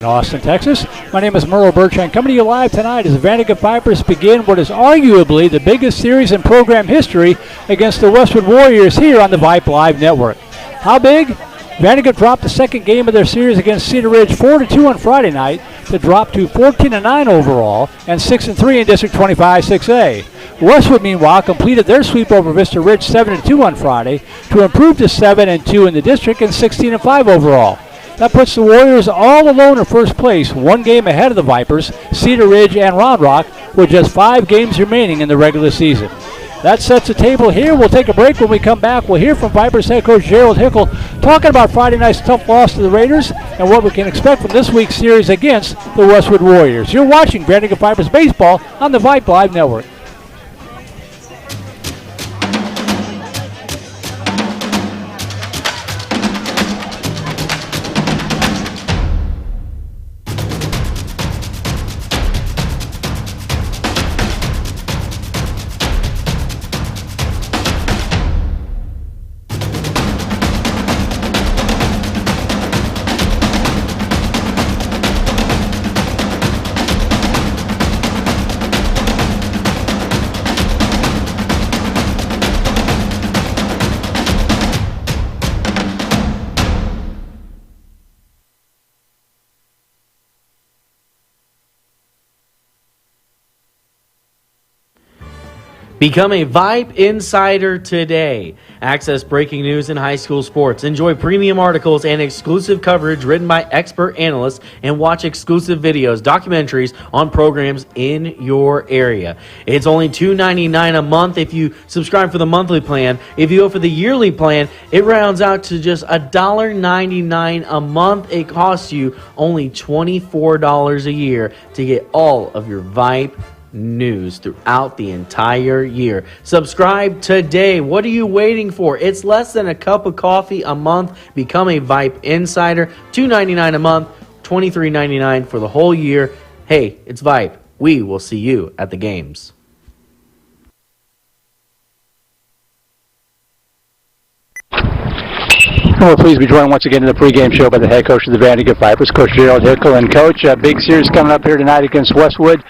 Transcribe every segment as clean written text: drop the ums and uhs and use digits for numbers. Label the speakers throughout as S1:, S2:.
S1: In Austin, Texas. My name is Merle Bertrand, coming to you live tonight as the VandeGrift Vipers begin what is arguably the biggest series in program history against the Westwood Warriors here on the Vype Live Network. How big? VandeGrift dropped the second game of their series against Cedar Ridge 4-2 on Friday night to drop to 14-9 overall and 6-3 in District 25 6A. Westwood, meanwhile, completed their sweep over Vista Ridge 7-2 on Friday to improve to 7-2 in the district and 16-5 overall. That puts the Warriors all alone in first place, one game ahead of the Vipers, Cedar Ridge, and Round Rock, with just 5 games remaining in the regular season. That sets the table here. We'll take a break. When we come back, we'll hear from Vipers head coach Gerald Hickel talking about Friday night's tough loss to the Raiders and what we can expect from this week's series against the Westwood Warriors. You're watching VandeGrift Vipers Baseball on the Vype Live Network.
S2: Become a Vype Insider today. Access breaking news in high school sports. Enjoy premium articles and exclusive coverage written by expert analysts, and watch exclusive videos, documentaries on programs in your area. It's only $2.99 a month if you subscribe for the monthly plan. If you go for the yearly plan, it rounds out to just $1.99 a month. It costs you only $24 a year to get all of your Vype news throughout the entire year. Subscribe today. What are you waiting for? It's less than a cup of coffee a month. Become a Vype Insider. $2.99 a month, $23.99 for the whole year. Hey, it's Vype. We will see you at the games.
S1: We're pleased to be joined once again in the pregame show by the head coach of the VandeGrift Vipers, Coach Gerald Hickel. And Coach, a big series coming up here tonight against Westwood.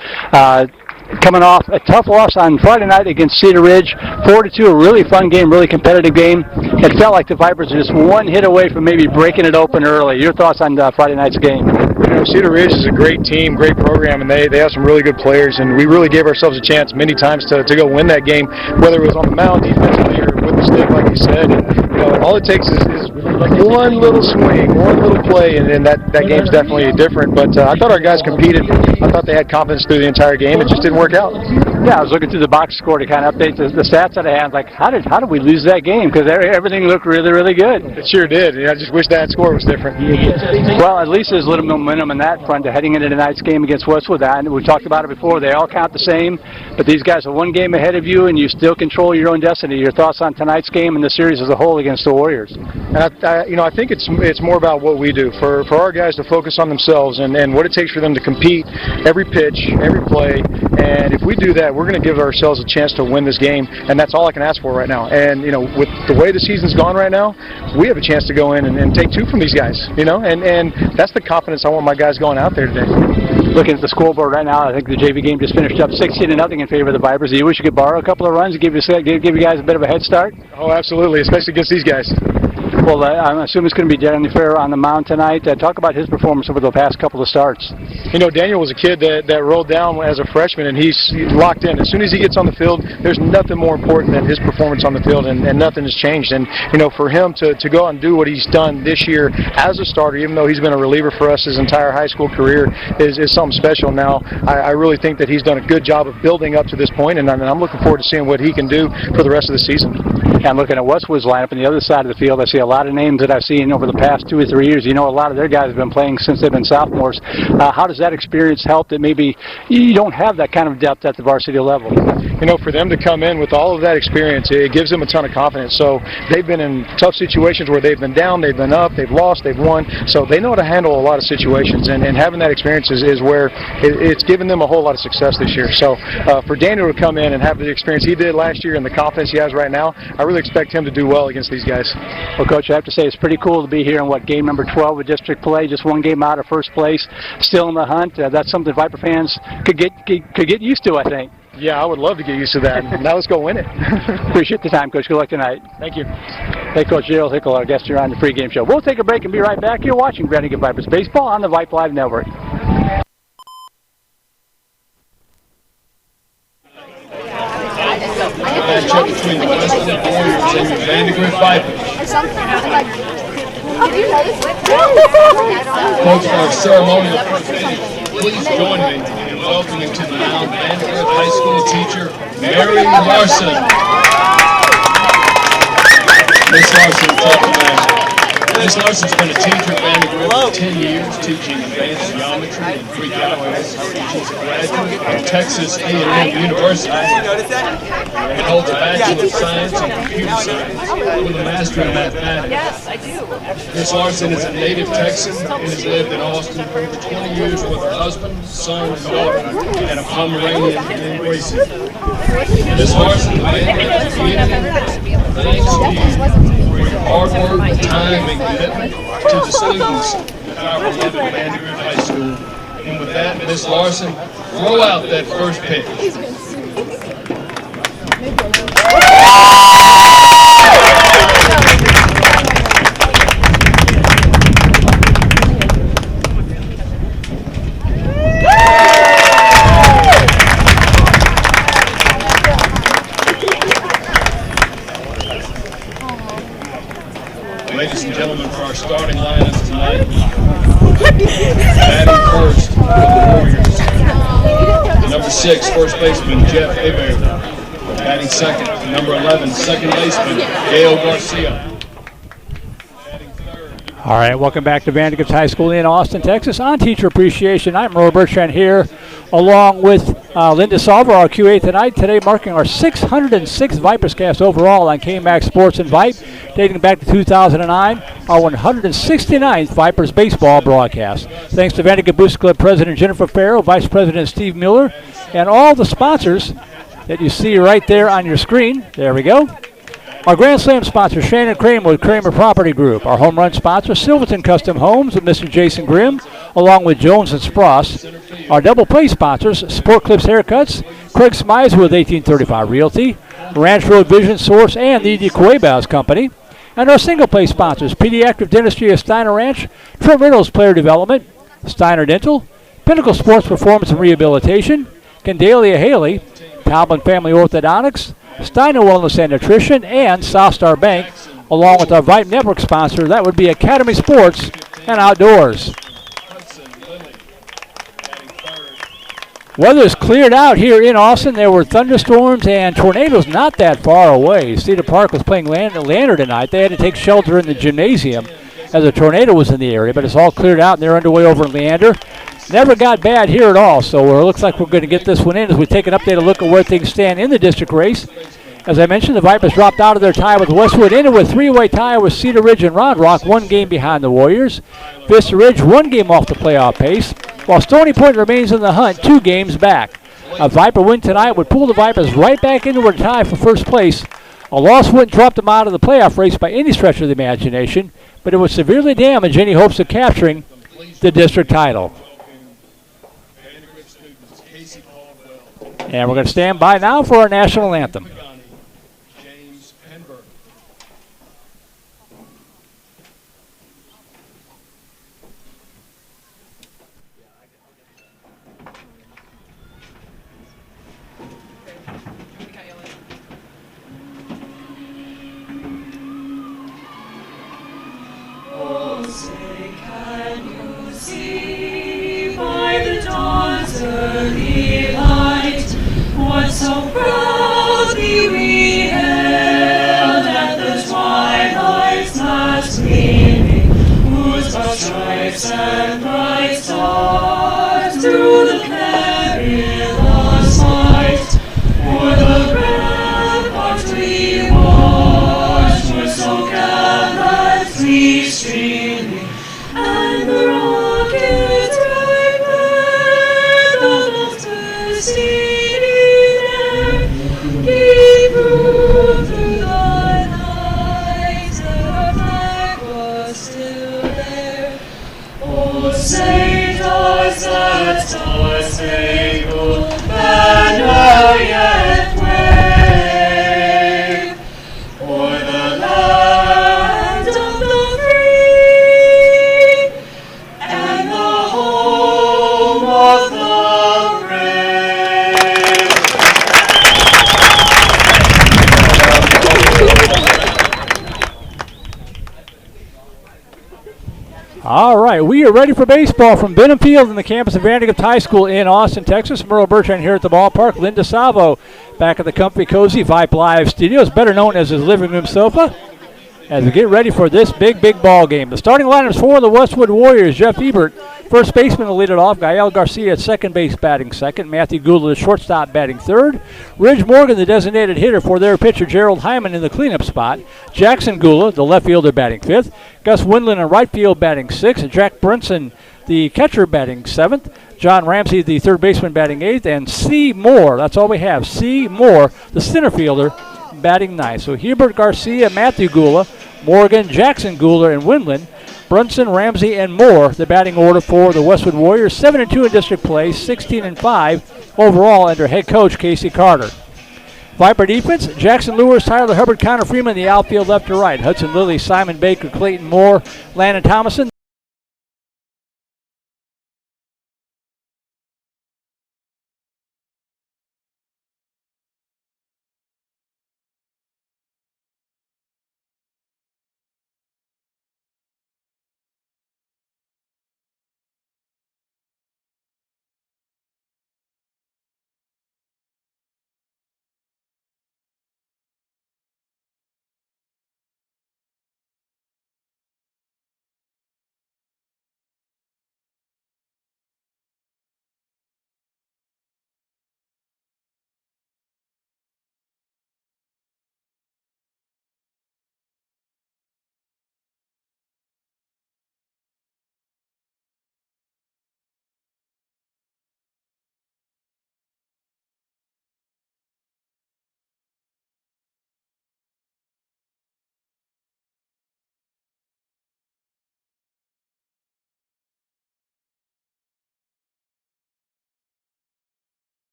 S1: Coming off a tough loss on Friday night against Cedar Ridge, 4-2, a really fun game, really competitive game. It felt like the Vipers were just one hit away from maybe breaking it open early. Your thoughts on Friday night's game?
S3: You know, Cedar Ridge is a great team, great program, and they have some really good players, and we really gave ourselves a chance many times to go win that game, whether it was on the mound defensively or with the stick, like you said. And, you know, all it takes is one little swing, one little play, and that game's definitely different. But I thought our guys competed. I thought they had confidence through the entire game. It just didn't work out.
S1: Yeah, I was looking through the box score to kind of update the stats that I had. Like, how did we lose that game? Because everything looked really, really good.
S3: It sure did. I just wish that score was different.
S1: Well, at least there's a little momentum in that front heading into tonight's game against Westwood. And we talked about it before. They all count the same, but these guys are one game ahead of you, and you still control your own destiny. Your thoughts on tonight's game and the series as a whole against the Warriors?
S3: And I think it's more about what we do. For our guys to focus on themselves and what it takes for them to compete every pitch, every play. And if we do that, we're going to give ourselves a chance to win this game, and that's all I can ask for right now. And, you know, with the way the season's gone right now, we have a chance to go in and take 2 from these guys, you know, and that's the confidence I want my guys going out there today.
S1: Looking at the scoreboard right now, I think the JV game just finished up 16-0 in favor of the Vipers. Do you wish you could borrow a couple of runs to give you guys a bit of a head start?
S3: Oh, absolutely, especially against these guys.
S1: Well, I'm assuming it's going to be Daniel Fair on the mound tonight. Talk about his performance over the past couple of starts.
S3: You know, Daniel was a kid that rolled down as a freshman, and he's locked in. As soon as he gets on the field, there's nothing more important than his performance on the field, and nothing has changed. And, you know, for him to go out and do what he's done this year as a starter, even though he's been a reliever for us his entire high school career, is something special. Now, I really think that he's done a good job of building up to this point, and I'm looking forward to seeing what he can do for the rest of the season.
S1: And looking at Westwood's lineup on the other side of the field, I see a lot of names that I've seen over the past 2 or 3 years. You know, a lot of their guys have been playing since they've been sophomores. How does that experience help that maybe you don't have that kind of depth at the varsity level?
S3: You know, for them to come in with all of that experience, it gives them a ton of confidence. So they've been in tough situations where they've been down, they've been up, they've lost, they've won. So they know how to handle a lot of situations, and having that experience is where it's given them a whole lot of success this year. So for Daniel to come in and have the experience he did last year and the confidence he has right now, I really expect him to do well against these guys.
S1: Well, Coach,
S4: Coach, I have to say it's pretty cool to be here in game number 12 of district play, just one game out of first place, still in the hunt. That's something Viper fans could get used to, I think.
S3: Yeah, I would love to get used to that. Now let's go win it.
S4: Appreciate the time, Coach. Good luck tonight.
S3: Thank you.
S4: Hey, Coach Gerald Hickle, our guest here on the pregame show. We'll take a break and be right back. You're watching Vandegrifts Vipers Baseball on the Vype Live Network.
S5: Matchup between the Westwood Warriors and the Vandegrifts Vipers. Coach, for our ceremonial proceedings, please join me in welcoming to the mound Vandegrifts High School teacher Mary Larson. Miss Larson, take the mound. Miss Larson's been a teacher at Vandegrifts for 10 years, teaching advanced geometry and Greek calculus. She's a graduate of Texas A&M University and holds a Bachelor of Science in Computer Science with a Master in Mathematics. Yes, I do. Miss Larson is a native Texan and has lived in Austin for over 20 years with her husband, son, and daughter, and a Pomeranian named Gracie. Miss Larson, the Vandegrifts community thanks you for your hard work, time, and commitment to the students at our beloved Vandegrifts High School. And with that, Miss Larson, throw out that first pitch. Ladies and gentlemen, for our starting lineups tonight, batting first for the Warriors, number 6, first baseman Jeff Hebert. Batting second, number 11, second baseman Gail Garcia.
S1: All right, welcome back to Vandegrifts High School in Austin, Texas. On Teacher Appreciation, I'm Merle Bertrand here, along with Linda Salver, our QA tonight. Today marking our 606th Vipers cast overall on KMAX Sports and Vype, dating back to 2009, our 169th Vipers baseball broadcast. Thanks to Vandegrifts Booster Club President Jennifer Farrell, Vice President Steve Miller, and all the sponsors that you see right there on your screen. There we go. Our Grand Slam sponsor, Shannon Kramer with Kramer Property Group. Our home run sponsor, Silverton Custom Homes with Mr. Jason Grimm, along with Jones and Spross. Our double play sponsors, Sport Clips Haircuts, Craig Smizer with 1835 Realty, Ranch Road Vision Source, and the Cuevas Company. And our single play sponsors, Pediatric Dentistry of Steiner Ranch, Trent Reynolds Player Development, Steiner Dental, Pinnacle Sports Performance and Rehabilitation, Candalia Haley, Talbot Family Orthodontics, Steiner Wellness and Nutrition, and Southstar Bank, along with our Vype Network sponsor, that would be Academy Sports and Outdoors. Weather's cleared out here in Austin. There were thunderstorms and tornadoes not that far away. Cedar Park was playing Lander tonight. They had to take shelter in the gymnasium as a tornado was in the area, but it's all cleared out and they're underway over in Leander. Never got bad here at all, so it looks like we're going to get this one in as we take an updated look at where things stand in the district race. As I mentioned, the Vipers dropped out of their tie with Westwood, into a three-way tie with Cedar Ridge and Round Rock, 1 game behind the Warriors. Vista Ridge 1 game off the playoff pace, while Stony Point remains in the hunt 2 games back. A Viper win tonight would pull the Vipers right back into a tie for first place. A loss wouldn't drop them out of the playoff race by any stretch of the imagination, but it would severely damage any hopes of capturing the district title. And we're going to stand by now for our national anthem.
S6: Oh, say, can you see by the dawn's early light what so proudly we hailed at the twilight's last gleaming, whose broad stripes and bright stars through the perilous fight for the ramparts we watched were so gallantly streaming, and the rockets bright red of the steely air gave proof through the night of say, does that star-spangled banner yet wave o'er the land of the free and the home of the brave?
S1: All right, we are ready for baseball from Benham Field in the campus of Vandergrift High School in Austin, Texas. Merle Bertrand here at the ballpark. Linda Savo back at the comfy, cozy Vype Live studios, better known as his living room sofa, as we get ready for this big ball game. The starting lineups for the Westwood Warriors: Jeff Ebert, first baseman, to lead it off. Gael Garcia at second base, batting second. Matthew Gould, the shortstop, batting third. Ridge Morgan, the designated hitter for their pitcher, Gerald Hyman, in the cleanup spot. Jackson Gula, the left fielder, batting fifth. Gus Windland in right field, batting sixth. Jack Brinson, the catcher, batting seventh. John Ramsey, the third baseman, batting eighth. And C. Moore, that's all we have. C. Moore, the center fielder, batting ninth. So Hubert, Garcia, Matthew Gula, Morgan, Jackson Gula, and Windland. Brunson, Ramsey, and Moore, the batting order for the Westwood Warriors. 7-2 in district play, 16-5 overall under head coach Casey Carter. Viper defense: Jackson Lewis, Tyler Hubbard, Connor Freeman, the outfield left to right. Hudson Lilly, Simon Baker, Clayton Moore, Landon Thomason.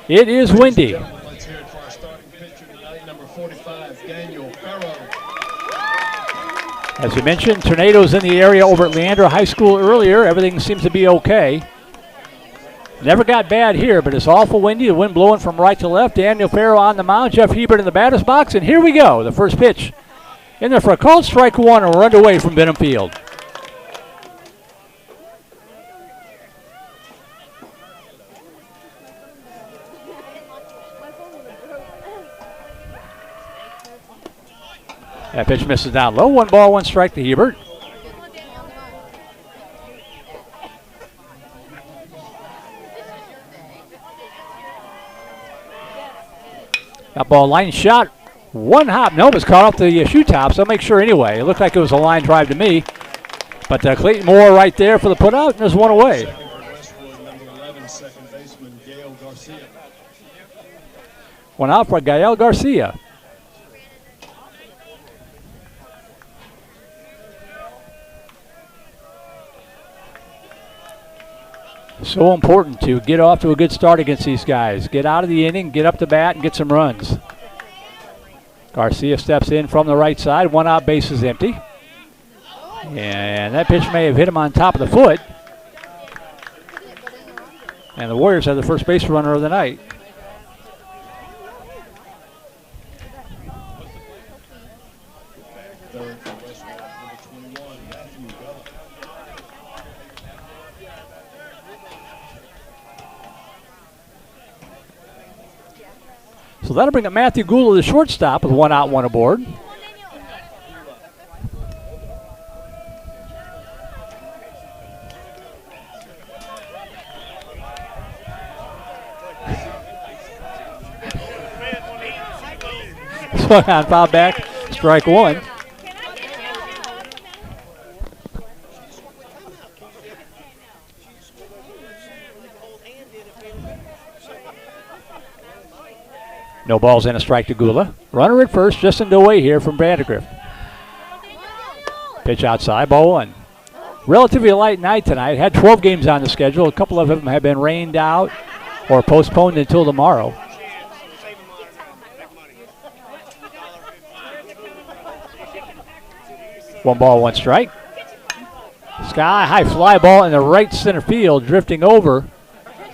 S1: It is windy.
S5: Let's hear it for our starting pitcher tonight, number 45, Daniel Farrow.
S1: As we mentioned, tornadoes in the area over at Leandra High School earlier. Everything seems to be okay. Never got bad here, but it's awful windy. The wind blowing from right to left. Daniel Farrow on the mound. Jeff Hebert in the batter's box. And here we go. The first pitch in there for a called strike one, and we're underway from Benham Field. That pitch misses down low. 1 ball, 1 strike to Hebert. That ball line shot. 1 hop. No, it was caught off the shoe tops. I'll make sure anyway. It looked like it was a line drive to me. But Clayton Moore right there for the put out, and there's 1 away.
S5: Westwood, number 11, second baseman, Gael Garcia.
S1: 1 out for Gael Garcia. So important to get off to a good start against these guys. Get out of the inning, get up to bat, and get some runs. Garcia steps in from the right side. 1 out, base is empty. And that pitch may have hit him on top of the foot. And the Warriors have the first base runner of the night.
S5: Third for Westwood, number 21, Matthew Bell.
S1: So that'll bring up Matthew Gould, the shortstop, with 1 out, 1 aboard. swung on, foul back, strike one. No balls and a strike to Gula. Runner at first, just underway here from Vandegrift. Pitch outside, ball one. Relatively light night tonight. Had 12 games on the schedule. A couple of them have been rained out or postponed until tomorrow. One ball, one strike. Sky high fly ball in the right center field, drifting over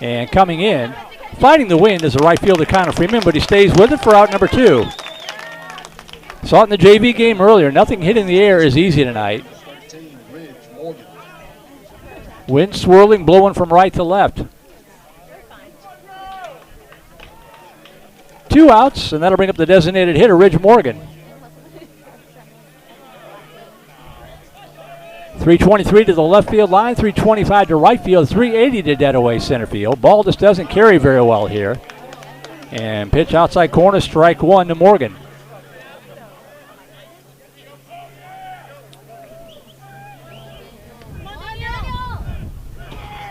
S1: and coming in. Fighting the wind is the right fielder Connor Freeman, but he stays with it for out number two. Saw it in the JV game earlier. Nothing hitting the air is easy tonight. Wind swirling, blowing from right to left. Two outs, and that'll bring up the designated hitter, Ridge Morgan. 323 to the left field line, 325 to right field, 380 to dead away center field. Ball just doesn't carry very well here. And pitch outside corner, strike one to Morgan.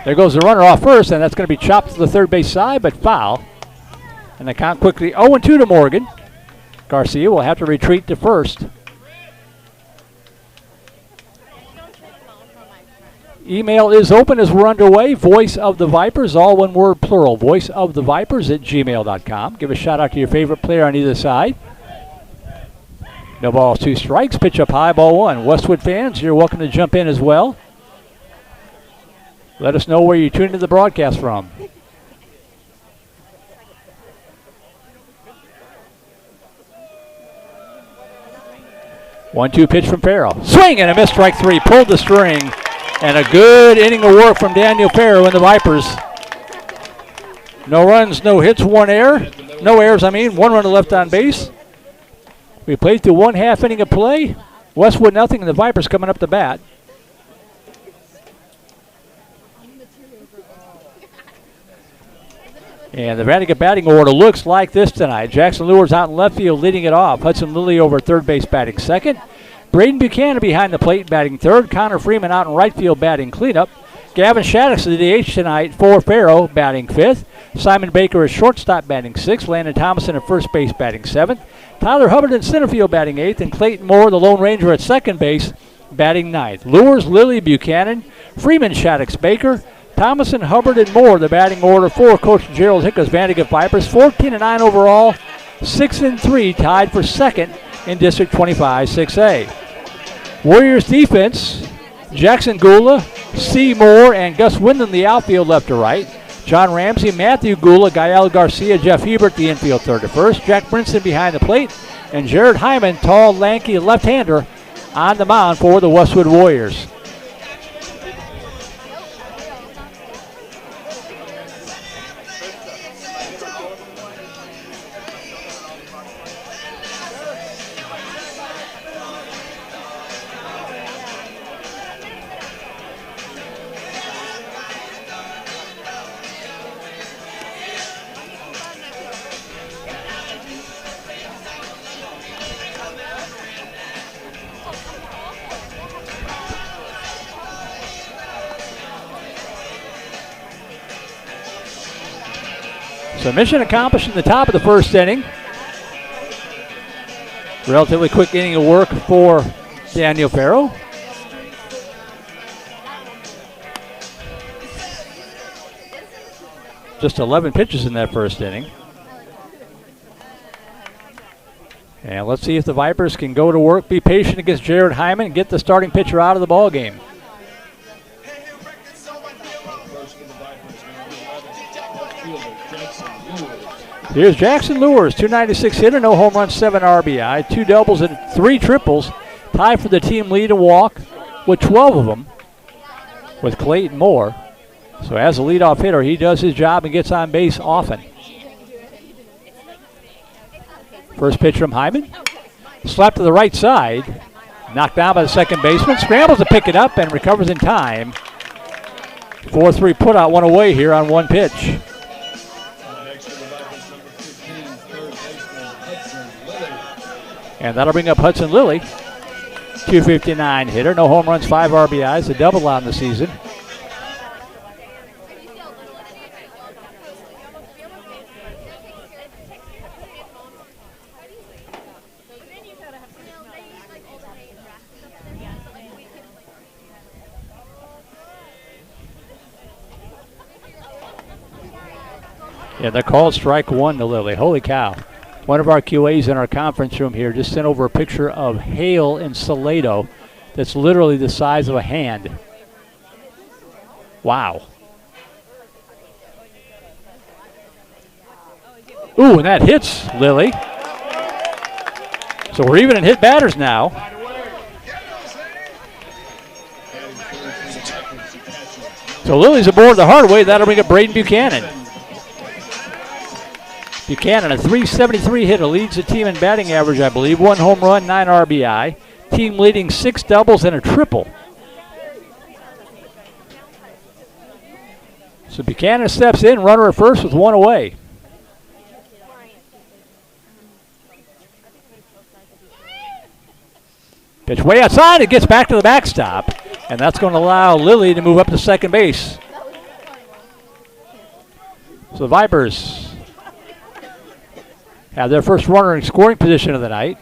S1: There goes the runner off first, and that's going to be chopped to the third base side, but foul. And the count quickly 0-2 to Morgan. Garcia will have to retreat to first. Email is open as we're underway. Voice of the Vipers, all one word plural. Voice of the Vipers at gmail.com. Give a shout out to your favorite player on either side. No balls, two strikes. Pitch up high, ball one. Westwood fans, you're welcome to jump in as well. Let us know where you tuned in the broadcast from. One-two pitch from Farrell. Swing and a miss, strike three. Pulled the string. And a good inning of work from Daniel Farrell and the Vipers. No runs, no hits, one error. No errors, one runner left on base. We played through one half inning of play. Westwood nothing, and the Vipers coming up to bat. And the Vandegrift batting order looks like this tonight. Jackson Lewis out in left field leading it off. Hudson Lilly over third base batting second. Braden Buchanan behind the plate batting third. Connor Freeman out in right field batting cleanup. Gavin Shaddix the DH tonight for Farrow batting fifth. Simon Baker is shortstop batting sixth. Landon Thomason at first base batting seventh. Tyler Hubbard in center field batting eighth. And Clayton Moore, the Lone Ranger at second base, batting ninth. Lures, Lilly, Buchanan, Freeman, Shaddix, Baker, Thomason, Hubbard, and Moore, the batting order for Coach Gerald Hick's Vandegrift Vipers. 14-9 overall, 6-3, tied for second in District 25 6A. Warriors defense, Jackson Gula, C. Moore, and Gus Windham, the outfield left to right. John Ramsey, Matthew Gula, Gael Garcia, Jeff Hebert, the infield third to first. Jack Brinson behind the plate, and Jared Hyman, tall, lanky left-hander, on the mound for the Westwood Warriors. So mission accomplished in the top of the first inning. Relatively quick inning of work for Daniel Farrow. Just 11 pitches in that first inning. And let's see if the Vipers can go to work, be patient against Jared Hyman, and get the starting pitcher out of the ball game. Here's Jackson Lewis, 296 hitter, no home runs, 7 RBI, 2 doubles and 3 triples. Tied for the team lead in walk with 12 of them with Clayton Moore. So as a leadoff hitter, he does his job and gets on base often. First pitch from Hyman. Slapped to the right side. Knocked down by the second baseman. Scrambles to pick it up and recovers in time. 4-3 putout, one away here on one pitch. And that'll bring up Hudson Lilly. 259 hitter, no home runs, 5 RBIs, a double on the season. Yeah, they're called strike one to Lilly. Holy cow. One of our QAs in our conference room here just sent over a picture of hail in Salado that's literally the size of a hand. Wow. Ooh, and that hits Lilly. So we're even in hit batters now. So Lilly's aboard the hard way. That'll bring up Braden Buchanan. Buchanan, a 373 hitter, leads the team in batting average, I believe. 1 home run, 9 RBI. Team leading 6 doubles and a triple. So Buchanan steps in, runner at first with 1 away. Pitch way outside, it gets back to the backstop, and that's going to allow Lilly to move up to second base. So the Vipers have their first runner in scoring position of the night.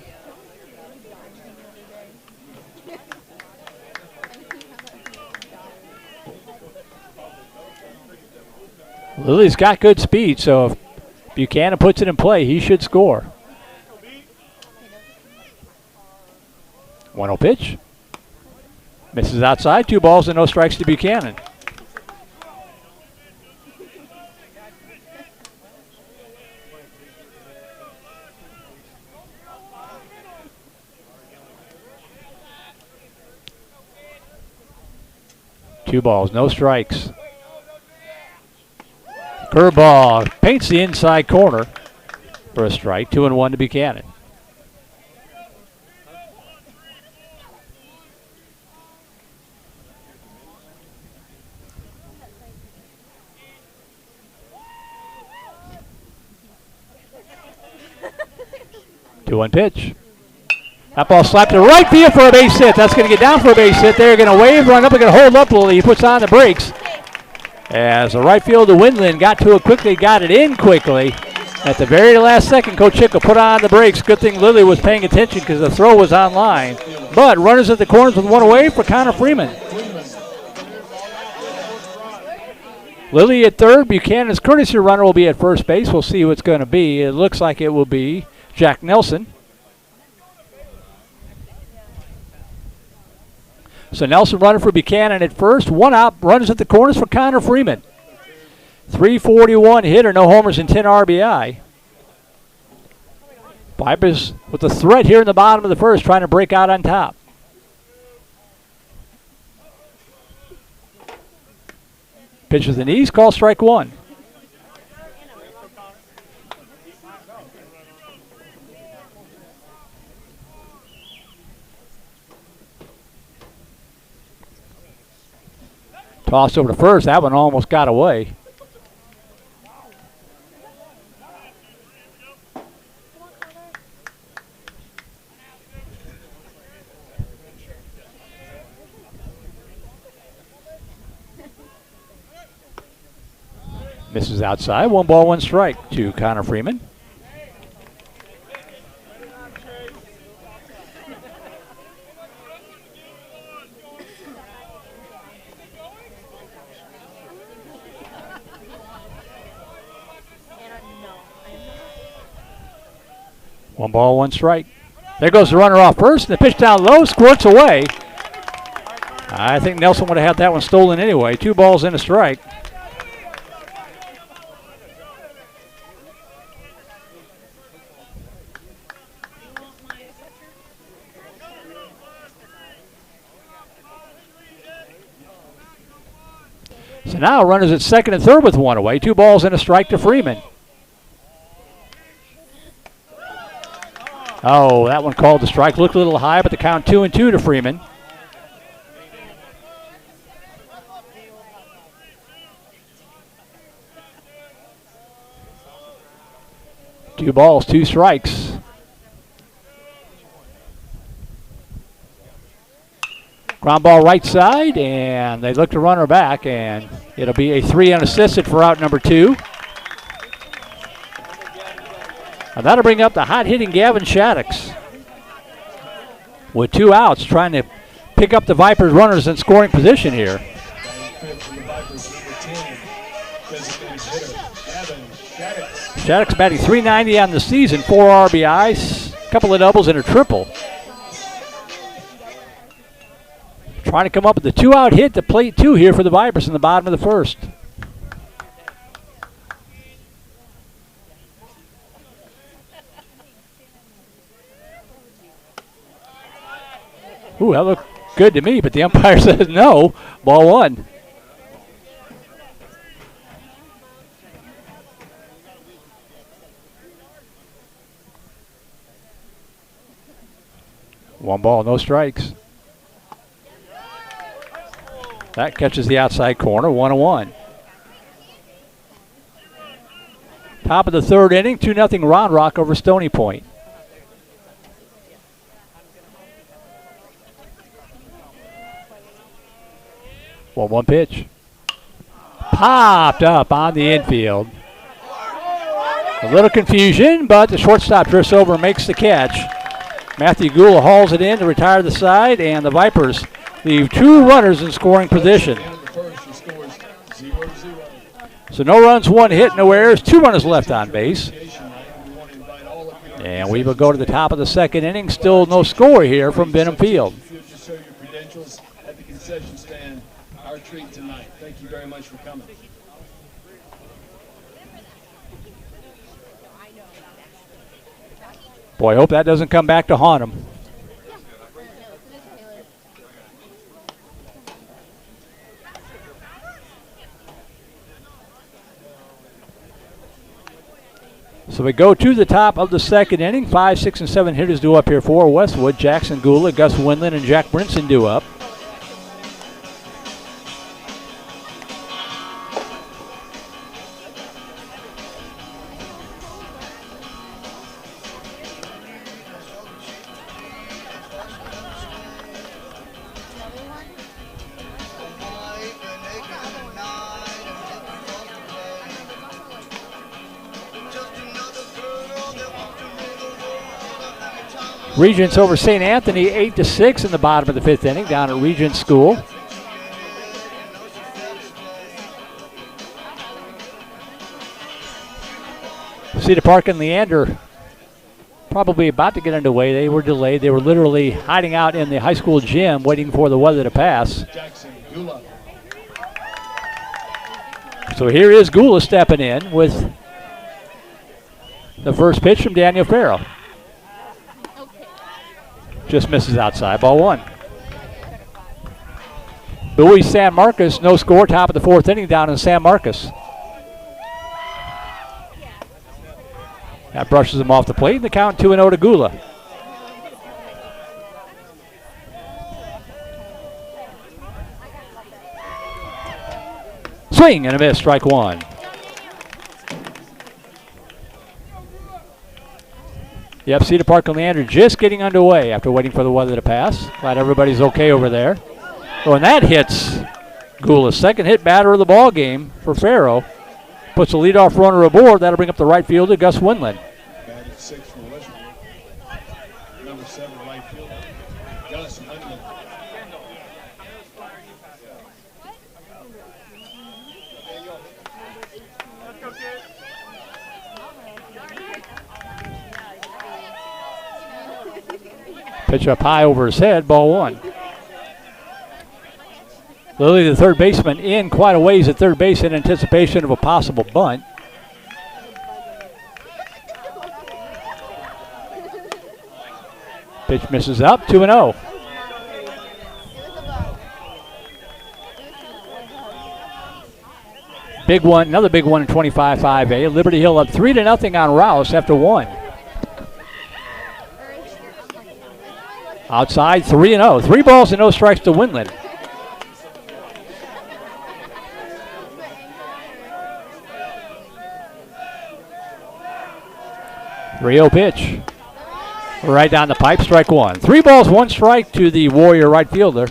S1: Lilly's got good speed, so if Buchanan puts it in play, he should score. 1-0 pitch. Misses outside, 2 balls and no strikes to Buchanan. Two balls, no strikes. Curveball paints the inside corner for a strike. 2-1 to Buchanan. Two-one pitch. That ball slapped to right field for a base hit. That's going to get down for a base hit. They're going to wave, run up, and going to hold up Lilly. He puts on the brakes. As the right fielder, Windland, got to it quickly, got it in quickly. At the very last second, Coach Chico put on the brakes. Good thing Lilly was paying attention because the throw was on line. But runners at the corners with 1 away for Connor Freeman. Lilly at third. Buchanan's courtesy runner will be at first base. We'll see who it's going to be. It looks like it will be Jack Nelson. So Nelson running for Buchanan at first. 1 out, runners at the corners for Connor Freeman. 341 hitter, no homers and 10 RBI. Vipers with a threat here in the bottom of the first, trying to break out on top. Pitch with the knees, call strike 1. Toss over to first. That one almost got away. Misses outside. 1 ball, 1 strike to Connor Freeman. One ball, 1 strike. There goes the runner off first, and the pitch down low squirts away. I think Nelson would have had that one stolen anyway. 2 balls and a strike. So now runners at second and third with 1 away. 2 balls and a strike to Freeman. Oh, that one called the strike. Looked a little high, but the count 2-2 to Freeman. Two balls, 2 strikes. Ground ball right side, and they look to run her back, and it'll be a 3 unassisted for out number 2. And that'll bring up the hot-hitting Gavin Shaddix with 2 outs, trying to pick up the Vipers runners in scoring position here. Shaddix batting .390 on the season, 4 RBIs, a couple of doubles and a triple. Trying to come up with the 2-out hit to plate 2 here for the Vipers in the bottom of the first. Ooh, that looked good to me, but the umpire says no. Ball 1. One ball, no strikes. That catches the outside corner, 1-1. Top of the third inning, 2-0 Round Rock over Stony Point. One pitch. Popped up on the infield. A little confusion, but the shortstop drifts over and makes the catch. Matthew Gula hauls it in to retire the side, and the Vipers leave 2 runners in scoring position. So no runs, 1 hit, no errors, 2 runners left on base. And we will go to the top of the second inning. Still no score here from Benham Field.
S5: Our treat tonight. Thank you very much for coming.
S1: Boy, I hope that doesn't come back to haunt him. So we go to the top of the second inning. 5, 6, and 7 hitters due up here for Westwood. Jackson Gula, Gus Winland, and Jack Brinson due up. Regents over St. Anthony, 8-6 in the bottom of the 5th inning down at Regent School. Cedar Park and Leander probably about to get underway. They were delayed. They were literally hiding out in the high school gym waiting for the weather to pass. So here is Gula stepping in with the first pitch from Daniel Farrell. Just misses outside, ball 1. Bowie San Marcos, no score, top of the 4th inning down in San Marcos. That brushes him off the plate, and the count 2-0 to Gula. Swing and a miss, strike 1. Yep, Cedar Park and Leander just getting underway after waiting for the weather to pass. Glad everybody's okay over there. Oh, and that hits Gula's second hit batter of the ball game for Farrow. Puts the leadoff runner aboard. That'll bring up the right fielder, Gus Winland.
S5: Batted 6 for Westwood. Number 7 right fielder, Gus Winland.
S1: Pitch up high over his head, ball 1. Lilly, the third baseman, in quite a ways at third base in anticipation of a possible bunt. Pitch misses up, 2-0. Big one, another big one in 25-5A. Liberty Hill up 3-0 on Rouse after 1. Outside, 3-0. 3 balls and no strikes to Winland. Rio pitch. Right down the pipe, strike 1. 3 balls, 1 strike to the Warrior right fielder.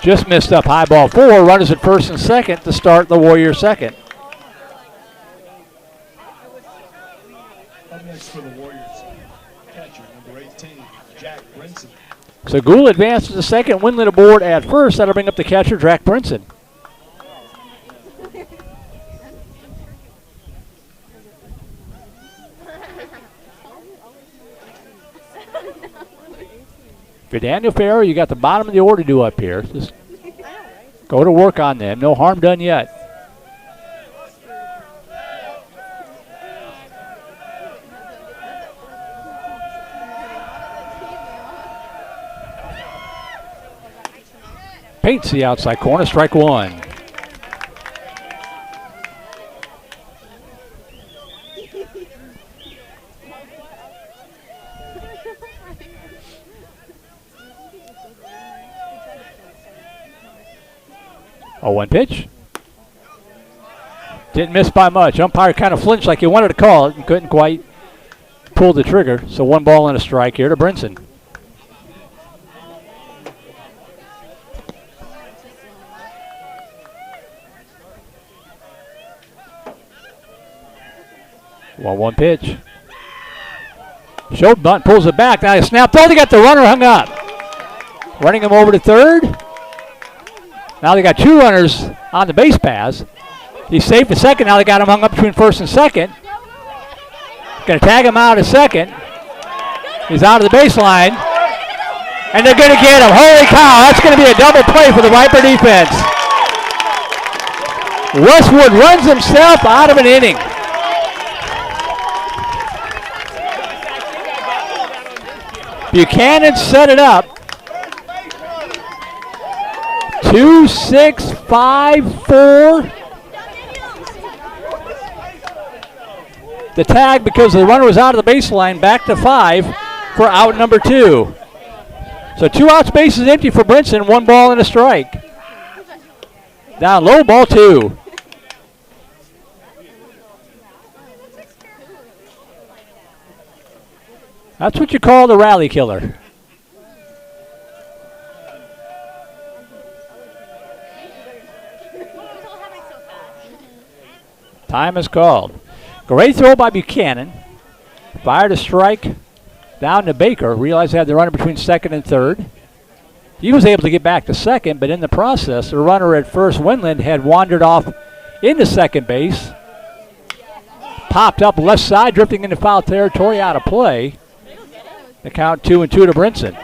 S1: Just missed up high ball 4. Runners at first and second to start the Warrior second.
S5: Up next for the Warriors, catcher number 18, Jack Brinson.
S1: So Gould advances to second, Windland aboard at first. That'll bring up the catcher, Jack Brinson. For Daniel Farrow, you got the bottom of the order to do up here. Just go to work on them. No harm done yet. Paints the outside corner, strike one. Oh, one pitch. Didn't miss by much. Umpire kind of flinched like he wanted to call it and couldn't quite pull the trigger. So 1 ball and a strike here to Brinson. One pitch. Showed bunt, pulls it back. Now he snapped. Oh, they got the runner hung up. Running him over to third. Now they got 2 runners on the base paths. He's safe at second. Now they got him hung up between first and second. Going to tag him out at second. He's out of the baseline. And they're going to get him. Holy cow, that's going to be a double play for the Viper defense. Westwood runs himself out of an inning. Buchanan set it up. 2, 6, 5, 4. The tag because the runner was out of the baseline, back to 5 for out number 2. So 2 outs, bases empty for Brinson, 1 ball and a strike. Down low, ball 2. That's what you call the rally killer. Time is called. Great throw by Buchanan. Fired a strike down to Baker. Realized they had the runner between second and third. He was able to get back to second, but in the process, the runner at first, Windland, had wandered off into second base. Popped up left side, drifting into foul territory, out of play. The count 2-2 to Brinson.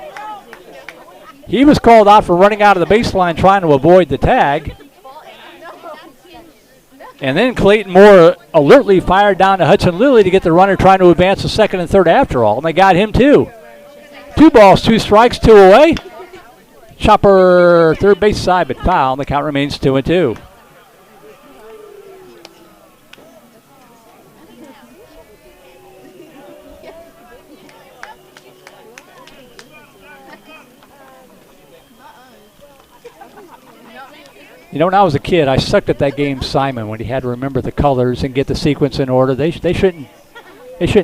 S1: He was called out for running out of the baseline trying to avoid the tag. And then Clayton Moore alertly fired down to Hudson Lilly to get the runner trying to advance to second and third after all. And they got him too. 2 balls, 2 strikes, 2 away. Chopper third base side but foul. And the count remains 2-2. You know, when I was a kid, I sucked at that game Simon when he had to remember the colors and get the sequence in order. They shouldn't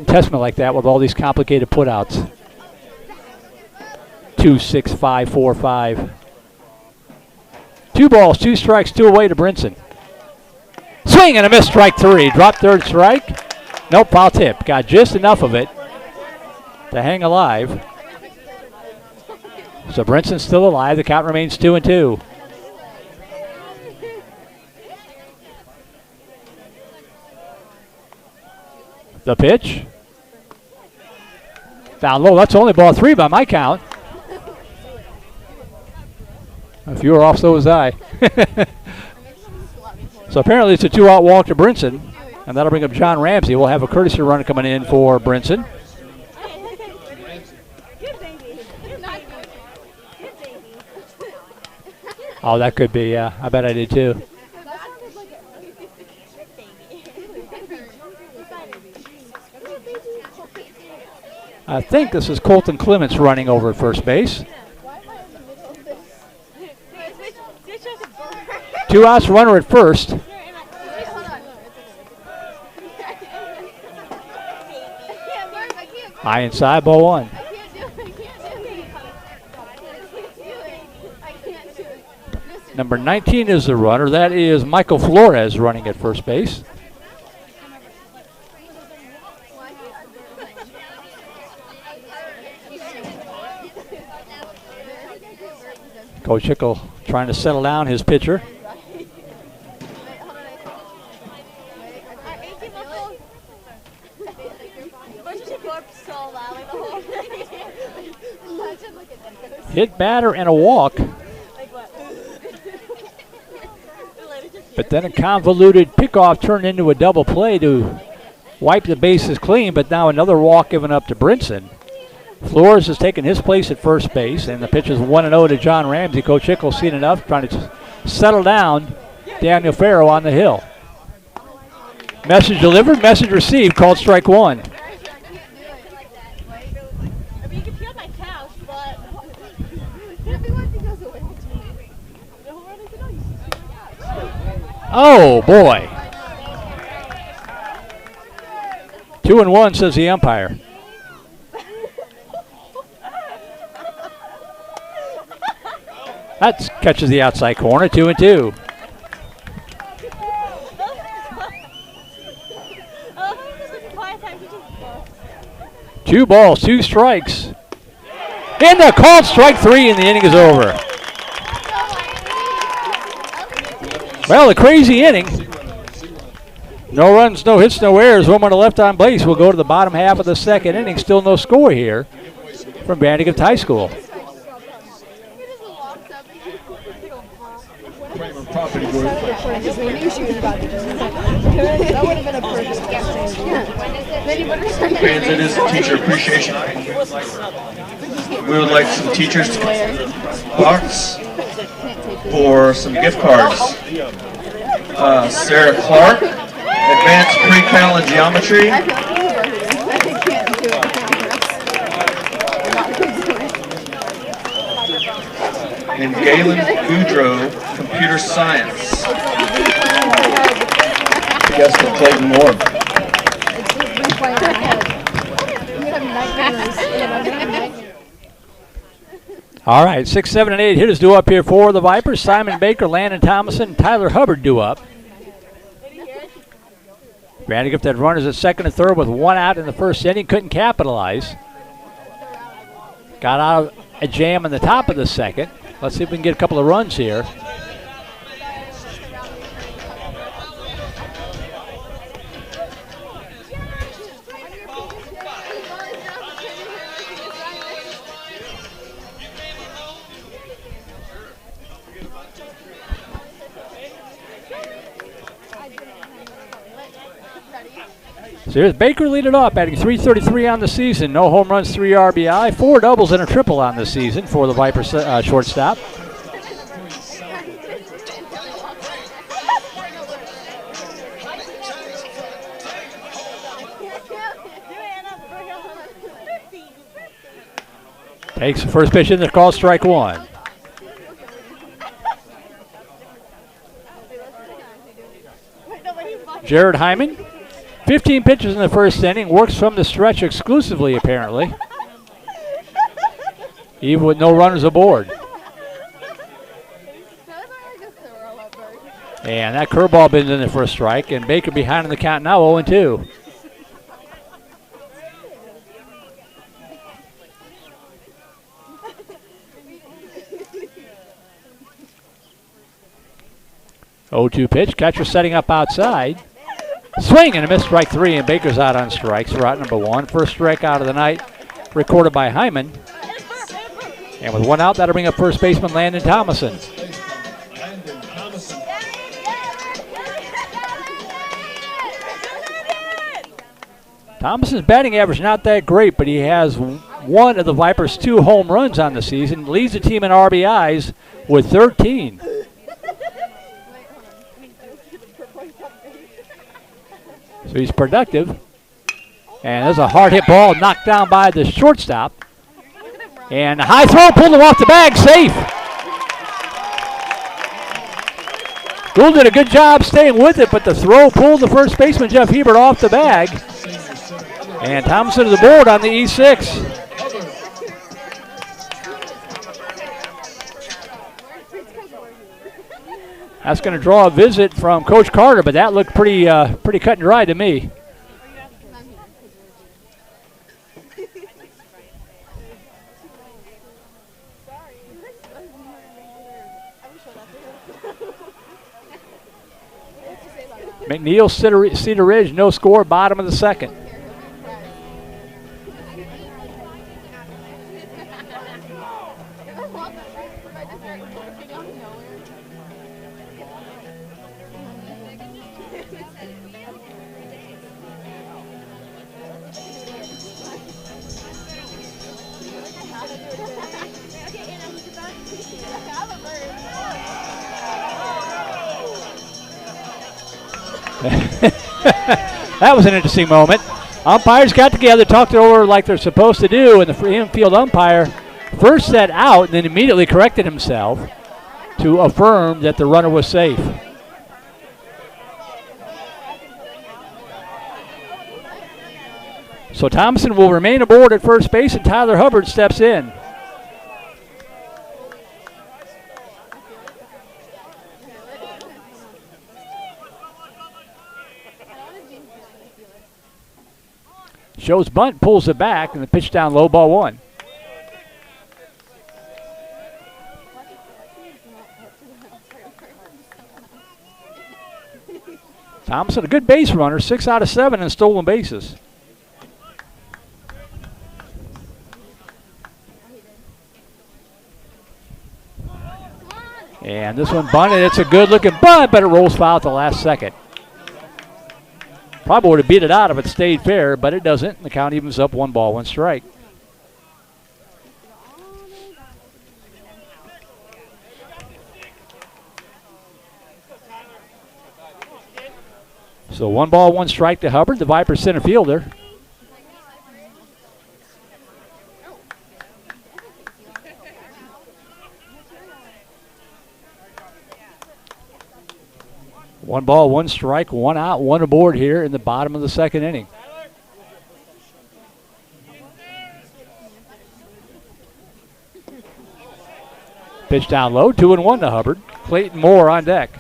S1: test me like that with all these complicated putouts. 2, 6, 5, 4, 5. 2 balls, 2 strikes, 2 away to Brinson. Swing and a miss, strike 3. Drop third strike. Nope, foul tip. Got just enough of it to hang alive. So Brinson's still alive. The count remains 2-2. The pitch. Down low. That's only ball 3 by my count. If you were off, so was I. So apparently it's a 2-out walk to Brinson, and that'll bring up John Ramsey. We'll have a courtesy runner coming in for Brinson. Oh, that could be, yeah. I bet I did too. I think this is Colton Clements running over at first base. 2 outs, runner at first. High inside, ball 1. Number 19 is the runner. That is Michael Flores running at first base. Coach Hickle trying to settle down his pitcher. Hit batter and a walk. But then a convoluted pickoff turned into a double play to wipe the bases clean, but now another walk given up to Brinson. Flores has taken his place at first base, and the pitch is 1-0 to John Ramsey. Coach Hickle's seen enough, trying to settle down Daniel Farrow on the hill. Message delivered, message received, called strike one. Oh, boy. 2-1, says the umpire. That catches the outside corner, 2-2. Two balls, two strikes. And they're called strike three, and the inning is over. Well, a crazy inning. No runs, no hits, no errors. One on the left on base. We'll go to the bottom half of the second inning. Still no score here from VandeGrift High School.
S5: Property Group. Fans, it is Teacher Appreciation Night. We would like some teachers to box for some gift cards. Sarah Clark, Advanced Pre-Cal in Geometry. And Galen Goudreau, Computer Science. I guess with Clayton Moore.
S1: All right, 6, 7, and 8 hitters due up here for the Vipers. Simon Baker, Landon Thomason, and Tyler Hubbard due up. VandeGrift had runners at second and third with one out in the first inning. Couldn't capitalize. Got out of a jam in the top of the second. Let's see if we can get a couple of runs here. So here's Baker leading off, batting .333 on the season. No home runs, 3 RBI, 4 doubles, and a triple on the season for the Vipers shortstop. Takes the first pitch in, they're called strike one. Jared Hyman, 15 pitches in the first inning, works from the stretch exclusively, apparently, even with no runners aboard. And that curveball bins in there for a strike, and Baker behind in the count now, 0-2. Oh-2 pitch, catcher setting up outside. Swing and a miss, strike three, and Baker's out on strikes. We're out number one. First strikeout of the night recorded by Hyman. And with one out, that'll bring up first baseman Landon Thomason. Thomason's batting average not that great, but he has one of the Vipers' 2 home runs on the season. Leads the team in RBIs with 13. So he's productive. And there's a hard hit ball knocked down by the shortstop. And a high throw pulled him off the bag, safe. Gould did a good job staying with it, but the throw pulled the first baseman, Jeff Hebert, off the bag. And Thompson is aboard on the E6. That's going to draw a visit from Coach Carter, but that looked pretty cut and dry to me. McNeil, Cedar Ridge, no score, bottom of the second. That was an interesting moment. Umpires got together, talked it over like they're supposed to do, and the infield umpire first set out and then immediately corrected himself to affirm that the runner was safe. So Thompson will remain aboard at first base, and Tyler Hubbard steps in. Shows bunt, pulls it back, and the pitch down low, ball one. Thompson, a good base runner, 6 out of 7 in stolen bases. And this one bunted. It's a good-looking bunt, but it rolls foul at the last second. Probably would have beat it out if it stayed fair, but it doesn't. The count evens up, 1 ball, 1 strike. So 1 ball, 1 strike to Hubbard, the Vipers center fielder. One ball, 1 strike, 1 out, 1 aboard here in the bottom of the second inning. Pitch down low, 2-1 to Hubbard. Clayton Moore on deck.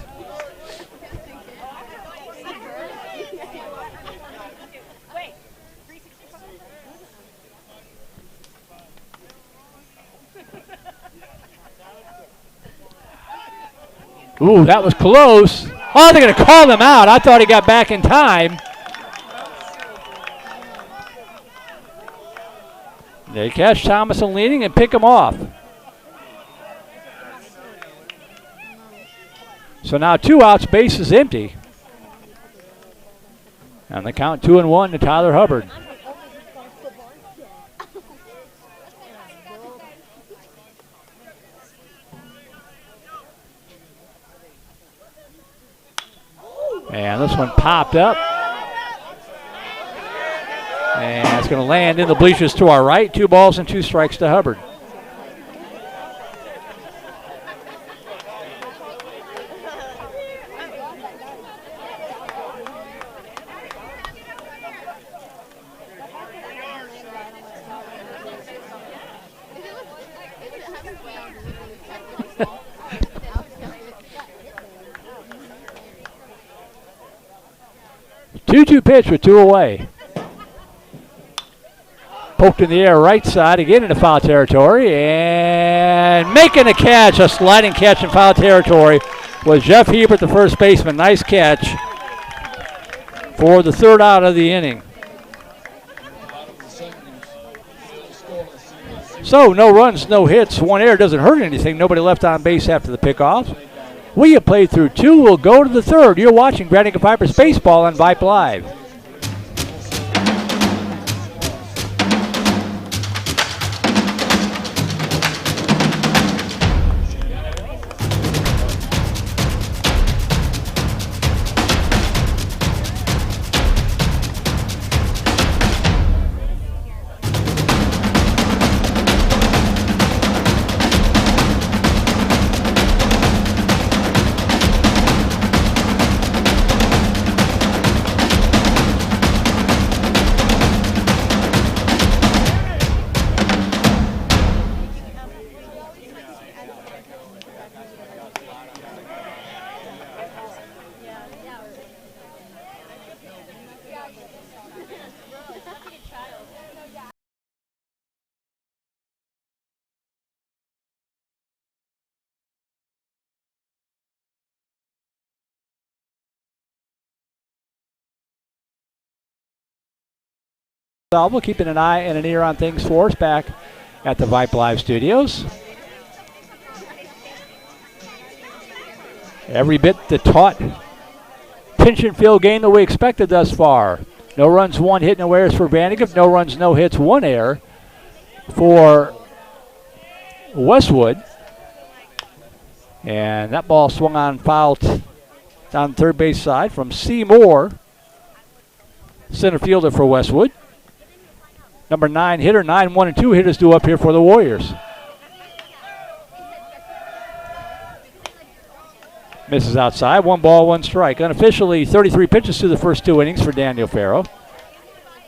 S1: Ooh, that was close. Oh, they're going to call him out. I thought he got back in time. They catch Thomason leading and pick him off. So now 2 outs, base is empty. And the count 2-1 to Tyler Hubbard. And this one popped up. And it's going to land in the bleachers to our right. 2 balls and 2 strikes to Hubbard. Two pitch with 2 away. Poked in the air right side, again into foul territory, and making a catch, a sliding catch in foul territory was Jeff Hebert, the first baseman. Nice catch for the 3rd out of the inning. So no runs, no hits, 1 error, doesn't hurt anything. Nobody left on base after the pickoff. We have played through 2. We'll go to the 3rd. You're watching Vandegrifts Vipers Baseball on Vype Live. We're keeping an eye and an ear on things for us back at the Vype Live studios. Every bit the taut pinch and field game that we expected thus far. No runs, 1 hit, no errors for VANDEGRIFT. No runs, no hits, 1 error for Westwood. And that ball swung on foul down the third base side from Seymour, center fielder for Westwood. Number 9 hitter, 9, 1, and 2 hitters due up here for the Warriors. Misses outside, 1 ball, 1 strike. Unofficially, 33 pitches through the first 2 innings for Daniel Farrow.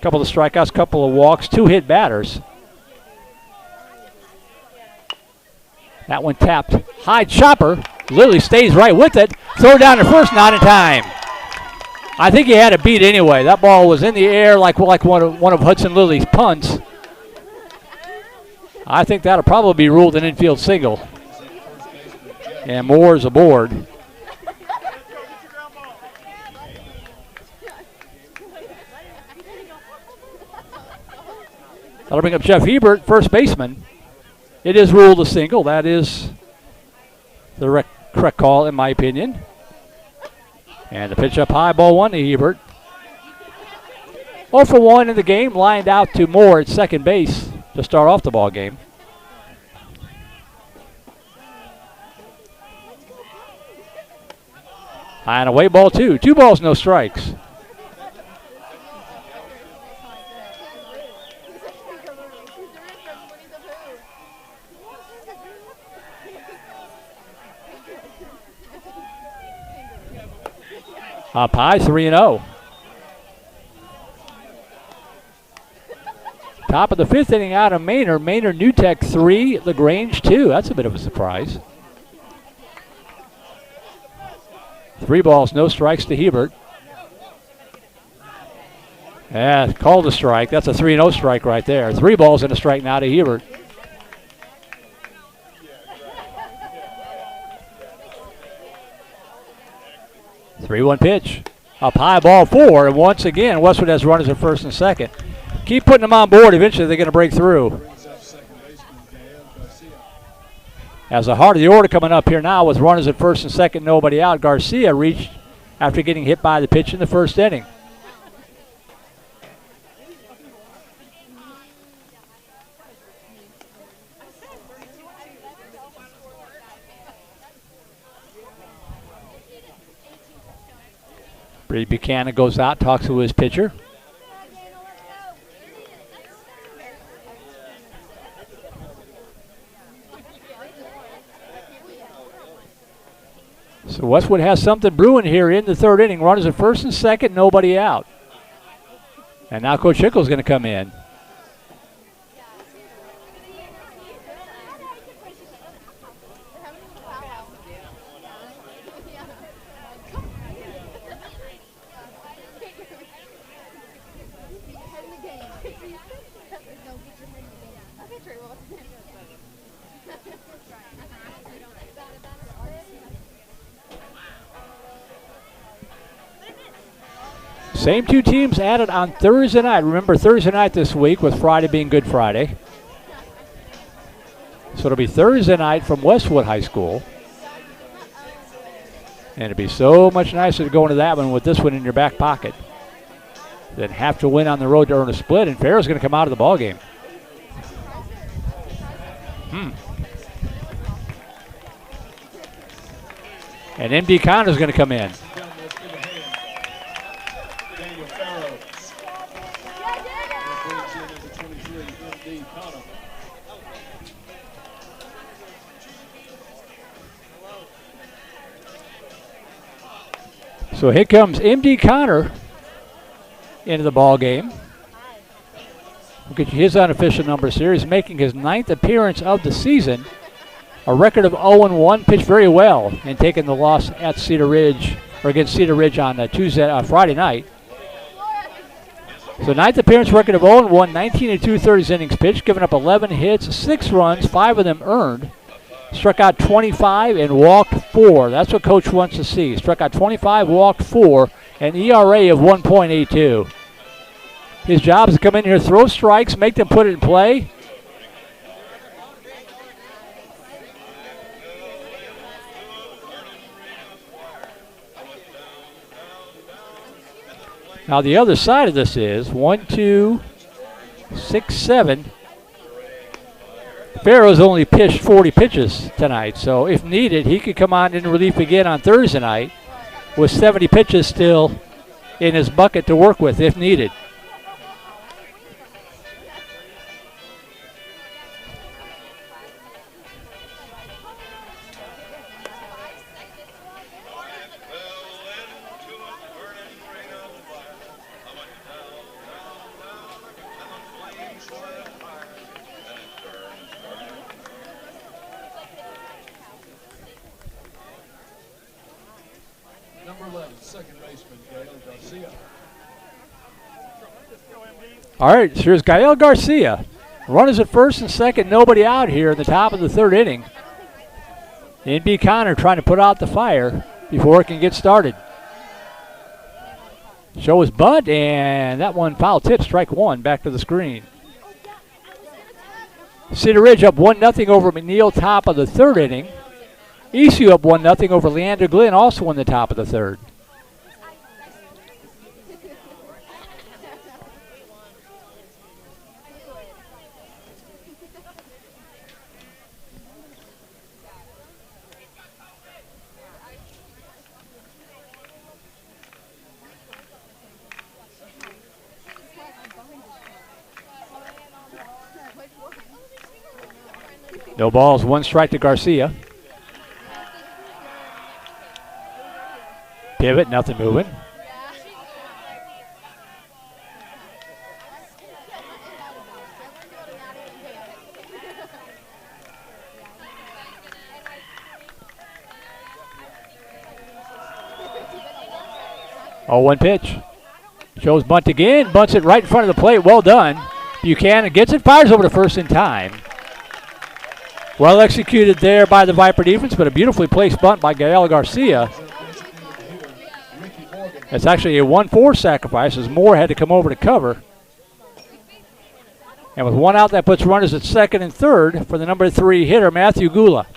S1: Couple of strikeouts, couple of walks, 2 hit batters. That one tapped. High chopper. Lilly stays right with it. Throw down to first, not in time. I think he had a beat anyway. That ball was in the air like one of Hudson Lilly's punts. I think that'll probably be ruled an infield single. And Moore's aboard. That'll bring up Jeff Hebert, first baseman. It is ruled a single. That is the correct call, in my opinion. And the pitch up high, ball 1 to Hebert. 0 for 1 in the game, lined out to Moore at second base to start off the ball game. High and away, ball 2. 2 balls, no strikes. Up high, 3-0. Top of the 5th inning out of Maynard. Maynard New Tech 3, LaGrange 2. That's a bit of a surprise. 3 balls, no strikes to Hebert. Yeah, called a strike. That's a 3-0 strike right there. 3 balls and a strike now to Hebert. Three-one pitch. Up high, ball 4. And once again, Westwood has runners at first and second. Keep putting them on board. Eventually, they're going to break through. As the heart of the order coming up here now with runners at first and second, nobody out. Garcia reached after getting hit by the pitch in the first inning. Brady Buchanan goes out, talks to his pitcher. So Westwood has something brewing here in the third inning. Runners at first and second, nobody out. And now Coach Hickle's going to come in. Same 2 teams added on Thursday night. Remember, Thursday night this week with Friday being Good Friday. So it'll be Thursday night from Westwood High School. And it'd be so much nicer to go into that one with this one in your back pocket than have to win on the road to earn a split. And Farrow's going to come out of the ball game. And MD Connor's going to come in. So here comes MD Connor into the ball game. We'll get you his unofficial numbers here. He's making his 9th appearance of the season. A record of 0-1, pitched very well and taking the loss at Cedar Ridge, or against Cedar Ridge on Friday night. So 9th appearance, record of 0-1, 19 and 2/3 innings pitched, giving up 11 hits, 6 runs, 5 of them earned. Struck out 25 and walked 4. That's what Coach wants to see. Struck out 25, walked 4, an ERA of 1.82. His job is to come in here, throw strikes, make them put it in play. Now the other side of this is 1, 2, 6, 7. Farrow's only pitched 40 pitches tonight, so if needed, he could come on in relief again on Thursday night with 70 pitches still in his bucket to work with if needed.
S5: Number 11, second baseman, Gael Garcia.
S1: All right, so here's Gael Garcia. Runners at first and second, nobody out here in the top of the third inning. NB Connor trying to put out the fire before it can get started. Show his bunt, and that one foul tip, strike one, back to the screen. Cedar Ridge up 1-0 over McNeil, top of the third inning. ECU up 1-0 over Leander Glenn, also in the top of the third. No balls, one strike to Garcia. Pivot, nothing moving. Oh, one pitch. Shows bunt again, bunts it right in front of the plate. Well done. Buchanan gets it, fires over to first in time. Well executed there by the Viper defense, but a beautifully placed bunt by Gael Garcia. It's actually a 1-4 sacrifice as Moore had to come over to cover. And with one out, that puts runners at second and third for the number 3 hitter, Matthew Gula.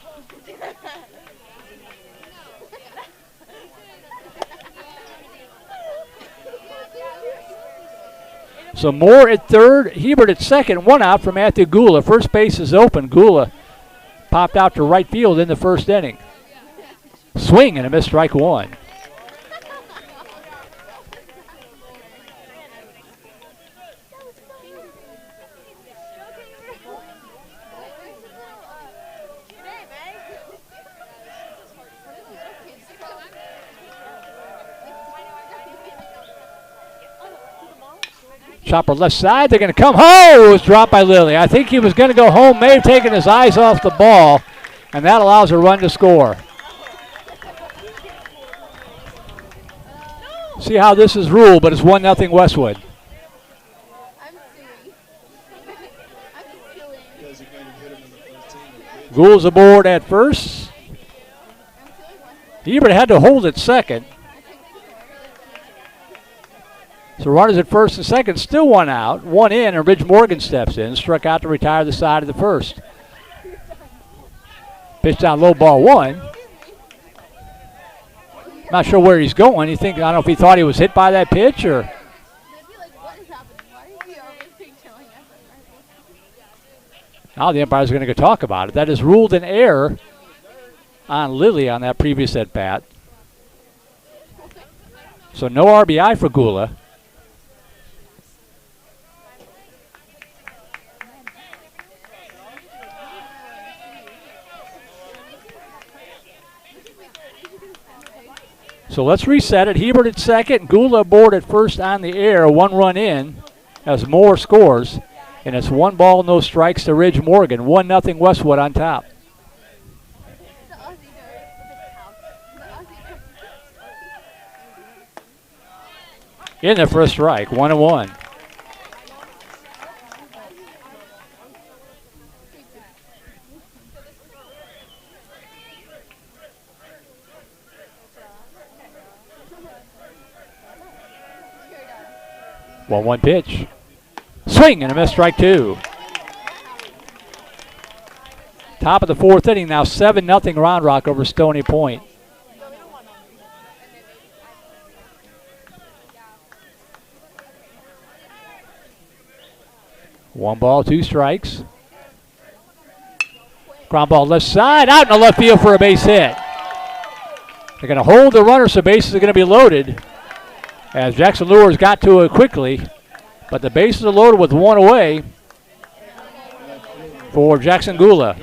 S1: So Moore at third, Hebert at second, one out for Matthew Gula. First base is open. Gula popped out to right field in the first inning. Swing and a miss, strike one. Chopper left side, they're going to come home. It was dropped by Lilly. I think he was going to go home, may have taken his eyes off the ball, and that allows a run to score. See how this is ruled, but it's 1-0 Westwood. Gould's aboard at first. Hebert had to hold at second. So runners at first and second, still one out, one in, and Ridge Morgan steps in, struck out to retire the side of the first. Pitch down low, ball one. Not sure where he's going. I don't know if he thought he was hit by that pitch or. Now the umpire's going to go talk about it. That is ruled an error on Lilly on that previous at bat. So no RBI for Gula. So let's reset it. Hebert at second, Gula aboard at first on the air, one run in as Moore scores. And it's 1 ball, no strikes to Ridge Morgan. 1-0 Westwood on top. In there for a strike, 1-1. One pitch. Swing and a miss, strike two. Top of the fourth inning now, 7-0 Round Rock over Stony Point. One ball, two strikes. Ground ball left side, out in the left field for a base hit. They're going to hold the runner, so bases are going to be loaded. As Jackson Lures got to it quickly, but the bases are loaded with one away for Jackson Gula.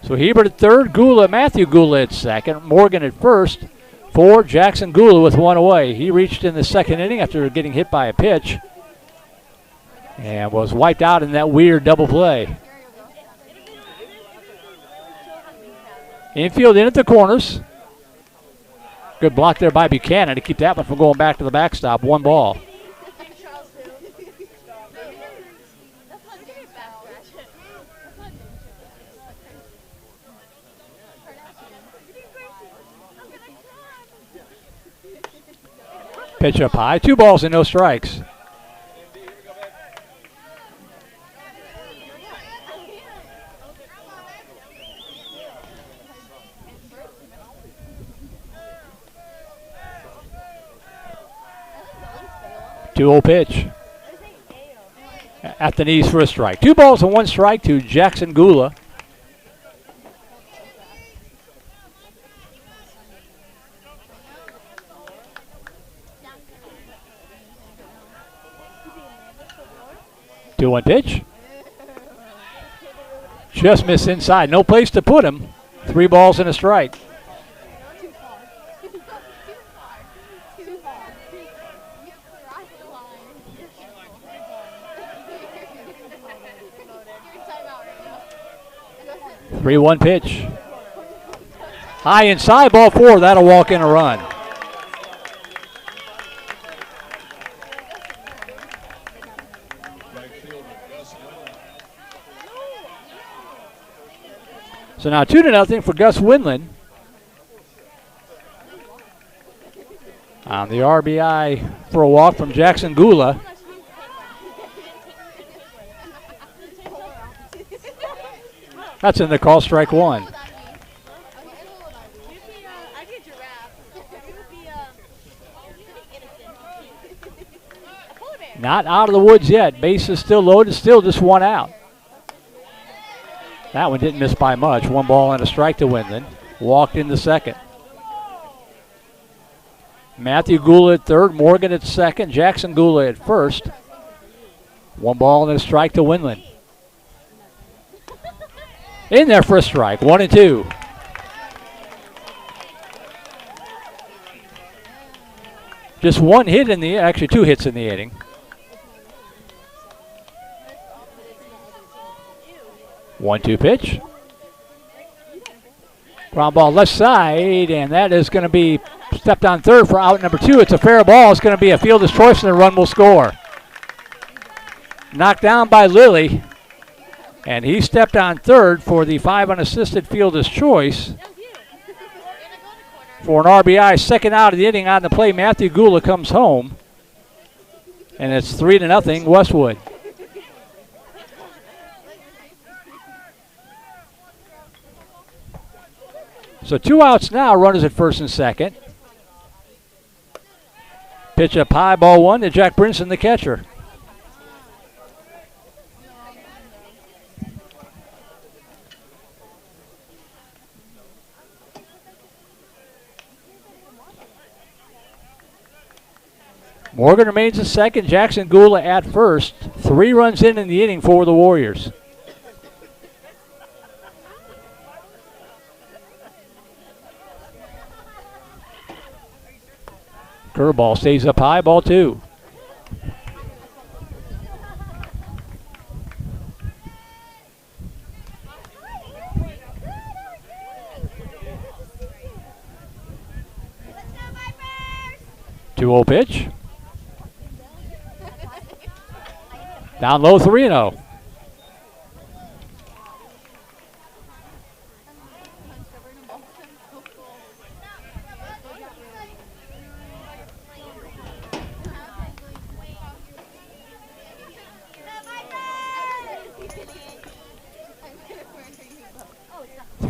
S1: So Hebert at third, Matthew Gula at second, Morgan at first for Jackson Gula with one away. He reached in the second inning after getting hit by a pitch and was wiped out in that weird double play. Infield in at the corners. Good block there by Buchanan to keep that one from going back to the backstop. One ball. Pitch up high, 2 balls and no strikes. Two-0 pitch. At the knees for a strike. 2 balls and 1 strike to Jackson Gula. Two-one pitch. Just missed inside. No place to put him. 3 balls and a strike. Three-one pitch. High inside, ball 4. That'll walk in a run. So now 2-0 for Gus Winland. On the RBI for a walk from Jackson Gula. That's in the call, strike 1. Not out of the woods yet. Base is still loaded, still just 1 out. That one didn't miss by much. 1 ball and a strike to Winland. Walked in the second. Matthew Gula at third, Morgan at second, Jackson Gula at first. 1 ball and a strike to Winland. In there for a strike, 1-2. Just 1 hit in the, actually 2 hits in the inning. One-two pitch. Ground ball left side, and that is going to be stepped on third for out number 2. It's a fair ball. It's going to be a fielder's choice, and the run will score. Knocked down by Lilly, and he stepped on third for the 5 unassisted fielder's choice. For an RBI, second out of the inning on the play, Matthew Gula comes home, and it's 3-0 Westwood. So 2 outs now, runners at first and second. Pitch up high, ball 1 to Jack Brinson, the catcher. Morgan remains at second, Jackson Gula at first. 3 runs in the inning for the Warriors. Curveball stays up high, ball 2. Two-0 pitch. Down low, 3-0.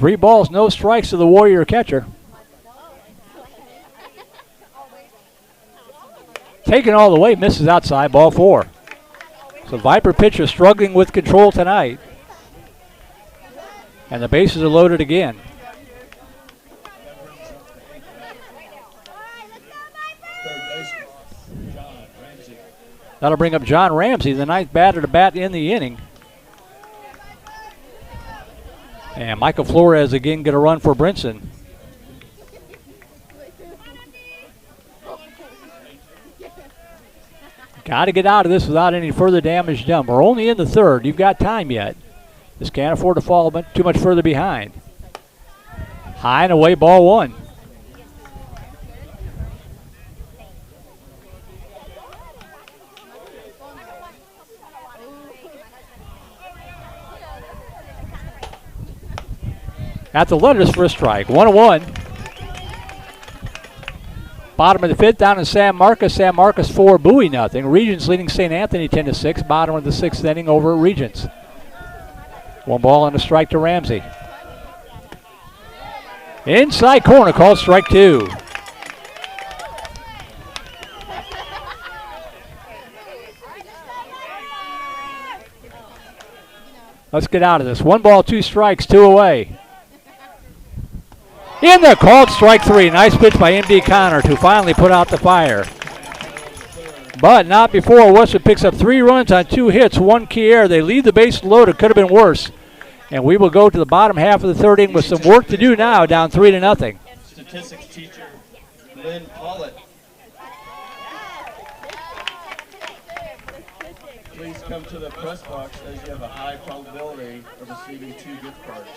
S1: 3 balls, no strikes to the Warrior catcher. Taken all the way, misses outside, ball 4. So Viper pitcher struggling with control tonight. And the bases are loaded again. That'll bring up John Ramsey, the 9th batter to bat in the inning. And Michael Flores again going to run for Brinson. Got to get out of this without any further damage done. We're only in the 3rd. You've got time yet. Just can't afford to fall too much further behind. High and away, ball 1. At the letters for a strike. 1-1. Bottom of the 5th down in San Marcos. San Marcos 4, Bowie nothing. Regents leading St. Anthony 10-6. Bottom of the 6th inning over at Regents. 1 ball and a strike to Ramsey. Inside corner, called strike 2. Let's get out of this. 1 ball, 2 strikes, 2 away. In there, called strike 3. Nice pitch by M.D. Connor to finally put out the fire. But not before Westwood picks up 3 runs on 2 hits, 1 key error. They leave the base loaded. Could have been worse. And we will go to the bottom half of the 3rd inning with some work to do now, down 3-0.
S5: Statistics teacher Lynn Pollitt. Please come to the press box as you have a high probability of receiving 2 gift cards.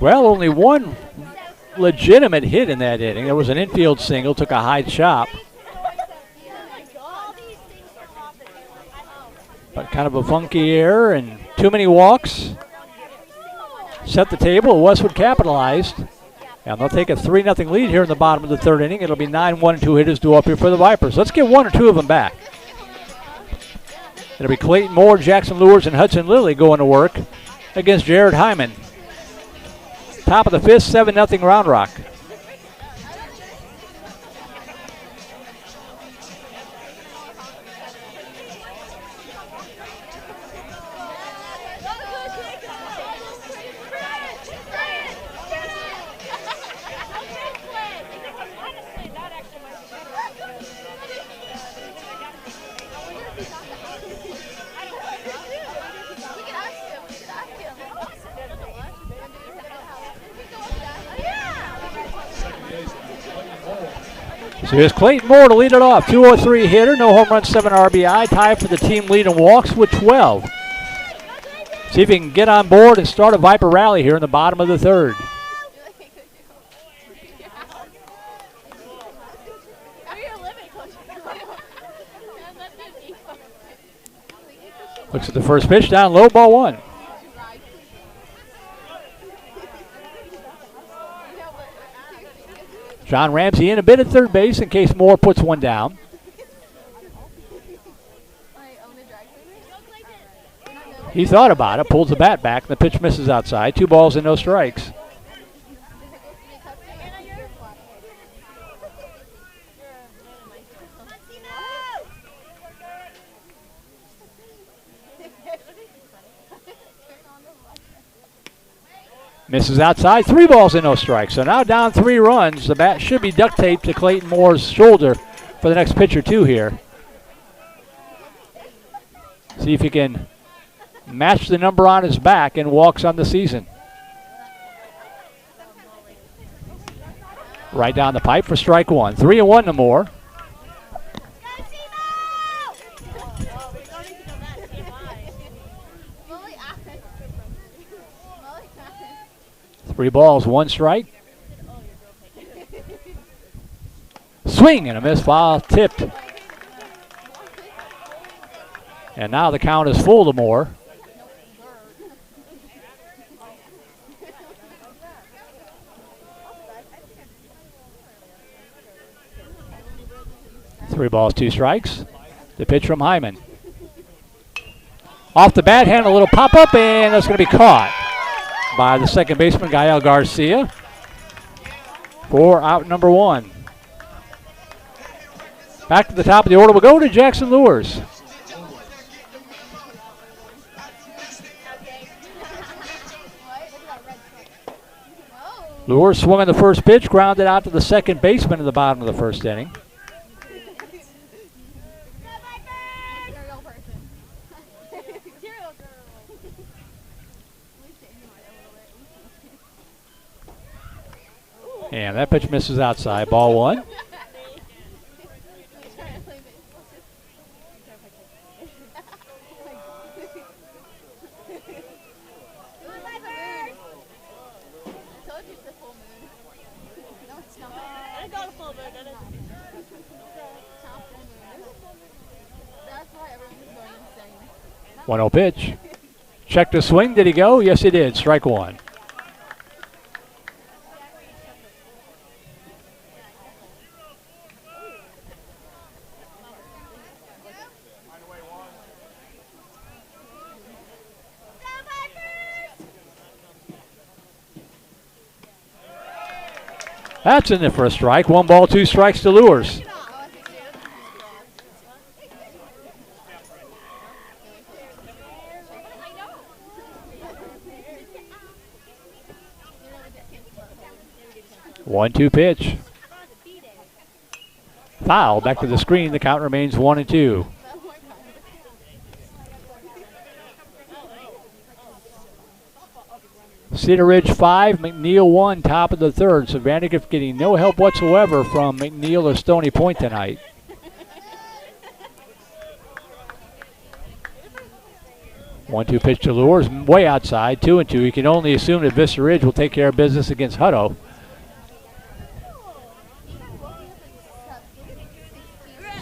S1: Well, only 1 legitimate hit in that inning. There was an infield single, took a high chop. But kind of a funky error and too many walks. Set the table. Westwood capitalized. And they'll take a 3-0 lead here in the bottom of the 3rd inning. It'll be 9-1 and 2 hitters due up here for the Vipers. Let's get 1 or 2 of them back. It'll be Clayton Moore, Jackson Lewis, and Hudson Lilly going to work against Jared Hyman. Top of the 5th, 7-0 Round Rock. So here's Clayton Moore to lead it off. 203 hitter, no home runs, 7 RBI. Tied for the team lead in walks with 12. See if he can get on board and start a Viper rally here in the bottom of the 3rd. Looks at the first pitch, down low, ball 1. John Ramsey in a bit at 3rd base in case Moore puts 1 down. He thought about it, pulls the bat back, and the pitch misses outside. 2 balls and no strikes. Misses outside, 3 balls and no strikes. So now down 3 runs. The bat should be duct taped to Clayton Moore's shoulder for the next pitch or 2 here. See if he can match the number on his back and walks on the season. Right down the pipe for strike 1. 3-1 to Moore. 3 balls, 1 strike. Swing and a miss, foul tipped. And now the count is full to Moore. Three balls, 2 strikes. The pitch from Hyman. Off the bat hand, a little pop-up, and that's going to be caught by the second baseman, Gael Garcia, for out number 1. Back to the top of the order, we'll go to Jackson Lures. Lures swung on the first pitch, grounded out to the second baseman in the bottom of the first inning. And that pitch misses outside, ball 1. One 0 pitch. Check the swing. Did he go? Yes, he did. Strike 1. That's in there for a strike. 1 ball, 2 strikes to Lures. One-two pitch. Foul back to the screen. The count remains 1-2. Cedar Ridge 5, McNeil 1, top of the third. So Vandegrift getting no help whatsoever from McNeil or Stony Point tonight. One-two pitch to Lures, way outside, 2-2. You can only assume that Vista Ridge will take care of business against Hutto.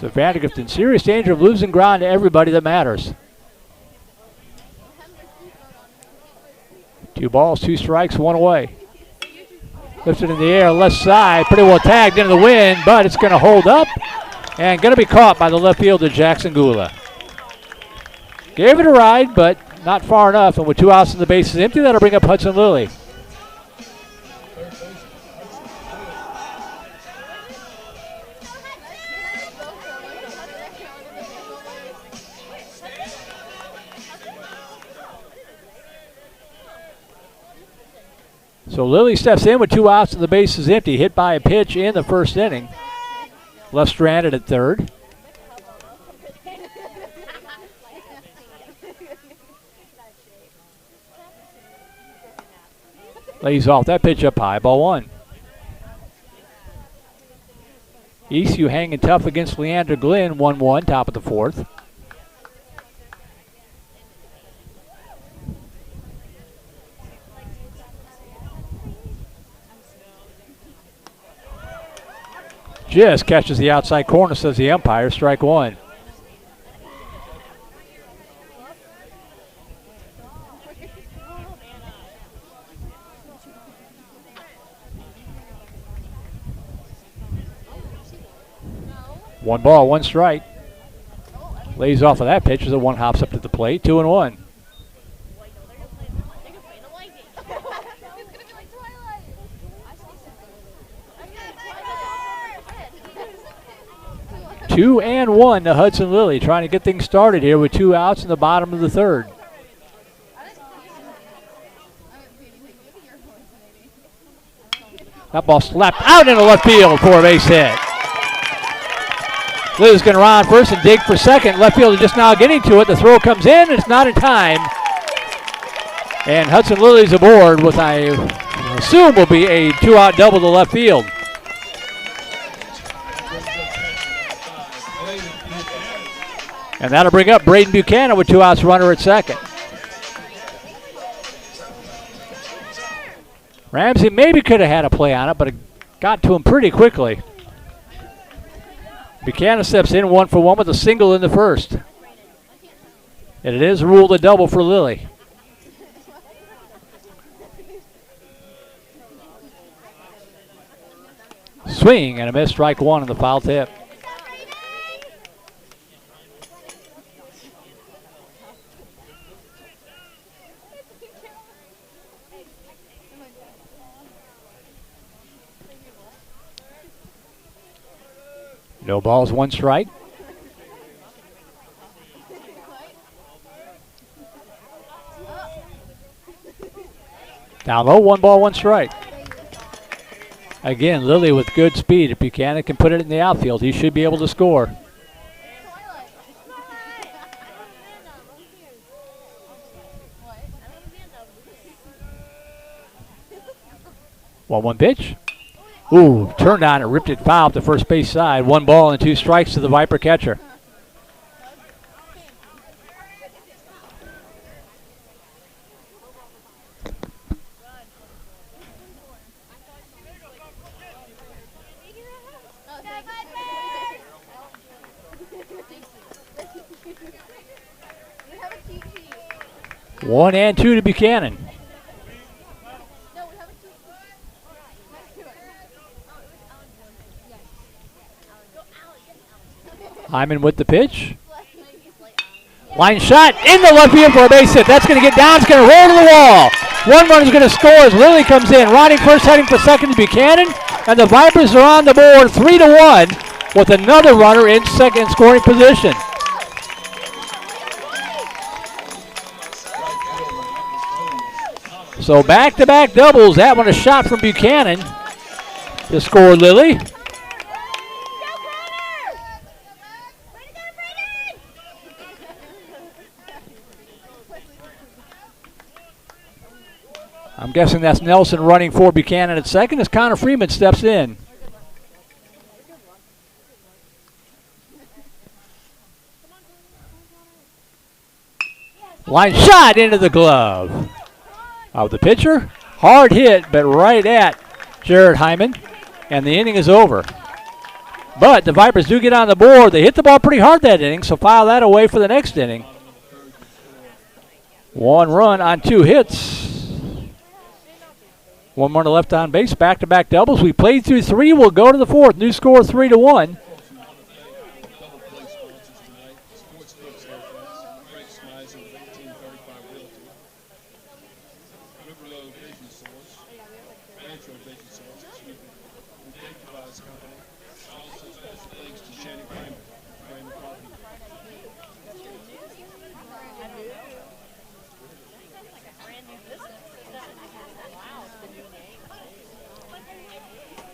S1: So Vandegrift in serious danger of losing ground to everybody that matters. 2 balls, 2 strikes, 1 away. Lifted in the air, left side, pretty well tagged into the wind, but it's going to hold up and going to be caught by the left fielder, Jackson Gula. Gave it a ride, but not far enough, and with 2 outs and the bases empty, that'll bring up Hudson Lilly. So Lilly steps in with 2 outs and the bases empty, hit by a pitch in the first inning. Left stranded at third. Lays off that pitch up high, ball 1. ECU hanging tough against Leander Glenn, 1-1, top of the fourth. Just catches the outside corner, says the umpire, strike 1. One ball, 1 strike. Lays off of that pitch as the one hops up to the plate, 2-1. Two and 1 to Hudson Lilly, trying to get things started here with 2 outs in the bottom of the third. That ball slapped out into left field for a base hit. Lilly's going to run first and dig for second. Left fielder just now getting to it. The throw comes in. It's not in time. And Hudson Lilly's aboard with, I assume, will be a 2-out double to left field. And that'll bring up Braden Buchanan with 2 outs, runner at second. Ramsey maybe could have had a play on it, but it got to him pretty quickly. Buchanan steps in 1-for-1 with a single in the first. And it is ruled a double for Lilly. Swing and a miss, strike one on the foul tip. No balls, one strike. Down low, 1 ball, 1 strike. Again, Lilly with good speed. If Buchanan can put it in the outfield, he should be able to score. One pitch. Ooh, turned on it, ripped it foul up the first base side. 1 ball and 2 strikes to the Viper catcher. One and 2 to Buchanan. Hyman with the pitch. Line shot in the left field for a base hit. That's going to get down. It's going to roll to the wall. 1 run is going to score as Lilly comes in. Ronnie first, heading for second to Buchanan. And the Vipers are on the board 3-1 with another runner in second scoring position. So back-to-back doubles. That one a shot from Buchanan to score Lilly. I'm guessing that's Nelson running for Buchanan at second as Connor Freeman steps in. Line shot into the glove of the pitcher. Hard hit, but right at Jared Hyman, and the inning is over. But the Vipers do get on the board. They hit the ball pretty hard that inning, so file that away for the next inning. 1 run on 2 hits. 1 runner left on base, back-to-back doubles. We played through 3. We'll go to the 4th. New score 3-1.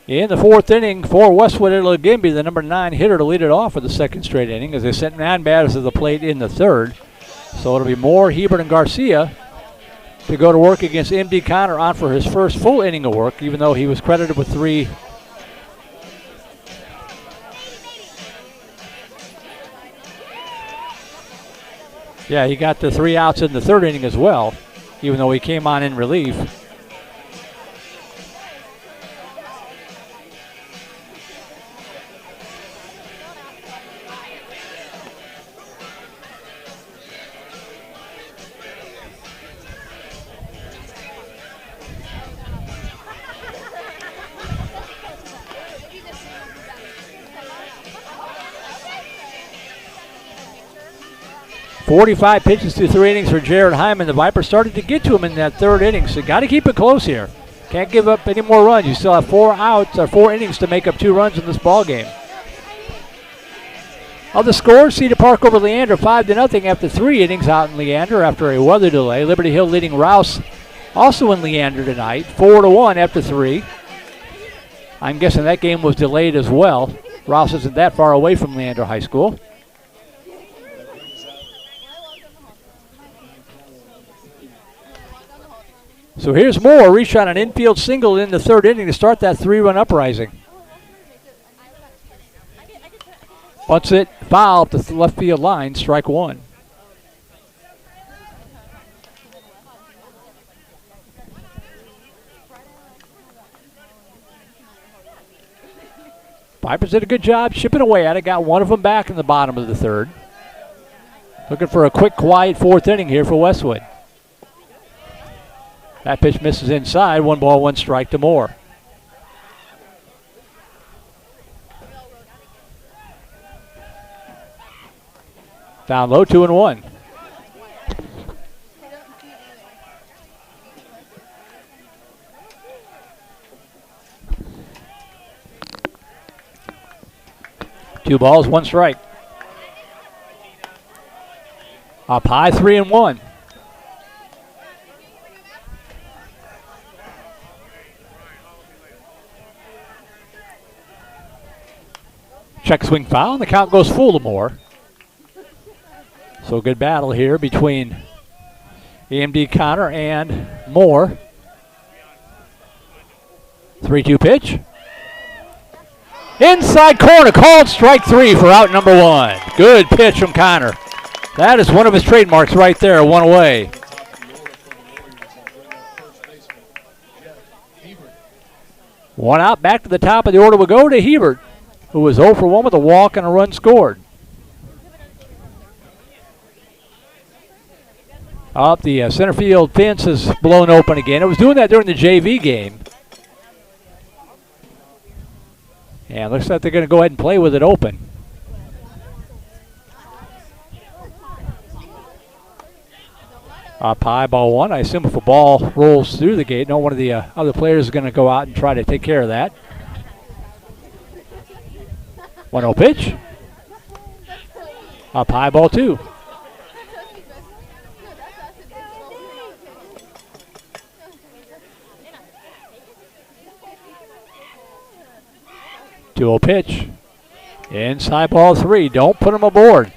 S1: In the 4th inning for Westwood, it'll again be the number 9 hitter to lead it off for the 2nd straight inning as they sent 9 batters to the plate in the 3rd. So it'll be Moore, Hebert, and Garcia to go to work against M.D. Connor on for his first full inning of work, even though he was credited with 3. Yeah, he got the 3 outs in the 3rd inning as well, even though he came on in relief. .45 pitches through 3 innings for Jared Hyman. The Vipers started to get to him in that 3rd inning, so got to keep it close here. Can't give up any more runs. You still have 4 outs or 4 innings to make up 2 runs in this ball game. Of the scores, Cedar Park over Leander 5-0 after 3 innings out in Leander after a weather delay. Liberty Hill leading Rouse also in Leander tonight, 4-1 after 3. I'm guessing that game was delayed as well. Rouse isn't that far away from Leander High School. So here's Moore, reach on an infield single in the 3rd inning to start that 3-run uprising. Bunts it foul up the left field line, strike 1. Vipers did a good job chipping away at it. Got one of them back in the bottom of the third. Looking for a quick, quiet fourth inning here for Westwood. That pitch misses inside. 1 ball, 1 strike to Moore. Down low, 2-1. Two balls, 1 strike. Up high, 3-1. Check swing foul, and the count goes full to Moore. So good battle here between EMD Connor and Moore. 3-2 pitch. Inside corner, called strike 3 for out number 1. Good pitch from Connor. That is one of his trademarks right there, 1 away. One out, back to the top of the order will go to Hebert, who was 0 for 1 with a walk and a run scored. Up the center field fence is blown open again. It was doing that during the JV game. And looks like they're going to go ahead and play with it open. Up high, ball 1. I assume if a ball rolls through the gate, no one of the other players is going to go out and try to take care of that. 1-0 pitch. Up high, ball 2. Two-0 pitch. Inside ball 3. Don't put him aboard.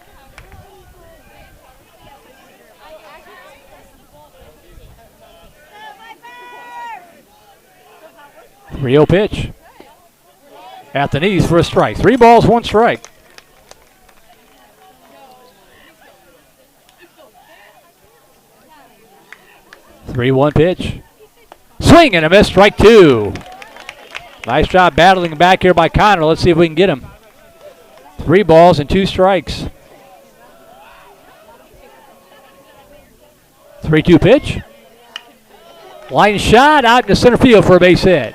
S1: Three-0 pitch. At the knees for a strike. 3 balls, 1 strike. Three-one pitch. Swing and a miss, strike 2. Nice job battling back here by Connor. Let's see if we can get him. 3 balls and 2 strikes. 3-2 pitch. Line shot out into center field for a base hit.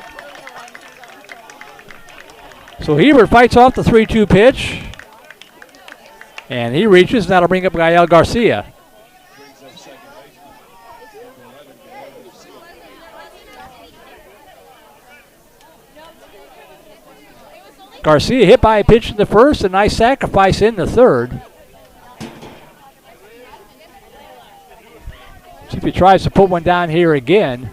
S1: So Hebert fights off the 3-2 pitch. And he reaches, and that'll bring up Gael Garcia. Garcia hit by a pitch in the first, a nice sacrifice in the third. See if he tries to put one down here again.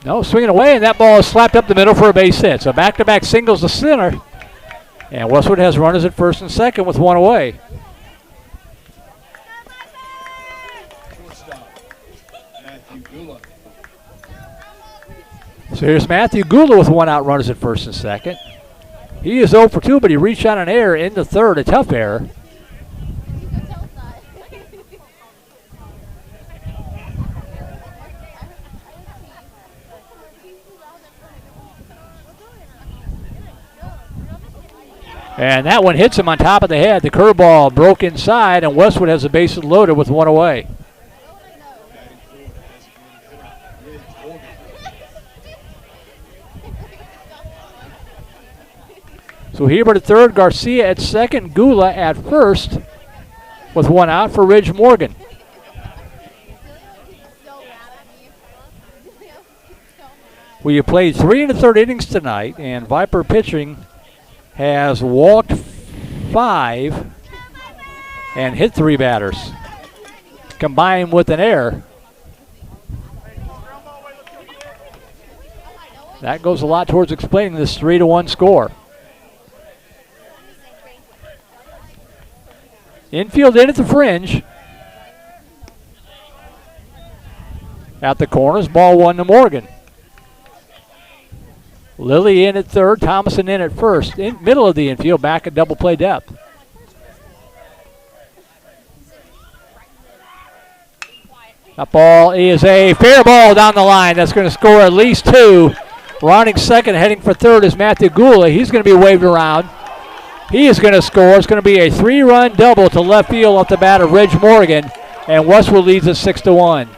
S1: No, swinging away, and that ball is slapped up the middle for a base hit. So back-to-back singles to center. And Westwood has runners at first and second with 1 away. So here's Matthew Gula with 1 out, runners at first and second. He is 0 for 2, but he reached out an error in the third, a tough error. And that one hits him on top of the head. The curveball broke inside, and Westwood has the bases loaded with 1 away. So Hebert at third, Garcia at second, Gula at first with 1 out for Ridge Morgan. We have played 3 1/3 innings tonight, and Viper pitching has walked 5 and hit 3 batters, combined with an error. That goes a lot towards explaining this 3-1 score. Infield in at the fringe. At the corners, ball 1 to Morgan. Lilly in at third, Thomason in at first. In middle of the infield, back at double play depth. That ball is a fair ball down the line. That's going to score at least 2. Rounding second, heading for third is Matthew Gula. He's going to be waved around. He is going to score. It's going to be a 3-run double to left field off the bat of Ridge Morgan, and Westwood leads it 6-1.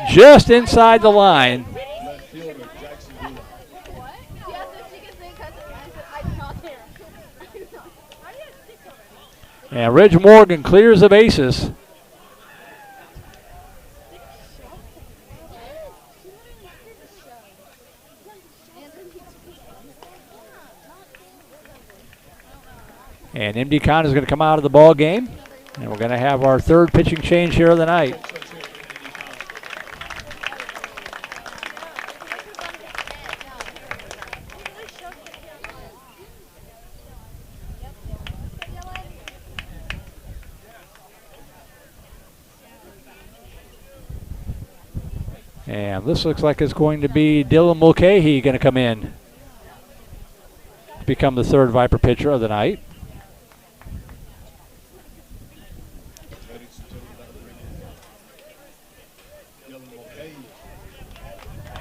S1: Just inside the line. And Ridge Morgan clears the bases. And MD Con is going to come out of the ball game. And we're going to have our third pitching change here of the night. And this looks like it's going to be Dylan Mulcahy going to come in to become the third Viper pitcher of the night.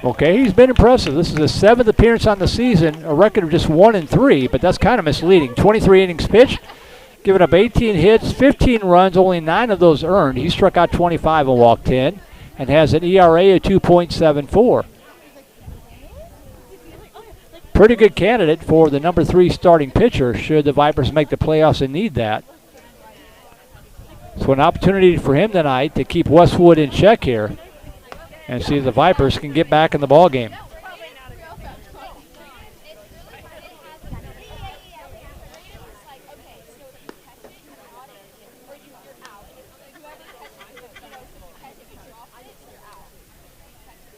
S1: Okay, he's been impressive. This is his 7th appearance on the season, a record of just 1-3, but that's kind of misleading. 23 innings pitched, giving up 18 hits, 15 runs, only 9 of those earned. He struck out 25 and walked 10, and has an ERA of 2.74. Pretty good candidate for the number 3 starting pitcher should the Vipers make the playoffs and need that. So an opportunity for him tonight to keep Westwood in check here and see if the Vipers can get back in the ball game.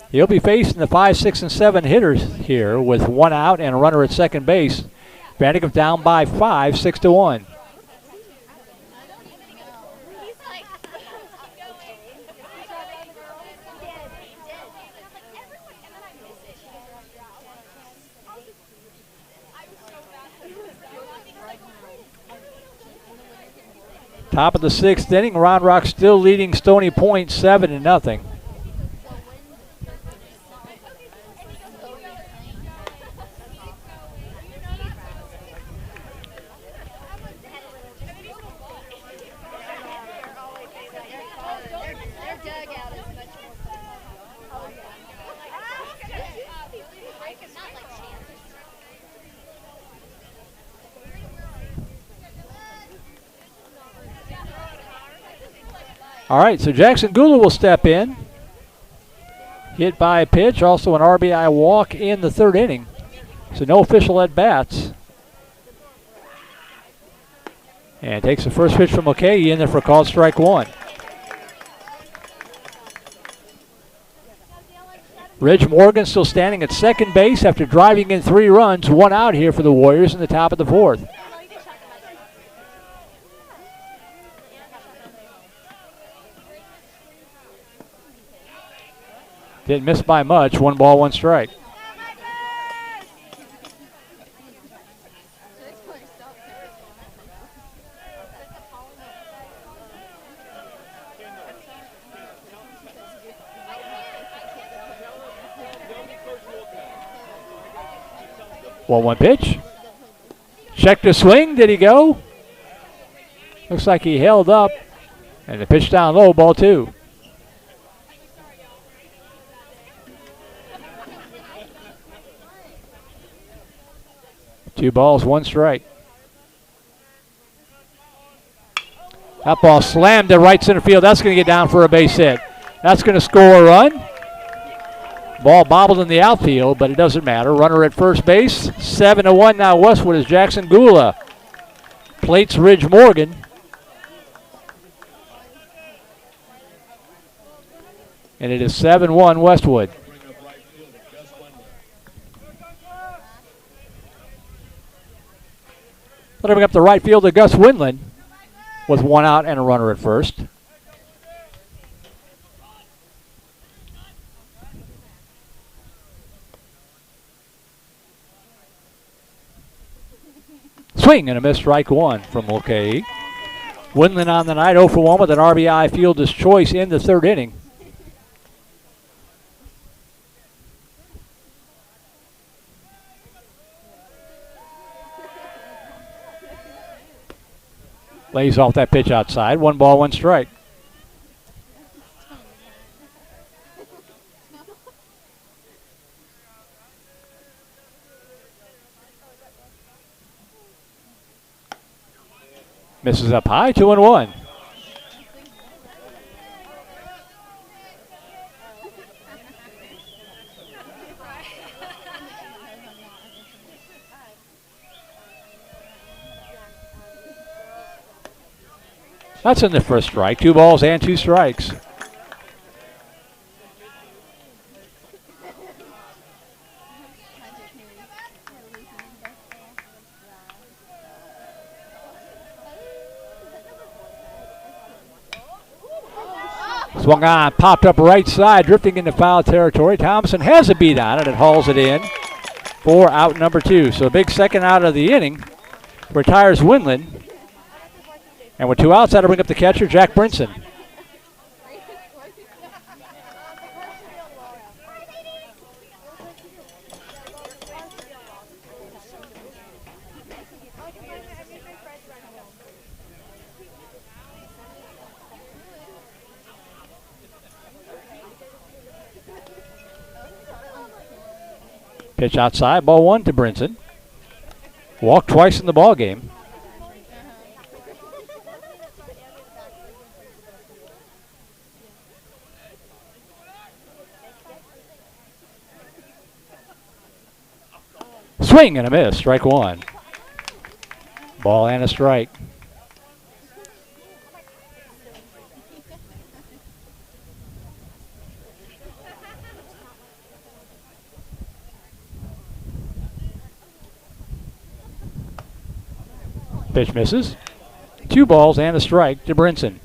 S1: He'll be facing the 5, 6, and 7 hitters here with 1 out and a runner at second base. Vandegrift down by 5, 6-1. Top of the 6th inning, Round Rock still leading Stony Point 7-0. All right, so Jackson Gula will step in. Hit by a pitch, also an RBI walk in the 3rd inning. So no official at-bats. And takes the first pitch from Mulcahy in there for a called strike 1. Ridge Morgan still standing at second base after driving in 3 runs. 1 out here for the Warriors in the top of the 4th. Didn't miss by much. 1 ball, 1 strike. One pitch. Check the swing. Did he go? Looks like he held up. And the pitch down low, ball 2. Two balls, 1 strike. That ball slammed to right center field. That's going to get down for a base hit. That's going to score a run. Ball bobbled in the outfield, but it doesn't matter. Runner at first base. 7-1 now Westwood as Jackson Gula plates Ridge Morgan. And it is 7-1 Westwood. Letting up the right fielder, Gus Windland, with 1 out and a runner at first. Swing and a miss, strike 1 from Mulcahy. Windland on the night, 0 for 1 with an RBI fielder's choice in the 3rd inning. Lays off that pitch outside. 1 ball, 1 strike. Misses up high, 2-1. That's in the first strike. 2 balls and 2 strikes. Swung on, popped up right side, drifting into foul territory. Thompson has a beat on it and hauls it in for out number 2. So a big second out of the inning. Retires Winland. And with 2 outs, that'll bring up the catcher, Jack Brinson. Pitch outside, ball 1 to Brinson. Walked twice in the ball game. Swing and a miss, strike 1. Ball and a strike. Pitch misses. 2 balls and a strike to Brinson.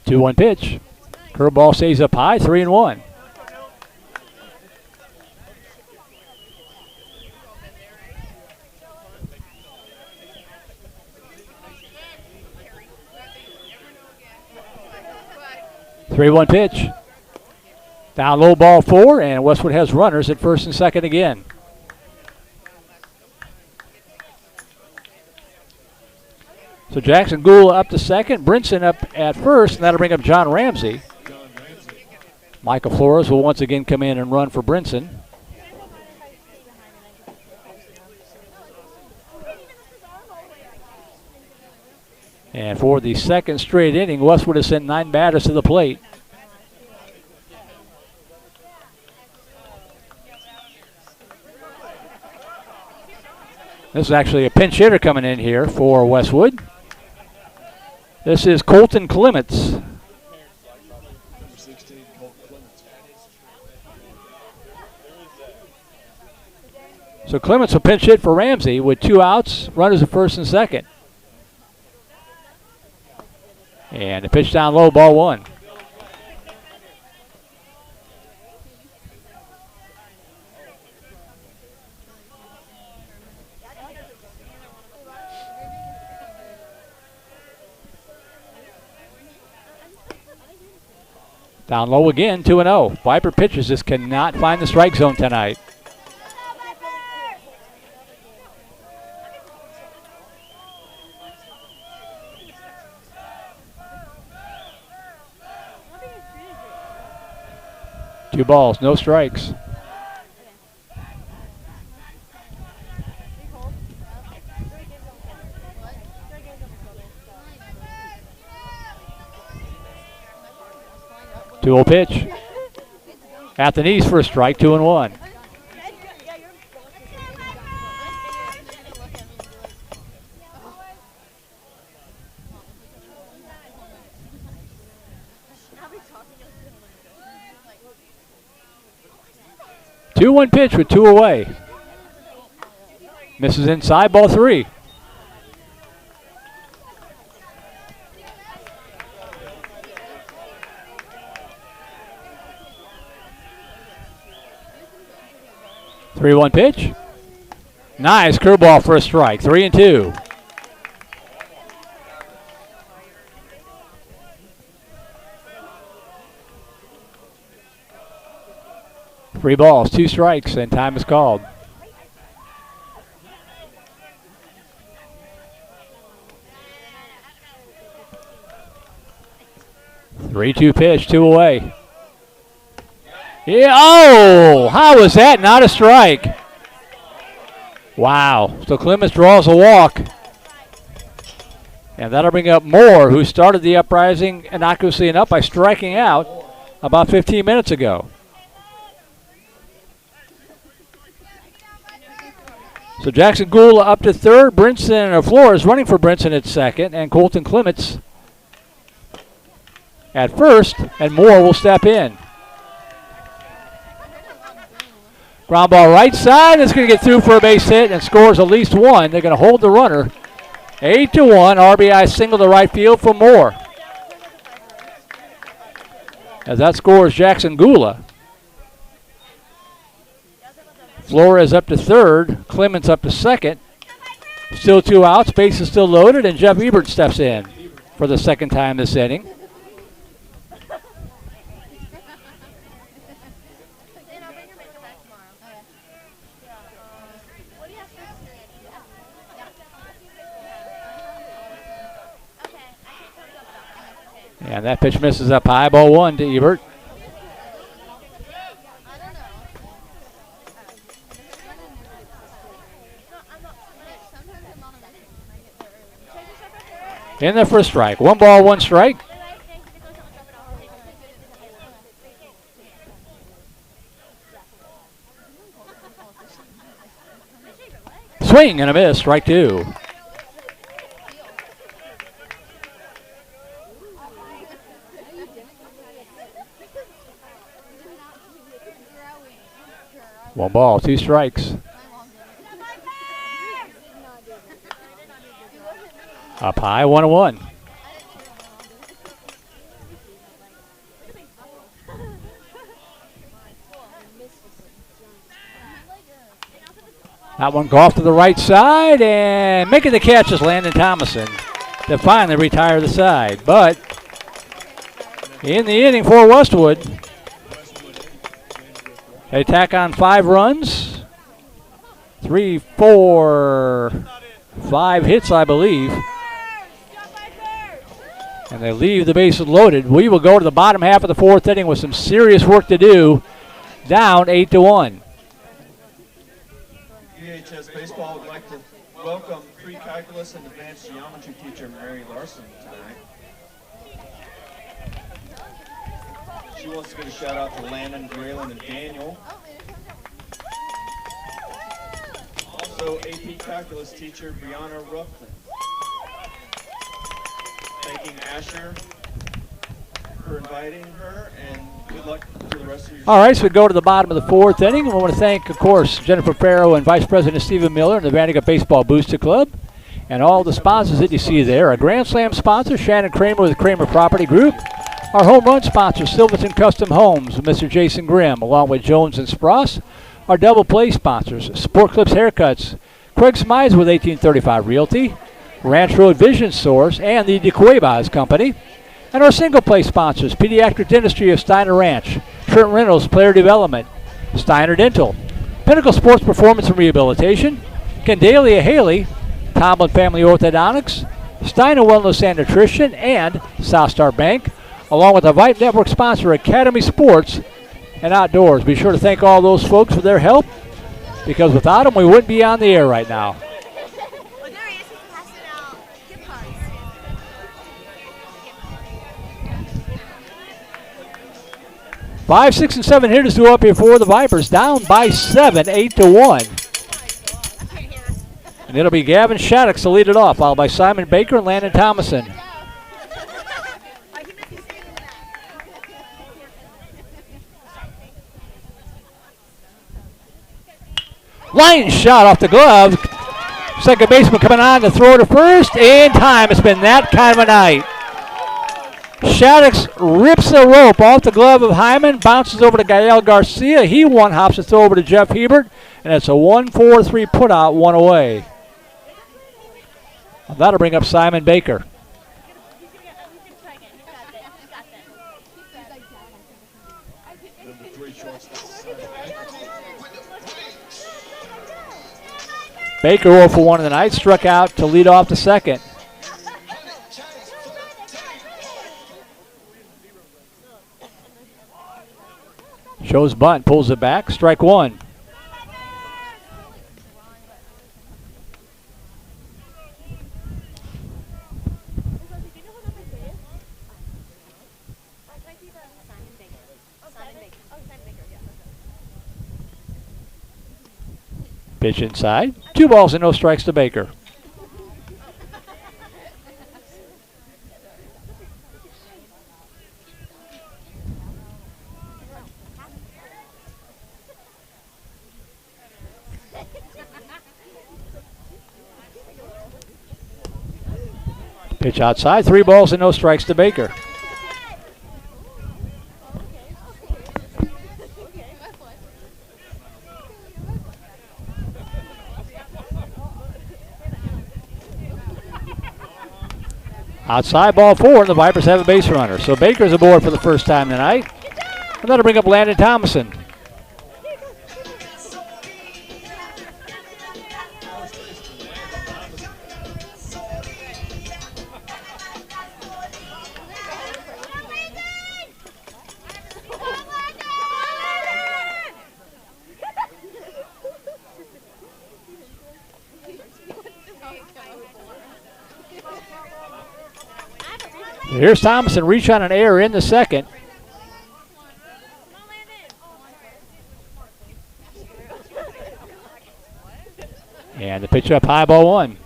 S1: Two-one pitch. Curveball stays up high, 3-1. Three-one pitch. Down low, ball 4, and Westwood has runners at first and second again. So Jackson Gould up to second, Brinson up at first, and that'll bring up John Ramsey. Michael Flores will once again come in and run for Brinson. And for the second straight inning, Westwood has sent 9 batters to the plate. This is actually a pinch hitter coming in here for Westwood. This is Colton Clements. So Clements will pinch hit for Ramsey with 2 outs, runners at first and second. And the pitch down low, ball 1. Down low again, 2-0. Viper pitchers just cannot find the strike zone tonight. Two balls, no strikes. Two-0 pitch. At the knees for a strike, 2-1. Two-one pitch with 2 away. Misses inside, ball 3. 3-1 pitch. Nice curveball for a strike. 3-2. Three balls, 2 strikes, and time is called. Three-two pitch, 2 away. Yeah, oh, how was that not a strike? Wow, so Clemens draws a walk. And that'll bring up Moore, who started the uprising innocuously enough by striking out about 15 minutes ago. So Jackson Gould up to third. Brinson or Flores running for Brinson at second, and Colton Clements at first, and Moore will step in. Ground ball right side. It's going to get through for a base hit and scores at least one. They're going to hold the runner. 8-1. RBI single to right field for Moore. As that scores Jackson Gould. Flores up to third. Clements up to second. Still 2 outs. Base is still loaded, and Jeff Ebert steps in for the second time this inning. And that pitch misses up high. Ball 1 to Ebert. In there for a strike. 1 ball, 1 strike. Swing and a miss. Strike 2. One ball, 2 strikes. Up high, 1-1. That one golfed to the right side, and making the catch is Landon Thomason to finally retire the side. But in the inning for Westwood, they tack on 5 runs. 3, 4, 5 hits, I believe. And they leave the bases loaded. We will go to the bottom half of the 4th inning with some serious work to do. Down 8-1.
S7: VHS Baseball would like to welcome pre-calculus and advanced geometry teacher Mary Larson tonight. She wants to give a shout out to Landon, Graylin, and Daniel. Also, AP Calculus teacher Brianna Ruffin. Thanking Asher for inviting her, and good luck for the rest of your
S1: All right, so we go to the bottom of the 4th inning. We want to thank, of course, Jennifer Farrow and Vice President Stephen Miller and the Vandegrifts Baseball Booster Club, and all the sponsors that you see there. Our Grand Slam sponsor, Shannon Kramer with Kramer Property Group. Our home run sponsor, Silverton Custom Homes with Mr. Jason Grimm, along with Jones and Spross. Our double play sponsors, Sport Clips Haircuts, Craig Smides with 1835 Realty, Ranch Road Vision Source, and the DeCuevas Company. And our single play sponsors, Pediatric Dentistry of Steiner Ranch, Trent Reynolds Player Development, Steiner Dental, Pinnacle Sports Performance and Rehabilitation, Candalia Haley, Tomlin Family Orthodontics, Steiner Wellness and Nutrition, and South Star Bank, along with our Vype Network sponsor, Academy Sports and Outdoors. Be sure to thank all those folks for their help, because without them, we wouldn't be on the air right now. 5, 6, and 7 hitters to up here for the Vipers. Down by 7, 8-1. And it'll be Gavin Shattuck to lead it off, followed by Simon Baker and Landon Thomason. Line shot off the glove. Second baseman coming on to throw to first. In time. It's been that kind of a night. Shaddix rips the rope off the glove of Hyman, bounces over to Gael Garcia. He one-hops to throw over to Jeff Hebert, And it's a 1-4-3 put out, one away. And that'll bring up Simon Baker. Baker 0 for 1 in the night, struck out to lead off the second. Shows bunt, pulls it back, strike one. Pitch inside. 2 balls and no strikes to Baker. Pitch outside. 3 balls and no strikes to Baker. Outside ball 4, and the Vipers have a base runner. So Baker's aboard for the first time tonight. And that'll bring up Landon Thomason. Here's Thomason, reach on an error in the second. And the pitch up high, ball 1.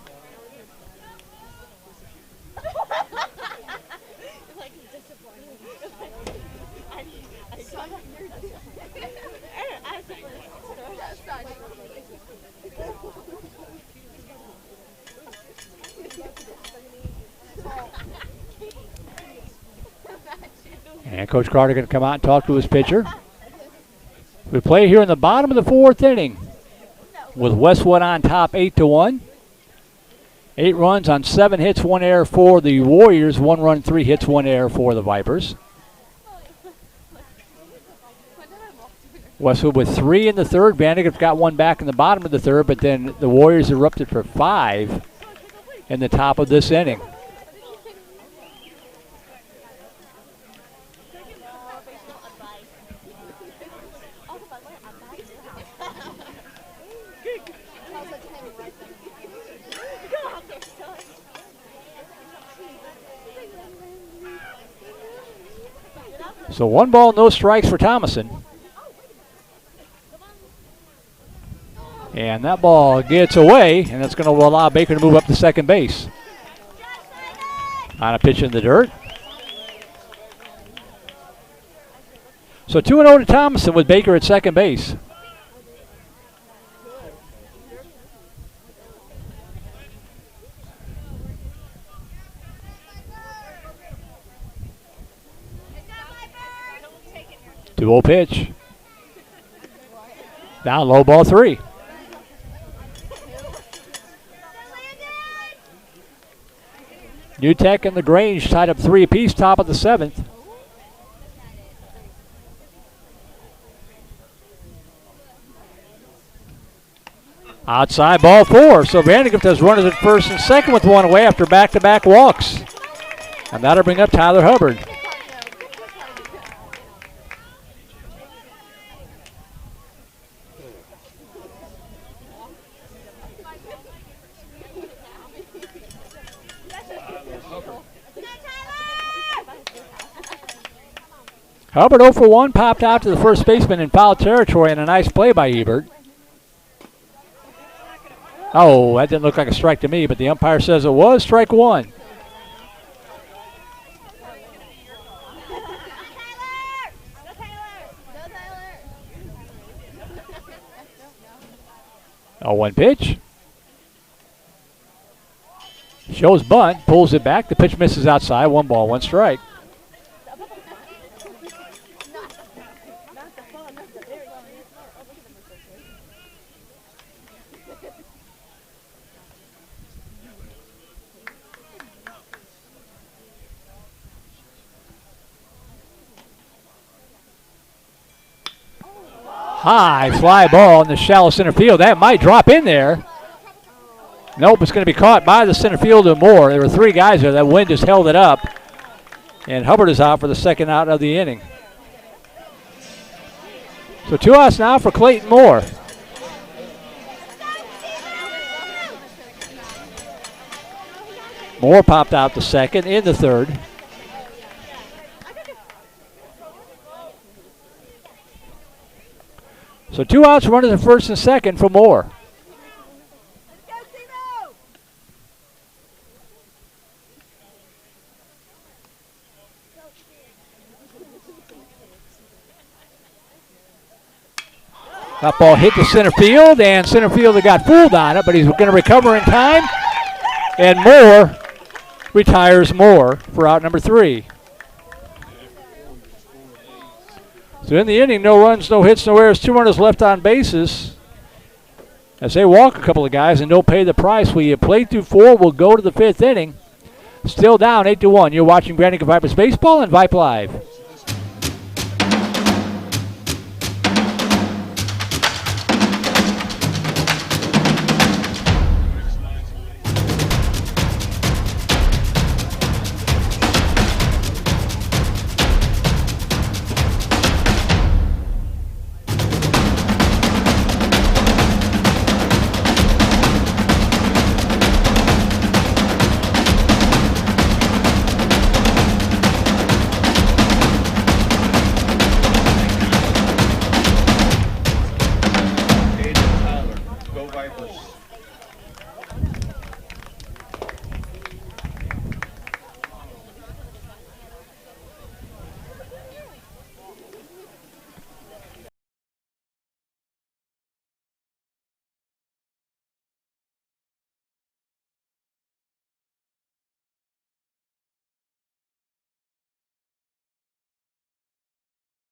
S1: And Coach Carter going to come out and talk to his pitcher. We play here in the bottom of the 4th inning with Westwood on top 8-1. 8 runs on 7 hits, 1 error for the Warriors. 1 run, 3 hits, 1 error for the Vipers. Westwood with 3 in the 3rd. Vandegrift got 1 back in the bottom of the 3rd, but then the Warriors erupted for 5 in the top of this inning. So 1 ball, no strikes for Thomason. And that ball gets away, and that's going to allow Baker to move up to second base. On a pitch in the dirt. So 2-0 to Thomason with Baker at second base. Two-0 pitch. Down low, ball 3. New Tech and the Grange tied up 3 apiece, top of the 7th. Outside ball 4. So Vandegrift has runners at first and second with 1 away after back-to-back walks. And that'll bring up Tyler Hubbard. Hubbard 0 for 1, popped out to the first baseman in foul territory, and a nice play by Ebert. Oh, that didn't look like a strike to me, but the umpire says it was strike 1. Oh, 1 pitch. Shows bunt, pulls it back. The pitch misses outside. 1 ball, 1 strike. High fly ball in the shallow center field. That might drop in there. Nope, it's going to be caught by the center fielder Moore. There were 3 guys there. That wind just held it up. And Hubbard is out for the second out of the inning. So 2 outs now for Clayton Moore. Moore popped out the second in the third. So 2 outs, runners at first and second for Moore. That ball hit the center field, and center fielder got fooled on it, but he's going to recover in time. And Moore retires Moore for out number 3. So in the inning, no runs, no hits, no errors, 2 runners left on bases. As they walk a couple of guys and don't pay the price. We play through 4. We'll go to the 5th inning. Still down 8-1. You're watching Vandegrifts Vipers Baseball and Vype Live.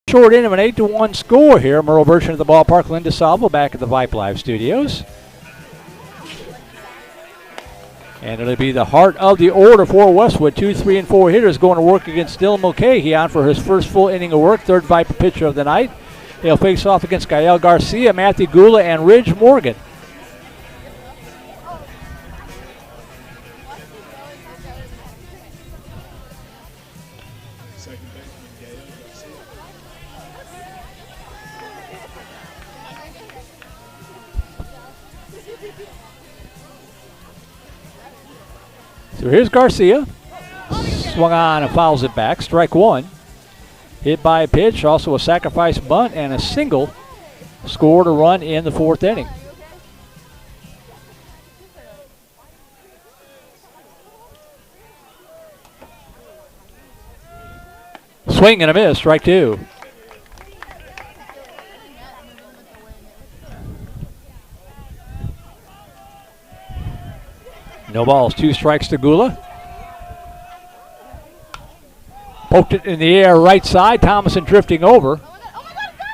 S1: Short end of an 8-1 score here. Merle Bertrand at the ballpark. Linda Salvo back at the Vype Live studios. And it'll be the heart of the order for Westwood. 2, 3, and 4 hitters going to work against Dylan Mulcahy on for his first full inning of work. Third Viper pitcher of the night. He'll face off against Gael Garcia, Matthew Gula, and Ridge Morgan. So here's Garcia. Swung on and fouls it back. Strike 1. Hit by a pitch, also a sacrifice bunt, and a single. Scored a run in the 4th inning. Swing and a miss. Strike 2. No balls, 2 strikes to Gula. Poked it in the air right side. Thomason drifting over.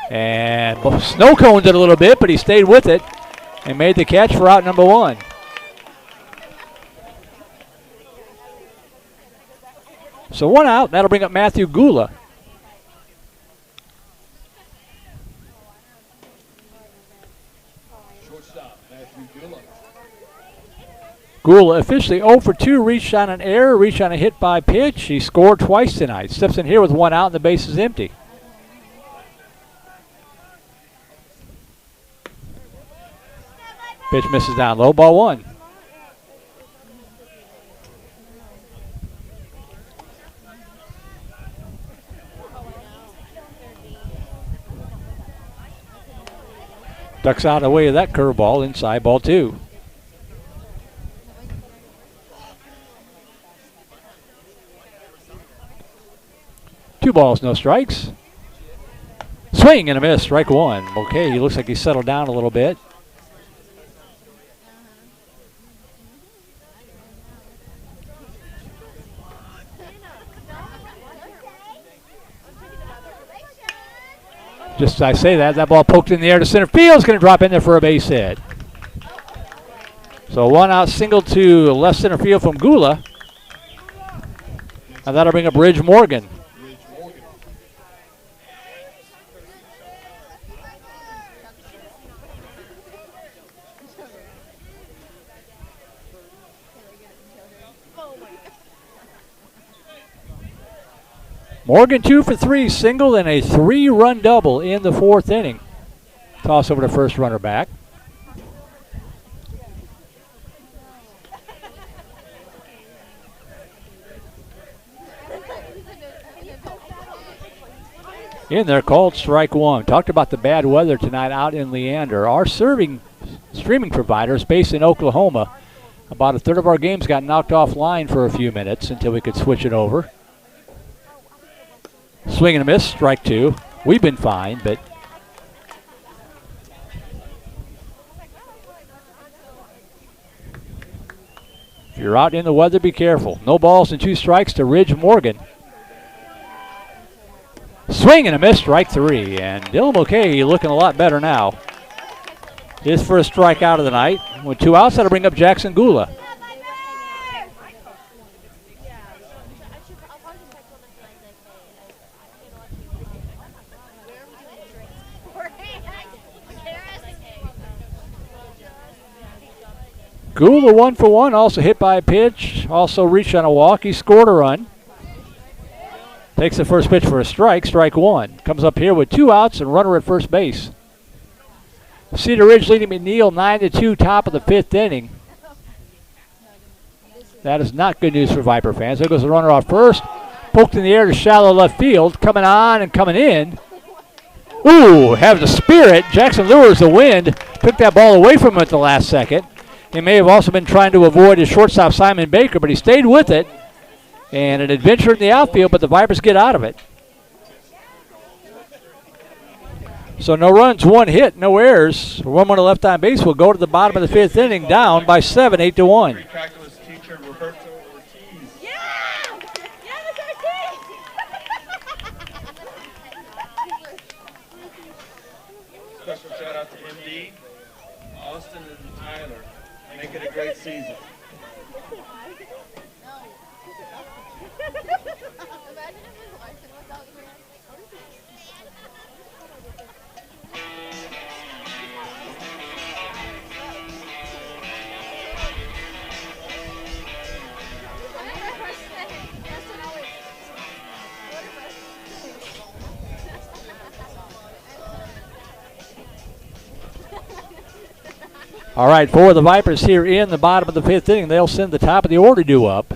S1: And snow coned it a little bit, but he stayed with it and made the catch for out number 1. So 1 out. That'll bring up Matthew Gula. Gula officially 0 for 2, reached on an error, reached on a hit by pitch. He scored twice tonight. Steps in here with 1 out and the base is empty. Pitch misses down low, ball 1. Ducks out of the way of that curveball, inside ball 2. Two balls, no strikes. Swing and a miss, strike 1. Okay, he looks like he settled down a little bit. Just as I say that ball poked in the air to center field. Is going to drop in there for a base hit. So 1 out single to left center field from Gula. And that'll bring up Ridge Morgan. Morgan 2 for 3, single and a 3-run double in the 4th inning. Toss over to first runner back. In there, called strike 1. Talked about the bad weather tonight out in Leander. Our streaming provider is based in Oklahoma. About a third of our games got knocked offline for a few minutes until we could switch it over. Swing and a miss, strike 2. We've been fine, but if you're out in the weather, be careful. No balls and 2 strikes to Ridge Morgan. Swing and a miss, strike 3. And Dylan Mulcahy looking a lot better now. His first strikeout of the night. With 2 outs, that'll bring up Jackson Gula. Gula 1 for 1, also hit by a pitch, also reached on a walk. He scored a run. Takes the first pitch for a strike, strike 1. Comes up here with 2 outs and runner at first base. Cedar Ridge leading McNeil 9-2, top of the 5th inning. That is not good news for Viper fans. There goes the runner off first. Poked in the air to shallow left field. Coming on and coming in. Ooh, have the spirit. Jackson lures the wind. Took that ball away from him at the last second. He may have also been trying to avoid his shortstop Simon Baker, but he stayed with it. And an adventure in the outfield, but the Vipers get out of it. So no runs, 1 hit, no errors. 1 left on base. Will go to the bottom of the 5th inning, down by 7, 8-1.
S7: Pre-calculus teacher Roberto Ortiz. Special shout out to MD, Austin, and Tyler. Make it a great season.
S1: All right, for the Vipers here in the bottom of the 5th inning, they'll send the top of the order due up.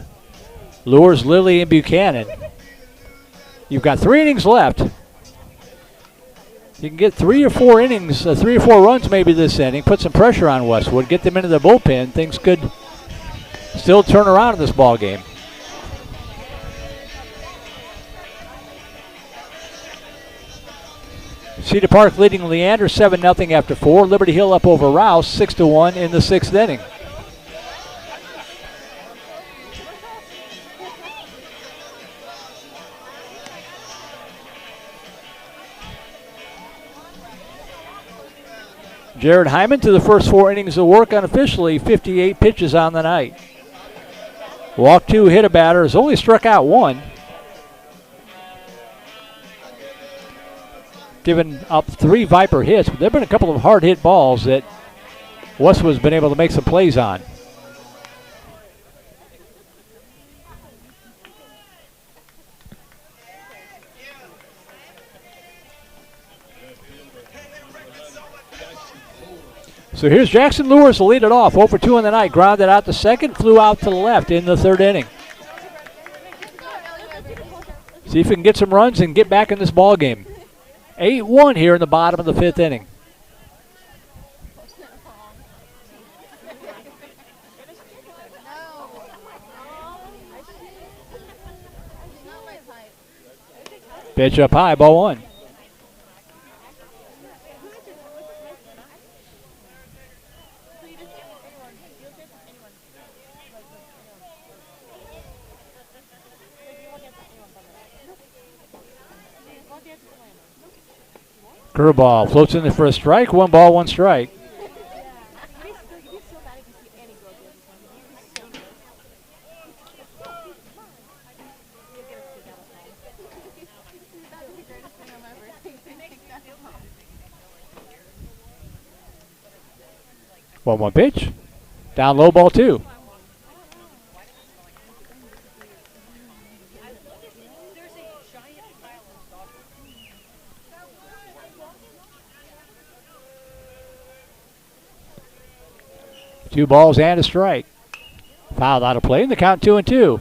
S1: Lures Lilly and Buchanan. You've got 3 innings left. You can get 3 or 4 innings, 3 or 4 runs maybe this inning, put some pressure on Westwood, get them into the bullpen. Things could still turn around in this ball game. Cedar Park leading Leander 7-0 after 4. Liberty Hill up over Rouse 6-1 in the 6th inning. Jared Hyman to the first 4 innings of work unofficially, 58 pitches on the night. Walk 2, hit a batter, has only struck out 1. Given up 3 Viper hits, but there have been a couple of hard hit balls that Westwood's been able to make some plays on. So here's Jackson Lewis to lead it off. 0 for 2 in the night. Grounded out to second. Flew out to the left in the 3rd inning. See if we can get some runs and get back in this ball game. 8-1 here in the bottom of the 5th inning. Pitch up high, ball 1. Curveball floats in there for a strike. 1 ball, 1 strike. One pitch. Down low, ball 2. 2 balls and a strike. Fouled out of play in the count 2-2.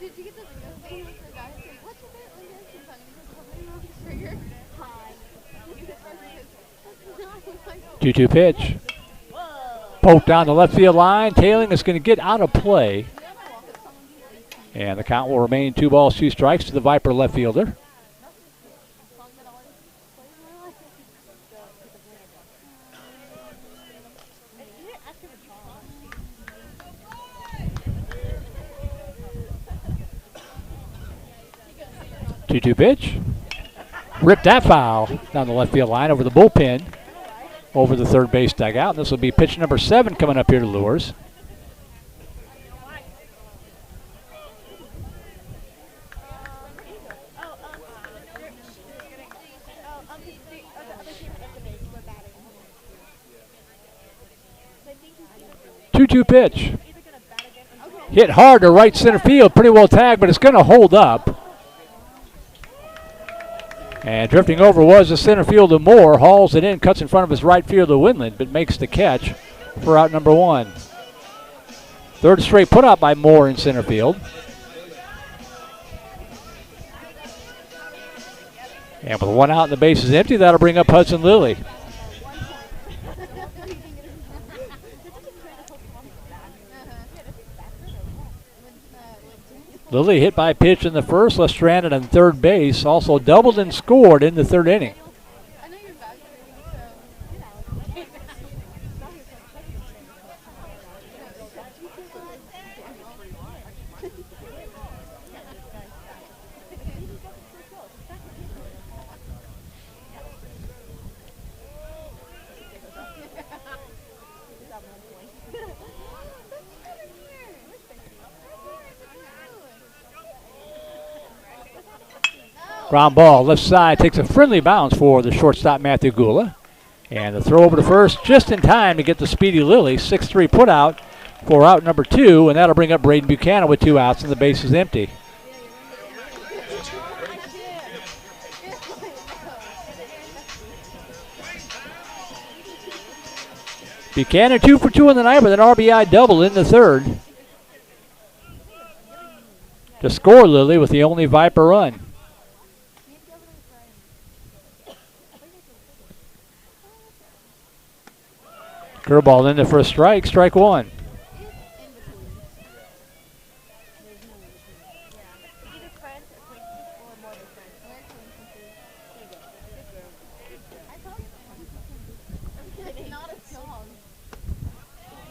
S6: Did you get the video with the guy saying, what's your favorite trigger?
S1: 2-2 pitch. Poked down the left field line. Tailing is going to get out of play. And the count will remain 2 balls, 2 strikes to the Viper left fielder. Two pitch. Ripped that foul down the left field line over the bullpen, over the third base dugout. And this will be pitch number 7 coming up here to Lures. Two pitch. Hit hard to right center field. Pretty well tagged, but it's going to hold up. And drifting over was the center fielder Moore. Hauls it in, cuts in front of his right fielder Winland, but makes the catch for out number 1. Third straight put out by Moore in center field. And with 1 out and the base is empty, that'll bring up Hudson Lilly. Lilly hit by pitch in the first, left stranded on third base. Also doubled and scored in the 3rd inning. Ground ball, left side, takes a friendly bounce for the shortstop Matthew Gula. And the throw over to first just in time to get the speedy Lilly. 6-3 put out for out number 2, and that'll bring up Braden Buchanan with 2 outs and the base is empty. Buchanan 2 for 2 in the night with an RBI double in the 3rd. To score Lilly with the only Viper run. Curveball in there for a strike, strike 1.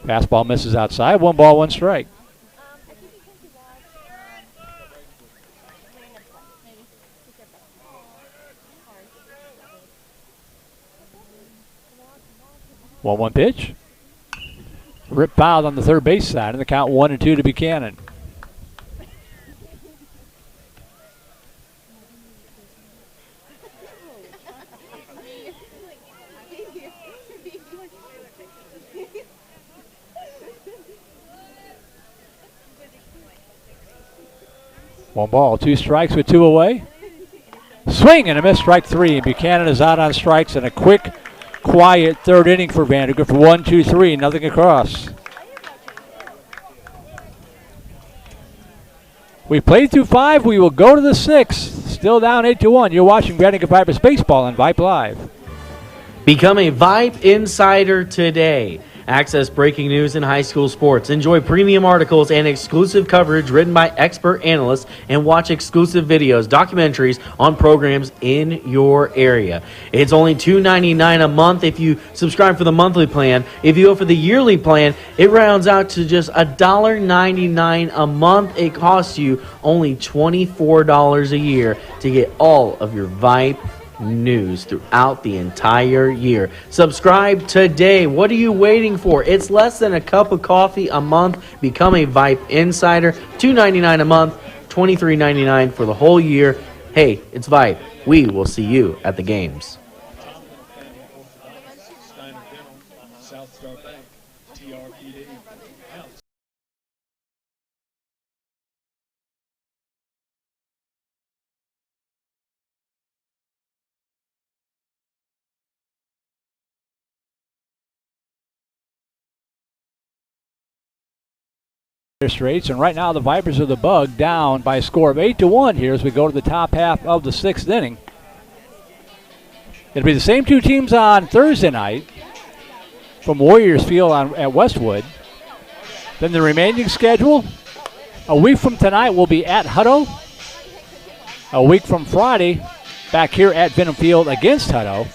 S1: Fastball misses outside, 1 ball, 1 strike. One pitch. Rip fouled on the third base side, and the count 1-2 to Buchanan. One ball, 2 strikes with 2 away. Swing and a miss, strike 3. And Buchanan is out on strikes in a quick, quiet 3rd inning for Vandegrift. 1, 2, 3, nothing across. We played through 5. We will go to the 6th. Still down 8-1. You're watching Vandegrift Vipers baseball on Vype Live.
S2: Become a Vype insider today. Access breaking news in high school sports. Enjoy premium articles and exclusive coverage written by expert analysts, and watch exclusive videos, documentaries on programs in your area. It's only $2.99 a month if you subscribe for the monthly plan. If you go for the yearly plan, it rounds out to just $1.99 a month. It costs you only $24 a year to get all of your Vype news throughout the entire year. Subscribe today. What are you waiting for? It's less than a cup of coffee a month. Become a Vype insider. $2.99 a month, $23.99 for the whole year. Hey, it's Vype. We will see you at the games.
S5: South Star Bank, TRPD.
S1: Straits, and right now the Vipers of the Bug down by a score of 8-1 here as we go to the top half of the 6th inning. It'll be the same two teams on Thursday night from Warriors Field at Westwood. Then the remaining schedule, a week from tonight will be at Hutto. A week from Friday, back here at Venom Field against Hutto.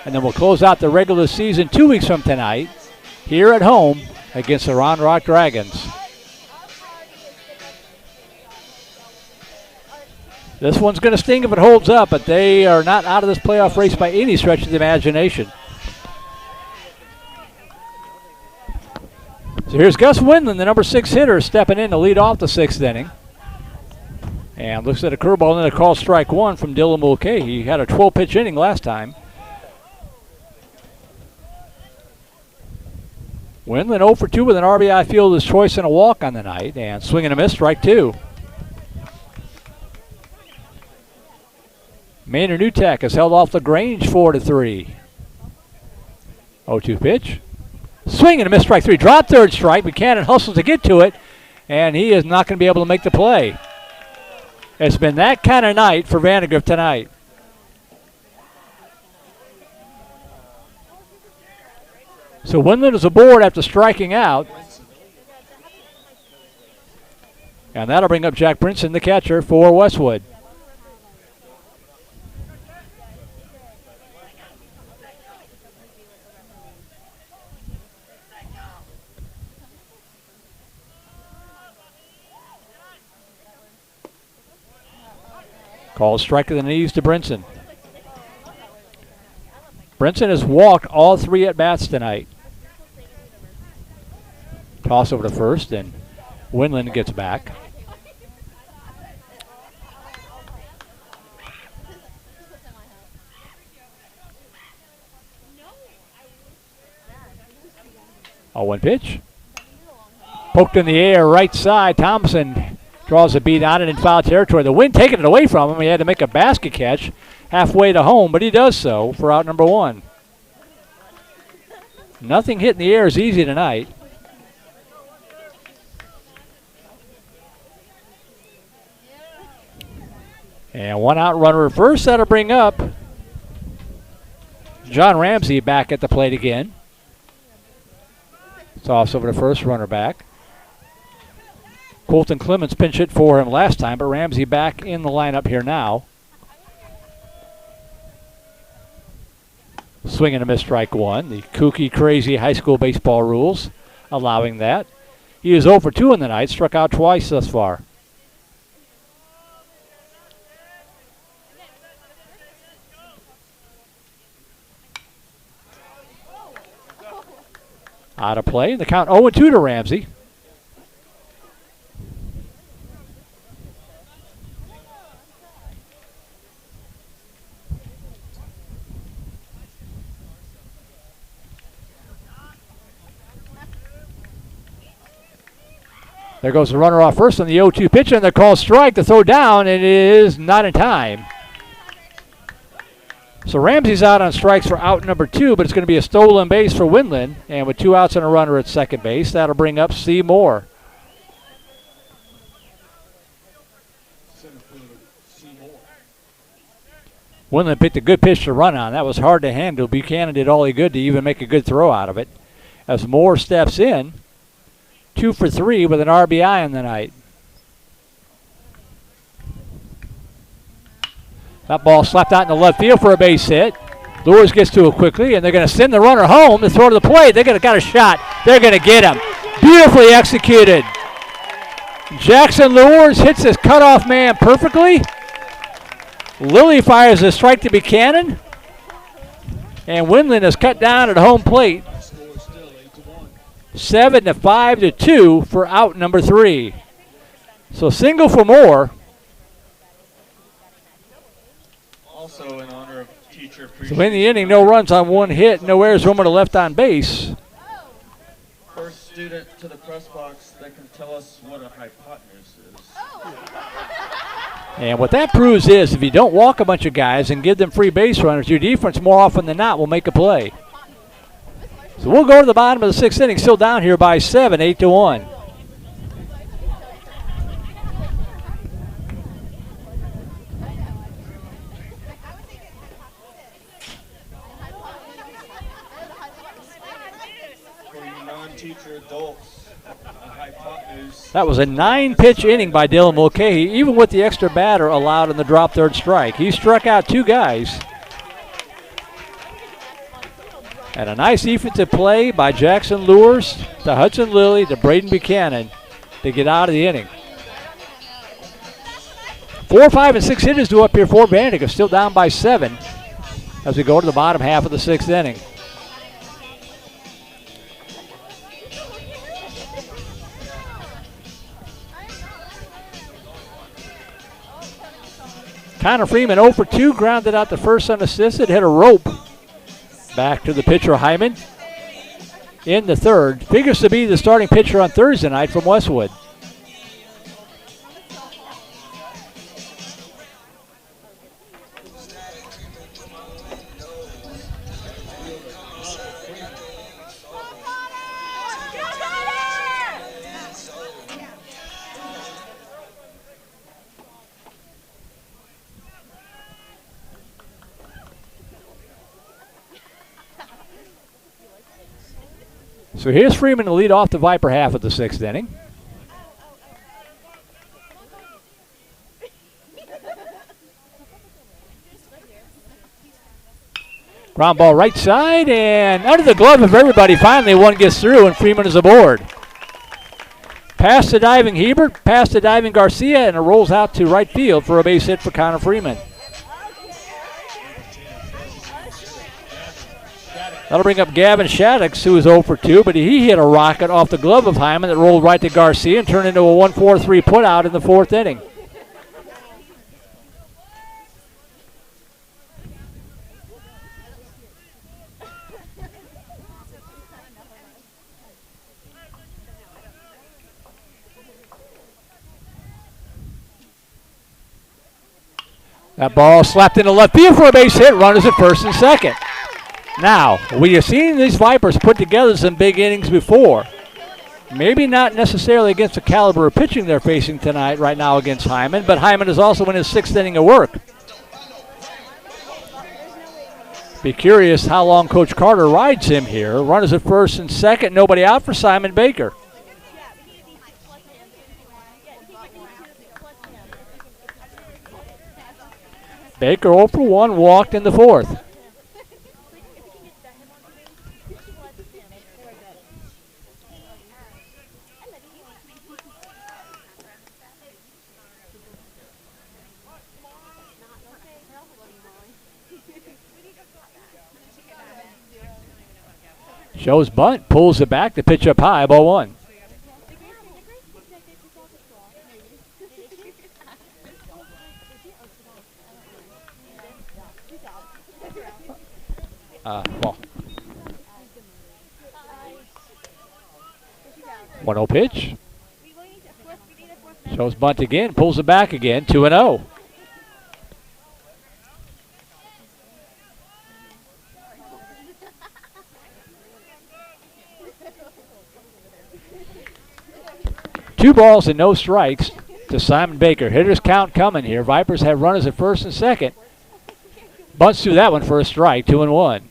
S1: And then we'll close out the regular season 2 weeks from tonight here at home against the Round Rock Dragons. This one's going to sting if it holds up, but they are not out of this playoff race by any stretch of the imagination. So here's Gus Windland, the number 6 hitter, stepping in to lead off the 6th inning. And looks at a curveball and then a call strike one from Dylan Mulcahy. He had a 12-pitch inning last time. Windland 0 for 2 with an RBI fielder's choice and a walk on the night. And swing and a miss, strike 2. Maynard Newtek has held off LaGrange 4-3. 0-2 pitch. Swing and a miss, strike 3. Drop third strike. Buchanan hustles to get to it, and he is not going to be able to make the play. It's been that kind of night for VandeGrift tonight. So Windland is aboard after striking out. And that'll bring up Jack Brinson, the catcher for Westwood. Call strike to the knees to Brinson. Brinson has walked all 3 at-bats tonight. Toss over to first, and Windland gets back. Oh, 1 pitch. Poked in the air, right side. Thompson draws a beat on it in foul territory. The wind taking it away from him. He had to make a basket catch halfway to home, but he does so for out number 1. Nothing hitting the air is easy tonight. And 1 out runner at first. That'll bring up John Ramsey back at the plate again. Toss over to first, runner back. Colton Clements pinch hit for him last time, but Ramsey back in the lineup here now. Swing and a miss, strike 1. The kooky, crazy high school baseball rules allowing that. He is 0 for 2 in the night, struck out twice thus far. Out of play, the count 0-2 to Ramsey. There goes the runner off first on the 0-2 pitch, and they're called strike to throw down, and it is not in time. So Ramsey's out on strikes for out number 2, but it's going to be a stolen base for Windland, and with 2 outs and a runner at second base, that'll bring up C. Moore. Windland picked a good pitch to run on. That was hard to handle. Buchanan did all he could to even make a good throw out of it. As Moore steps in, 2 for 3 with an RBI on the night. That ball slapped out in the left field for a base hit. Lures gets to it quickly, and they're going to send the runner home to throw to the plate. They're going to got a shot. They're going to get him. Beautifully executed. Jackson Lures hits his cutoff man perfectly. Lilly fires a strike to Buchanan, and Windland is cut down at home plate. 7-5-2 for out number 3. So single for Moore.
S7: Also in honor of teacher
S1: So in the inning, no runs on 1 hit, no errors, Roman to left on base.
S7: First student to the press box that can tell us what a hypotenuse is.
S1: And what that proves is if you don't walk a bunch of guys and give them free base runners, your defense more often than not will make a play. So we'll go to the bottom of the 6th inning, still down here by 7, 8-1.
S7: teacher adults on Hype Talk News.
S1: That was a 9-pitch inning by Dylan Mulcahy, even with the extra batter allowed in the drop third strike. He struck out 2 guys. And a nice defensive play by Jackson Lures to Hudson Lilly to Braden Buchanan to get out of the inning. 4, 5, and 6 hitters due up here for Vandegrifts, still down by 7 as we go to the bottom half of the 6th inning. Connor Freeman 0 for 2, grounded out the first unassisted, hit a rope. Back to the pitcher, Hyman. In the third. Figures to be the starting pitcher on Thursday night from Westwood. So here's Freeman to lead off the Viper half of the 6th inning. Ground ball right side, and under the glove of everybody, finally one gets through, and Freeman is aboard. Pass to diving Hebert, pass to diving Garcia, and it rolls out to right field for a base hit for Connor Freeman. That'll bring up Gavin Shaddix, who is 0 for 2, but he hit a rocket off the glove of Hyman that rolled right to Garcia and turned into a 1-4-3 putout in the 4th inning. That ball slapped into left field for a base hit. Runners at first and second. Now, we have seen these Vipers put together some big innings before. Maybe not necessarily against the caliber of pitching they're facing tonight right now against Hyman, but Hyman is also in his 6th inning of work. Be curious how long Coach Carter rides him here. Runners at first and second. Nobody out for Simon Baker. Baker 0 for 1, walked in the 4th. Shows bunt, pulls it back, the pitch up high, ball 1. Ball. 1-0 pitch. Shows bunt again, pulls it back again, 2-0. Two balls and no strikes to Simon Baker. Hitters count coming here. Vipers have runners at first and second. Bunts through that one for a strike, 2-1.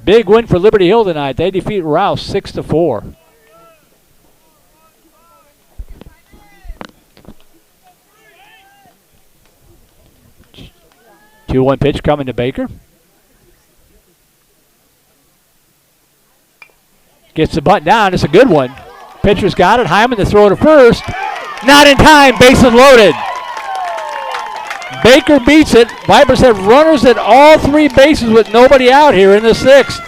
S1: Big win for Liberty Hill tonight. They defeat Rouse 6-4. Two-one pitch coming to Baker. Gets the bunt down. It's a good one. Pitcher's got it. Hyman to throw to first. Not in time. Bases loaded. Baker beats it. Vipers have runners at all 3 bases with nobody out here in the 6th.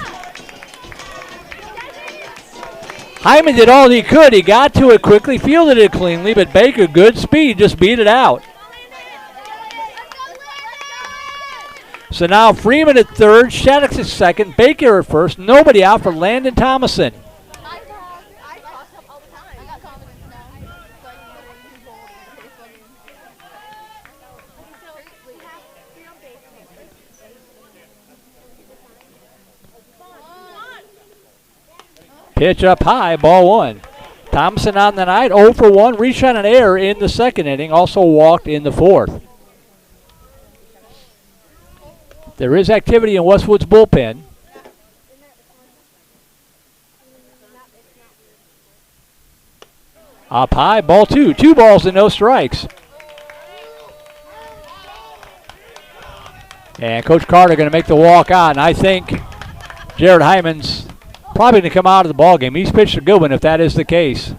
S1: Hyman did all he could. He got to it quickly, fielded it cleanly, but Baker, good speed, just beat it out. So now Freeman at third, Shaddix at second, Baker at first, nobody out for Landon Thomason. Pitch up high, ball 1. Thompson on the night, 0 for 1, reached on an error in the 2nd inning, also walked in the 4th. There is activity in Westwood's bullpen. Up high, ball two. 2 balls and no strikes. And Coach Carter going to make the walk on. And I think Jared Hyman's probably going to come out of the ball game. He's pitched a good one if that is the case.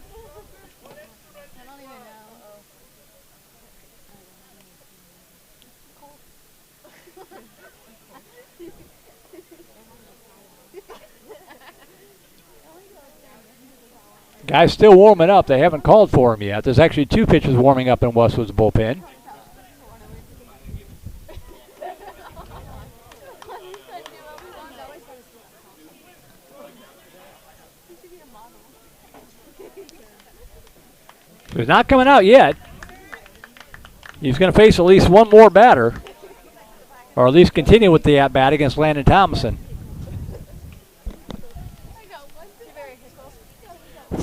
S1: Guy's still warming up. They haven't called for him yet. There's actually 2 pitchers warming up in Westwood's bullpen. He's not coming out yet. He's going to face at least one more batter, or at least continue with the at-bat against Landon Thomason.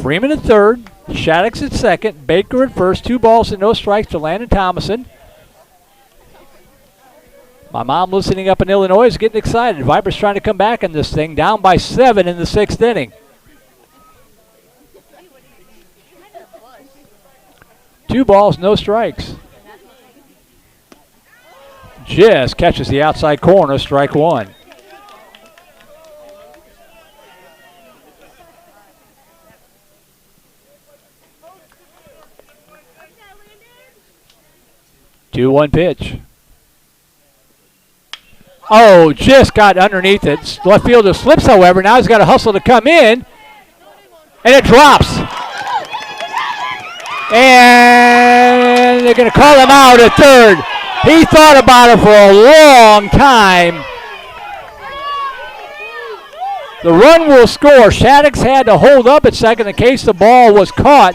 S1: Freeman at third, Shaddix at second, Baker at first, 2 balls and no strikes to Landon Thomason. My mom listening up in Illinois is getting excited. Vipers trying to come back in this thing, down by 7 in the 6th inning. 2 balls, no strikes. Just catches the outside corner, strike 1. Two one pitch. Oh, just got underneath it. Left fielder slips, however. Now he's got to hustle to come in. And it drops. And they're going to call him out at third. He thought about it for a long time. The run will score. Shaddix had to hold up at second in case the ball was caught.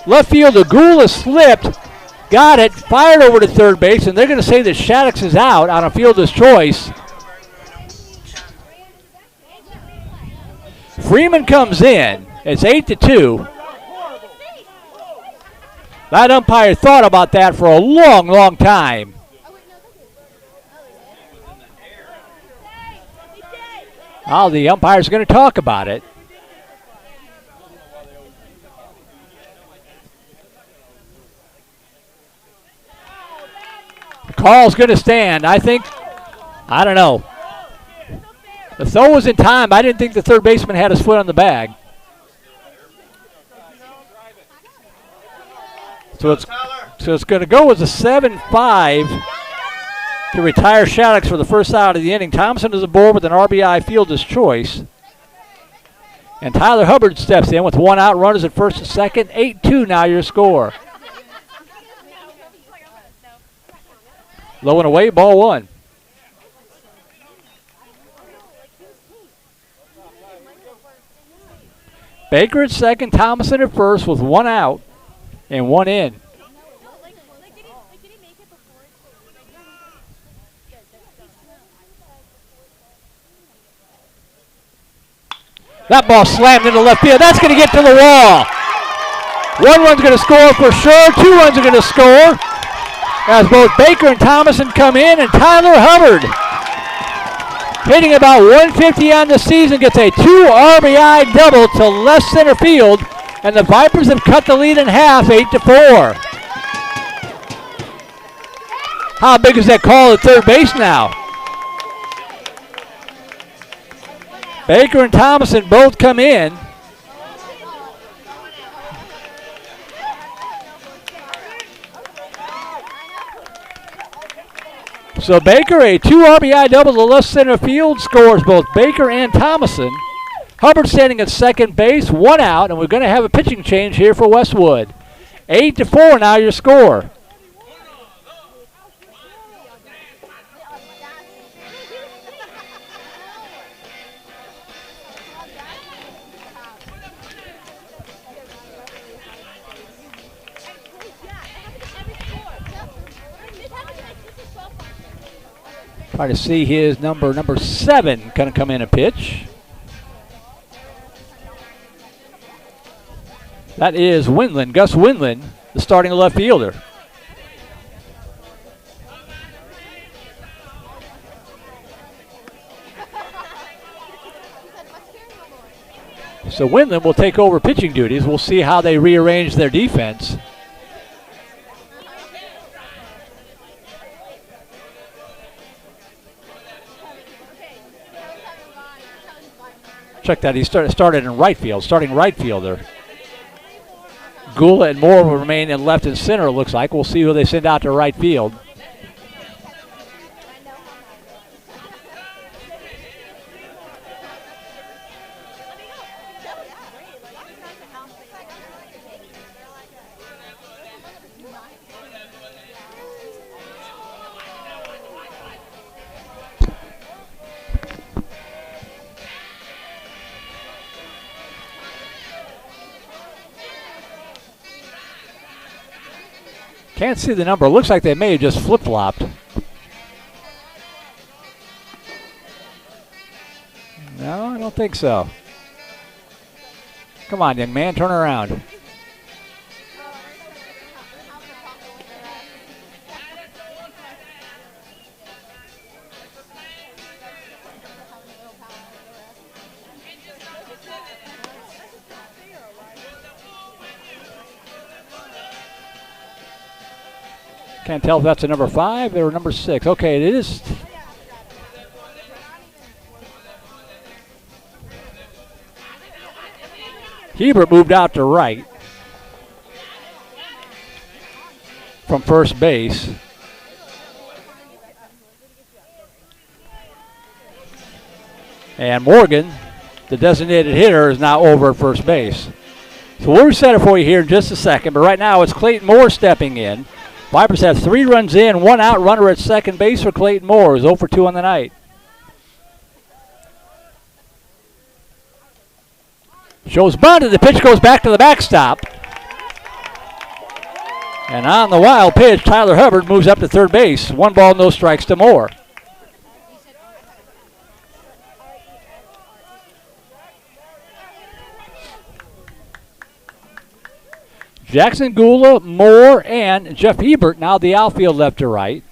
S1: Left fielder Gula slipped, got it, fired over to third base, and they're going to say that Shaddix is out on a fielder's choice. Freeman comes in. It's 8-2. That umpire thought about that for a long, long time. Now the umpire's going to talk about it. The call's going to stand. I don't know. The throw was in time. I didn't think the third baseman had his foot on the bag. So it's going to go with a 7-5 to retire Shaddix for the first out of the inning. Thompson is aboard with an RBI fielder's choice. And Tyler Hubbard steps in with 1 out, runners at first and second. 8-2 now your score. Low and away, ball 1. Baker at second, Thomason at first with 1 out and 1 in. That ball slammed into left field. That's going to get to the wall. 1 run's going to score for sure. 2 runs are going to score as both Baker and Thomason come in, and Tyler Hubbard, hitting about 150 on the season, gets a 2 RBI double to left center field, and the Vipers have cut the lead in half, 8-4. How big is that call at third base now? Baker and Thomason both come in. So Baker, a 2 RBI double to left center field, scores both Baker and Thomason. Hubbard standing at second base, 1 out, and we're going to have a pitching change here for Westwood. 8-4 now your score. Try to see his number 7 going to come in and pitch. That is Windland, Gus Windland, the starting left fielder. So Windland will take over pitching duties. We'll see how they rearrange their defense. Check that. He started in right field, starting right fielder. Gula and Moore will remain in left and center, it looks like. We'll see who they send out to right field. Can't see the number. Looks like they may have just flip-flopped. No, I don't think so. Come on, young man, turn around. Can't tell if that's a number 5 or number 6. Okay, it is. Hebert moved out to right from first base. And Morgan, the designated hitter, is now over at first base. So we'll reset it for you here in just a second, but right now it's Clayton Moore stepping in. Vipers have 3 runs in, 1 out, runner at second base for Clayton Moore, who's 0 for 2 on the night. Shows bunted, the pitch goes back to the backstop. And on the wild pitch, Tyler Hubbard moves up to third base. 1 ball, no strikes to Moore. Jackson Gula, Moore, and Jeff Hebert now the outfield left to right.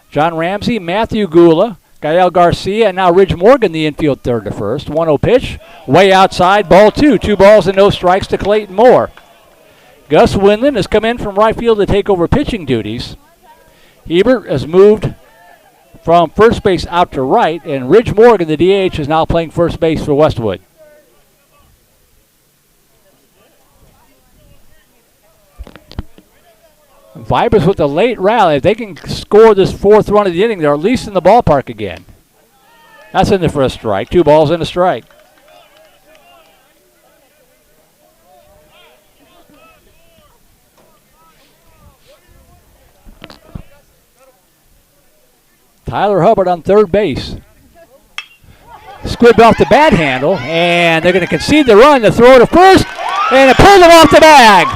S1: John Ramsey, Matthew Gula, Gael Garcia, and now Ridge Morgan the infield third to first. 1-0 pitch, way outside, ball 2. 2 balls and no strikes to Clayton Moore. Gus Windland has come in from right field to take over pitching duties. Hebert has moved from first base out to right, and Ridge Morgan, the DH, is now playing first base for Westwood. Vipers with a late rally. If they can score this 4th run of the inning, they're at least in the ballpark again. That's in there for a strike. 2 balls and a strike. Tyler Hubbard on third base. Squibbed off the bat handle, and they're going to concede the run to throw to first, and it pulled him off the bag.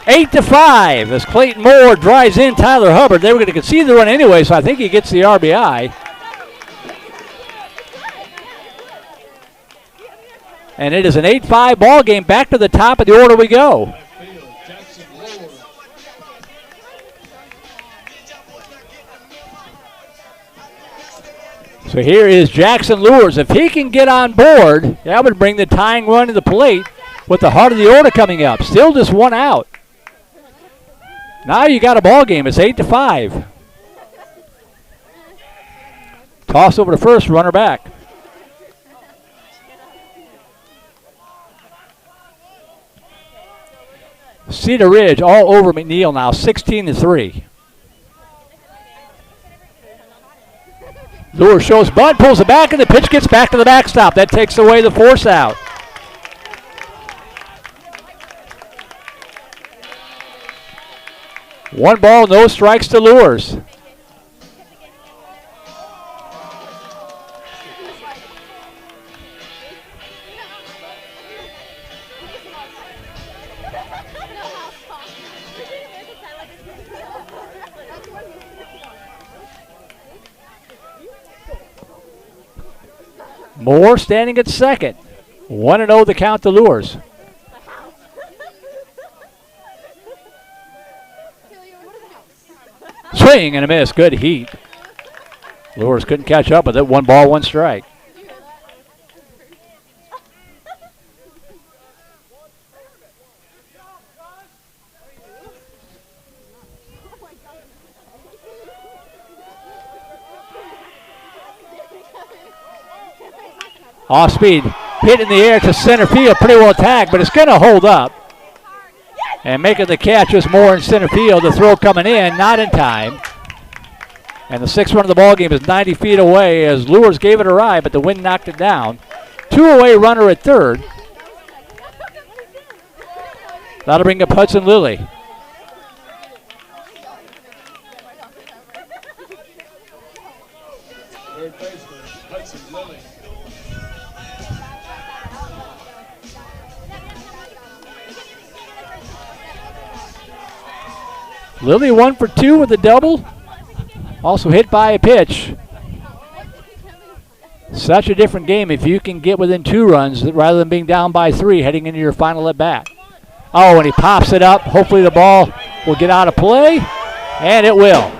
S1: 8-5 as Clayton Moore drives in Tyler Hubbard. They were going to concede the run anyway, so I think he gets the RBI. And it is an 8-5 ball game. Back to the top of the order we go. So here is Jackson Lures. If he can get on board, that would bring the tying run to the plate with the heart of the order coming up. Still just 1 out. Now you got a ball game. It's 8-5. Toss over to first, runner back. Cedar Ridge all over McNeil now, 16-3. Lure shows bunt, pulls it back, and the pitch gets back to the backstop. That takes away the force out. One ball, no strikes to Lures. Moore standing at second. 1-0 the count to Lures. Swing and a miss. Good heat. Lures couldn't catch up with it. 1 ball, 1 strike. Off speed, hit in the air to center field, pretty well tagged, but it's going to hold up. And making the catch is Moore in center field. The throw coming in, not in time. And the 6th run of the ball game is 90 feet away as Lures gave it a ride, but the wind knocked it down. 2 away runner at third. That'll bring up Hudson Lilly.
S5: Third baseman, Hudson Lilly.
S1: Lilly 1 for 2 with a double. Also hit by a pitch. Such a different game if you can get within 2 runs rather than being down by 3 heading into your final at bat. Oh, and he pops it up. Hopefully the ball will get out of play, and it will.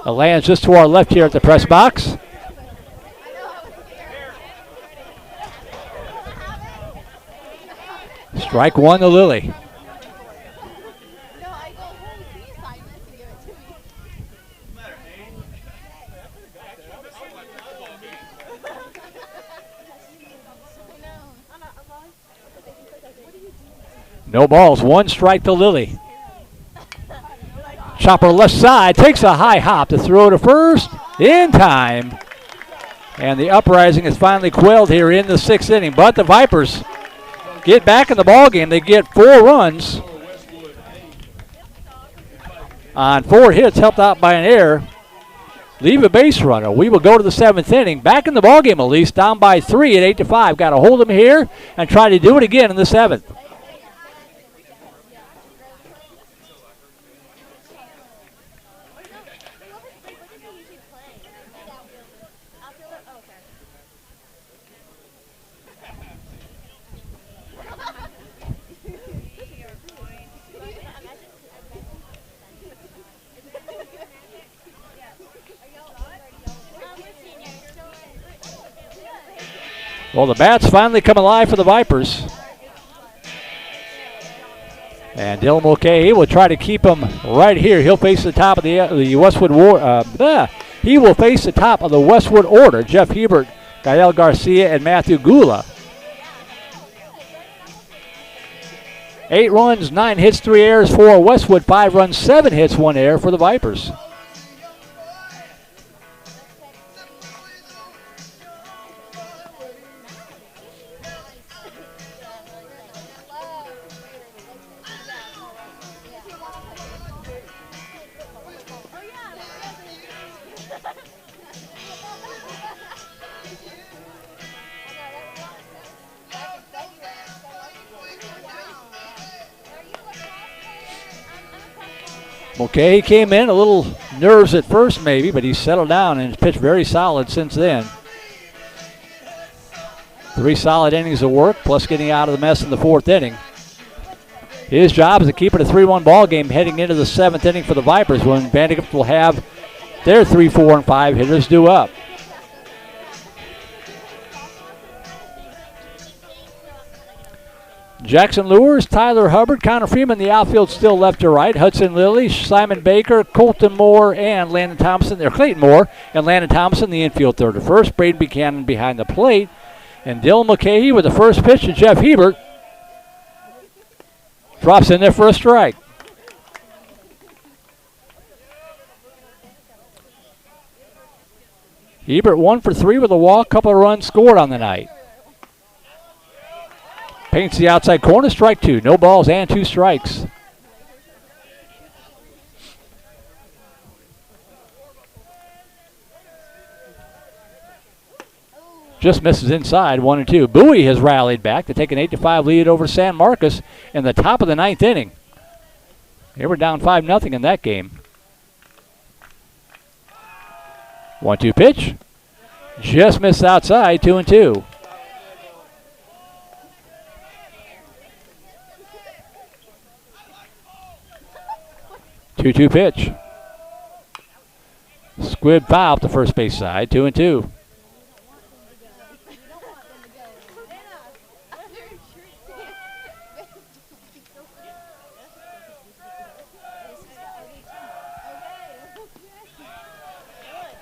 S1: It lands just to our left here at the press box. Strike 1 to Lilly. No balls, 1 strike to Lilly. Chopper left side, takes a high hop to throw to first in time. And the uprising is finally quelled here in the 6th inning. But the Vipers get back in the ball game. They get 4 runs on 4 hits, helped out by an error. Leave a base runner. We will go to the 7th inning. Back in the ball game at least, down by 3 at 8-5. Got to hold them here and try to do it again in the 7th. Well, the bats finally come alive for the Vipers. And Dylan Mulcahy will try to keep him right here. He'll face the top of the Westwood he will face the top of the Westwood order. Jeff Hebert, Gael Garcia, and Matthew Gula. 8 runs, 9 hits, 3 errors for Westwood. 5 runs, 7 hits, 1 error for the Vipers. Okay, he came in a little nerves at first maybe, but he's settled down and has pitched very solid since then. 3 solid innings of work, plus getting out of the mess in the 4th inning. His job is to keep it a 3-1 ball game heading into the 7th inning for the Vipers when VandeGrift will have their 3, 4, and 5 hitters due up. Jackson Lures, Tyler Hubbard, Connor Freeman, the outfield still left to right. Hudson Lilly, Simon Baker, Colton Moore, and Landon Thompson, or Clayton Moore, and Landon Thompson, the infield third to first. Braden Buchanan behind the plate. And Dylan Mulcahy with the first pitch to Jeff Hebert. Drops in there for a strike. Hebert 1 for 3 with a walk, couple of runs scored on the night. Paints the outside corner, strike 2. No balls and 2 strikes. Just misses inside, 1-2. Bowie has rallied back to take an 8-5 lead over San Marcos in the top of the 9th inning. They were down 5-0 in that game. 1-2 pitch. Just missed outside, 2-2. 2-2 pitch. Squib foul up the first base side, 2-2.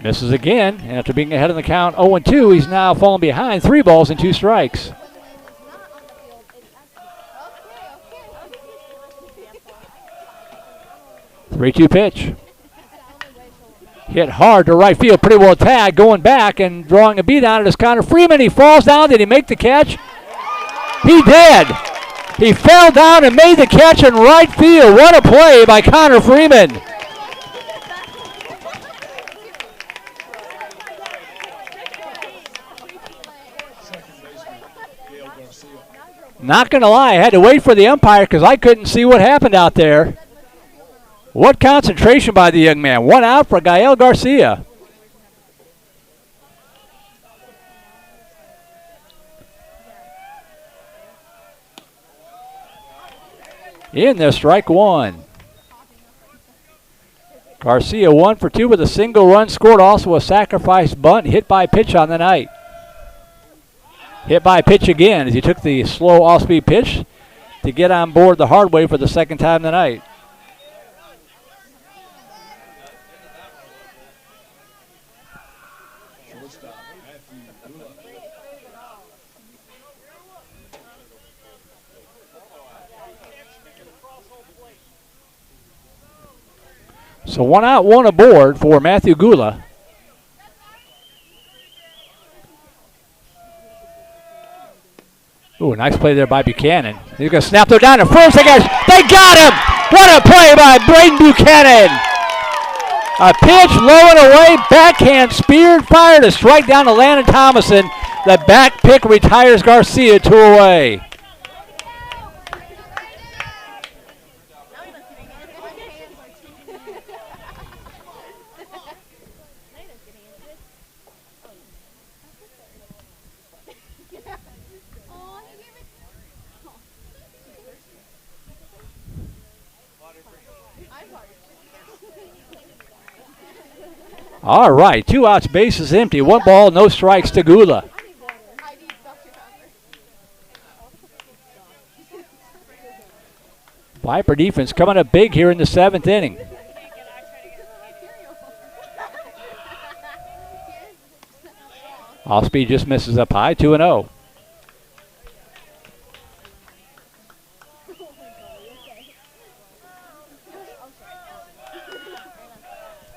S1: Misses again, and after being ahead in the count 0-2, he's now fallen behind 3 balls and 2 strikes. Three-two pitch. Hit hard to right field, pretty well tagged, going back and drawing a beat on it is Connor Freeman. He falls down. Did he make the catch? He did. He fell down and made the catch in right field. What a play by Connor Freeman. Not going to lie, I had to wait for the umpire because I couldn't see what happened out there. What concentration by the young man. 1 out for Gael Garcia. In there, strike 1. Garcia 1 for 2 with a single run scored, also a sacrifice bunt, hit by pitch on the night. Hit by pitch again as he took the slow off-speed pitch to get on board the hard way for the second time tonight. So 1 out, 1 aboard for Matthew Gula. Ooh, nice play there by Buchanan. He's going to snap those down to first. They got him! What a play by Braden Buchanan! A pitch low and away, backhand speared, fired a strike down to Landon Thomason. The back pick retires Garcia 2 away. All right, 2 outs, base is empty. 1 ball, no strikes to Gula. Viper defense coming up big here in the 7th inning. Off speed just misses up high, 2-0.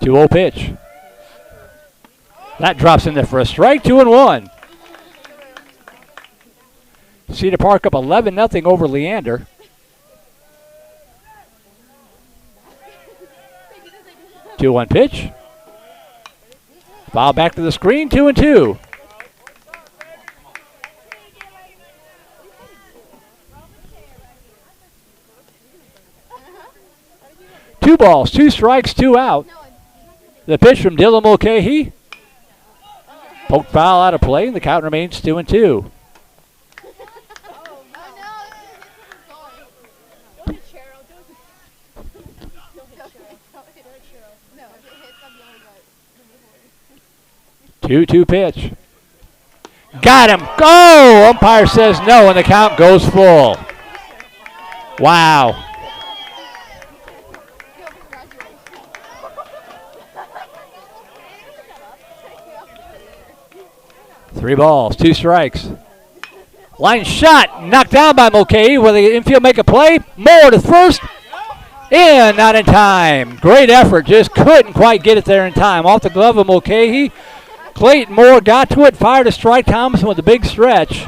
S1: Two-0 pitch. That drops in there for a strike, 2-1. Cedar Park up 11-0 over Leander. 2-1 pitch. Foul back to the screen, 2-2. Two balls, 2 strikes, 2 out. The pitch from Dylan Mulcahy. Poke foul out of play, and the count remains 2-2. Two pitch. Got him. Go! Umpire says no, and the count goes full. Wow. Three balls, 2 strikes. Line shot, knocked down by Mulcahy. Will the infield make a play? Moore to first. In, not in time. Great effort, just couldn't quite get it there in time. Off the glove of Mulcahy. Clayton Moore got to it, fired a strike. Thomason with a big stretch.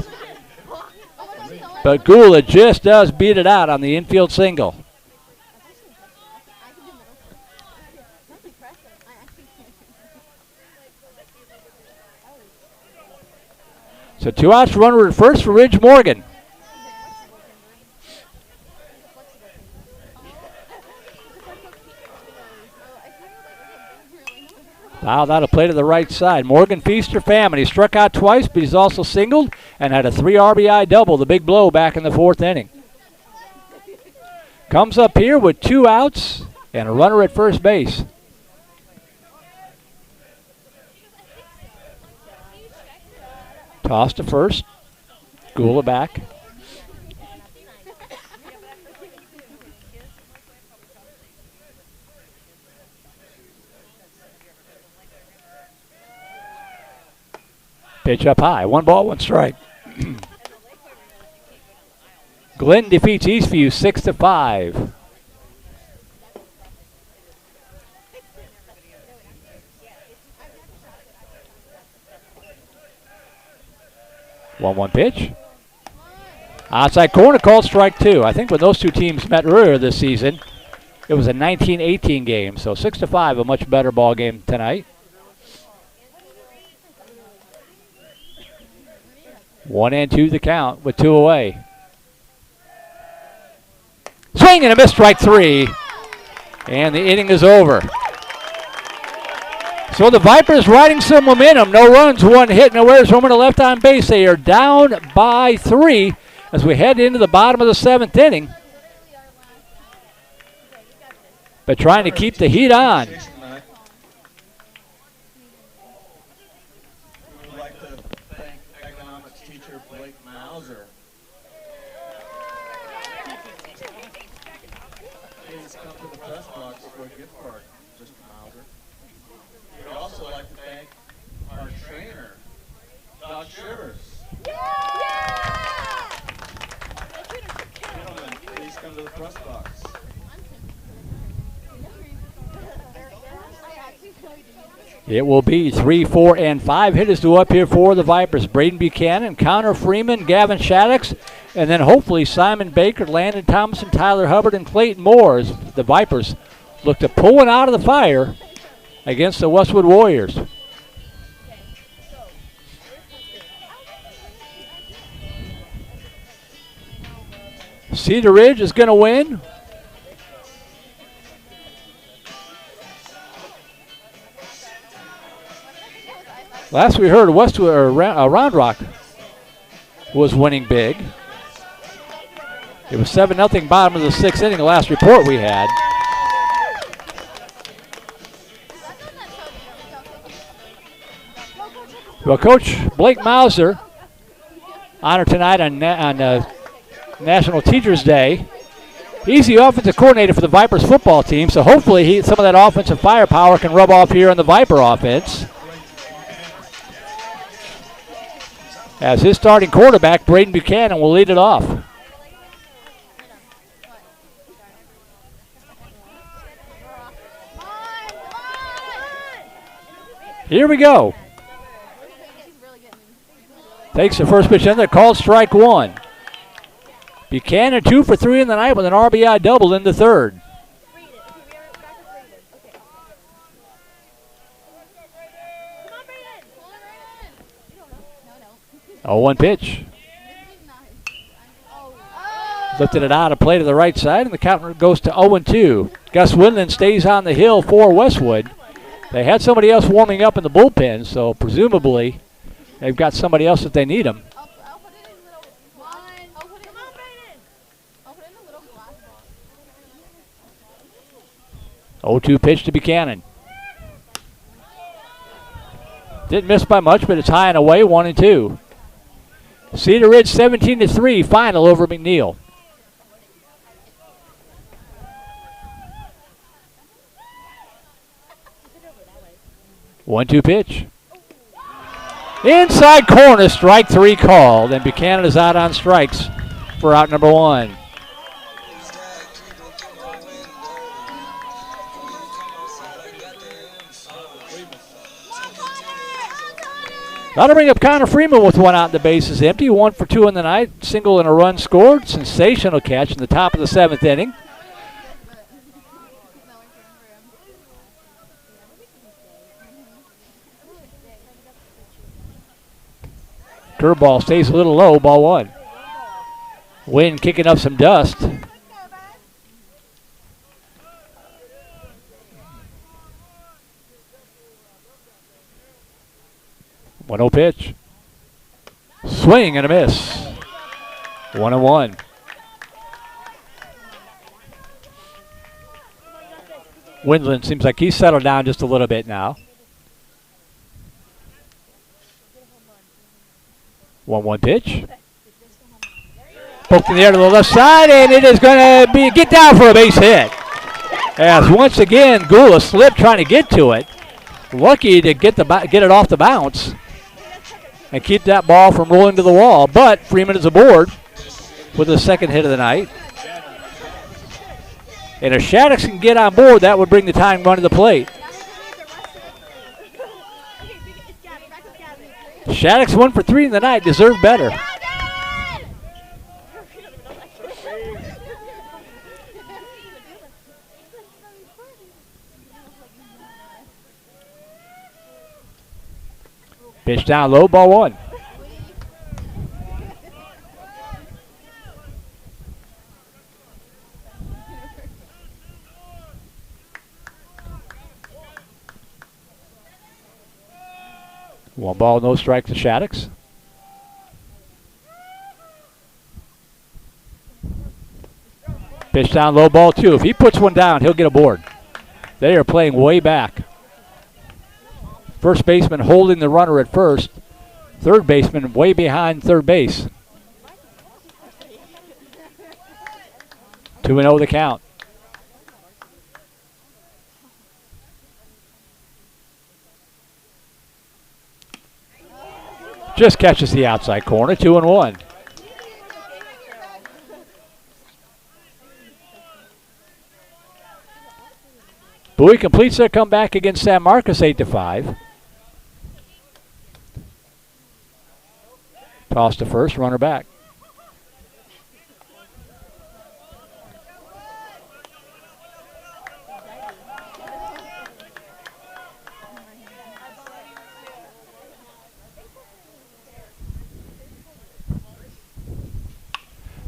S1: But Gula just does beat it out on the infield single. So 2 outs, runner at first for Ridge Morgan. Fouled out a play to the right side. Morgan Feaster famine. He struck out twice, but he's also singled and had a 3 RBI double, the big blow back in the 4th inning. Comes up here with 2 outs and a runner at first base. Toss to first. Gula back. Pitch up high. 1 ball, 1 strike. Glenn defeats Eastview 6-5. One pitch. Outside corner called strike 2. I think when those two teams met earlier this season, it was a 19-18 game. So 6-5, a much better ball game tonight. 1-2 the count with 2 away. Swing and a miss, strike 3. And the inning is over. So the Vipers riding some momentum. No runs, 1 hit, no errors, home and a left on base. They are down by 3 as we head into the bottom of the 7th inning. But trying to keep the heat on.
S7: We'd like to thank economics teacher Blake Mauser. Please come to the press box for a gift card, Mr. Mauser. We'd also like to thank our trainer, Doc Shivers. Gentlemen, please come to the press box.
S1: It will be 3, 4, and 5 hitters to up here for the Vipers. Braden Buchanan, Connor Freeman, Gavin Shaddix, and then hopefully Simon Baker, Landon Thompson, Tyler Hubbard, and Clayton Moore as the Vipers look to pull one out of the fire against the Westwood Warriors. Cedar Ridge is going to win. Last we heard, Westwood or Round Rock was winning big. It was 7-0 bottom of the 6th inning, the last report we had. Well, Coach Blake Mauser, honored tonight on National Teachers Day. He's the offensive coordinator for the Vipers football team, so hopefully some of that offensive firepower can rub off here on the Viper offense. As his starting quarterback, Braden Buchanan, will lead it off. Here we go. Takes the first pitch in there, called strike 1. Buchanan 2 for 3 in the night with an RBI double in the 3rd. 0-1 pitch. Lifted it out of play to the right side, and the count goes to 0-2. Gus Winland stays on the hill for Westwood. They had somebody else warming up in the bullpen, so presumably they've got somebody else if they need them. 0-2 pitch to Buchanan. Didn't miss by much, but it's high and away, 1-2. Cedar Ridge 17-3 final over McNeil. One-two pitch. Inside corner, strike 3 called, and Buchanan is out on strikes for out number 1. That'll bring up Connor Freeman with 1 out, the base is empty. 1 for 2 in the night, single and a run scored. Sensational catch in the top of the 7th inning. Curveball stays a little low, ball 1. Wind kicking up some dust. One-0 pitch. Swing and a miss. 1-1. Windland seems like he's settled down just a little bit now. 1-1 pitch. Poked in the air to the left side, and it is going to get down for a base hit. As once again, Gula slipped trying to get to it. Lucky to get it off the bounce and keep that ball from rolling to the wall. But Freeman is aboard with the second hit of the night. And if Shaddix can get on board, that would bring the tying run to the plate. Shaddix 1 for 3 in the night, deserved better. Pitch down low, ball 1. One ball, no strike to Shaddix. Pitch down low, ball 2. If he puts one down, he'll get aboard. They are playing way back. First baseman holding the runner at first. Third baseman way behind third base. 2-0 the count. Just catches the outside corner, 2-1. Bowie completes their comeback against San Marcos 8-5. Toss to first, runner back.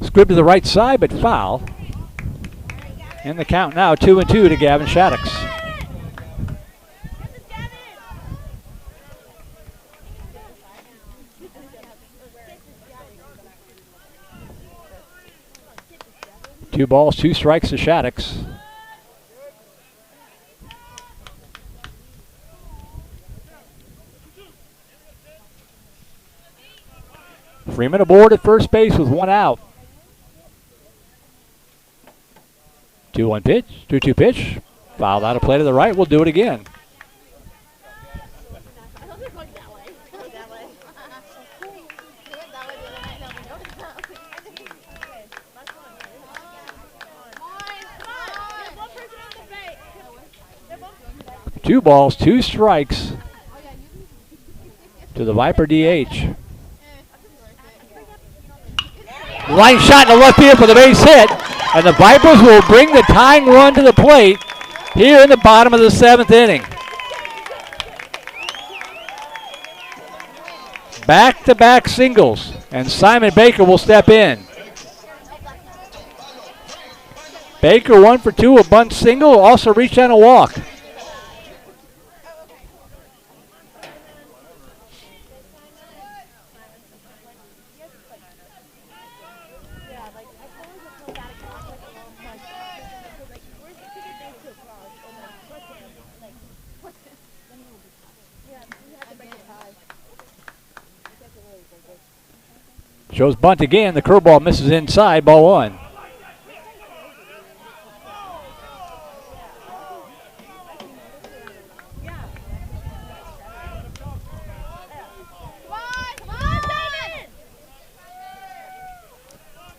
S1: Squib to the right side, but foul. And the count now 2-2 to Gavin Shaddix. Two balls, 2 strikes to Shaddix. Freeman aboard at first base with 1 out. 2-1 pitch, 2-2 pitch. Fouled out of play to the right. We'll do it again. Two balls, 2 strikes to the Viper DH. Line shot in the left field for the base hit. And the Vipers will bring the tying run to the plate here in the bottom of the 7th inning. Back-to-back singles, and Simon Baker will step in. Baker 1 for 2, a bunt single, also reached on a walk. Shows bunt again. The curveball misses inside. Ball 1.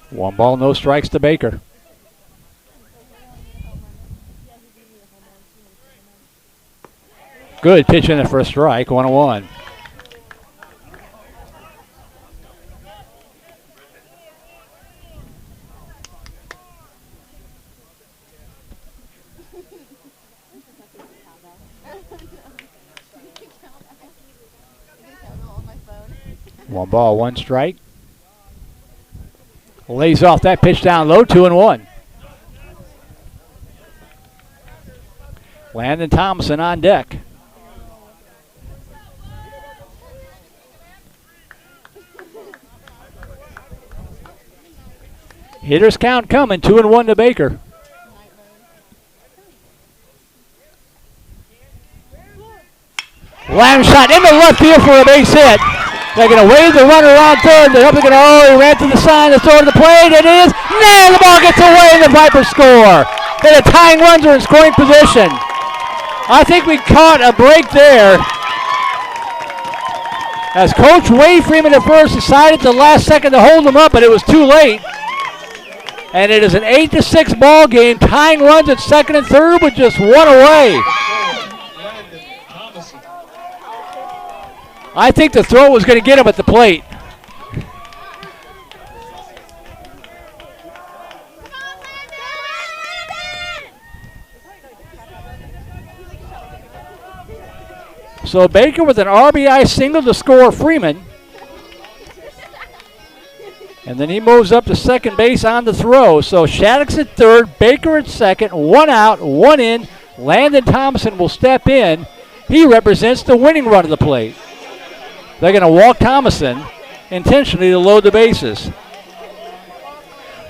S1: One ball, no strikes to Baker. Good pitch in it for a strike. 1-1. One ball, 1 strike. Lays off that pitch down low, 2-1. Landon Thompson on deck. Hitters count coming, 2-1 to Baker. Lamb shot into left field for a base hit. They're going to wave the runner around third. They're going to, he ran to the sign, the throw to the plate. It is. No, the ball gets away and the Vipers score. Then the tying runs are in scoring position. I think we caught a break there. As Coach Wade Freeman at first decided the last second to hold them up, but it was too late. And it is an 8-6 ball game. Tying runs at second and third with just one away. I think the throw was going to get him at the plate. So Baker with an RBI single to score Freeman. And then he moves up to second base on the throw. So Shattuck's at third, Baker at second, one out, one in. Landon Thomason will step in. He represents the winning run of the plate. They're going to walk Thomason intentionally to load the bases.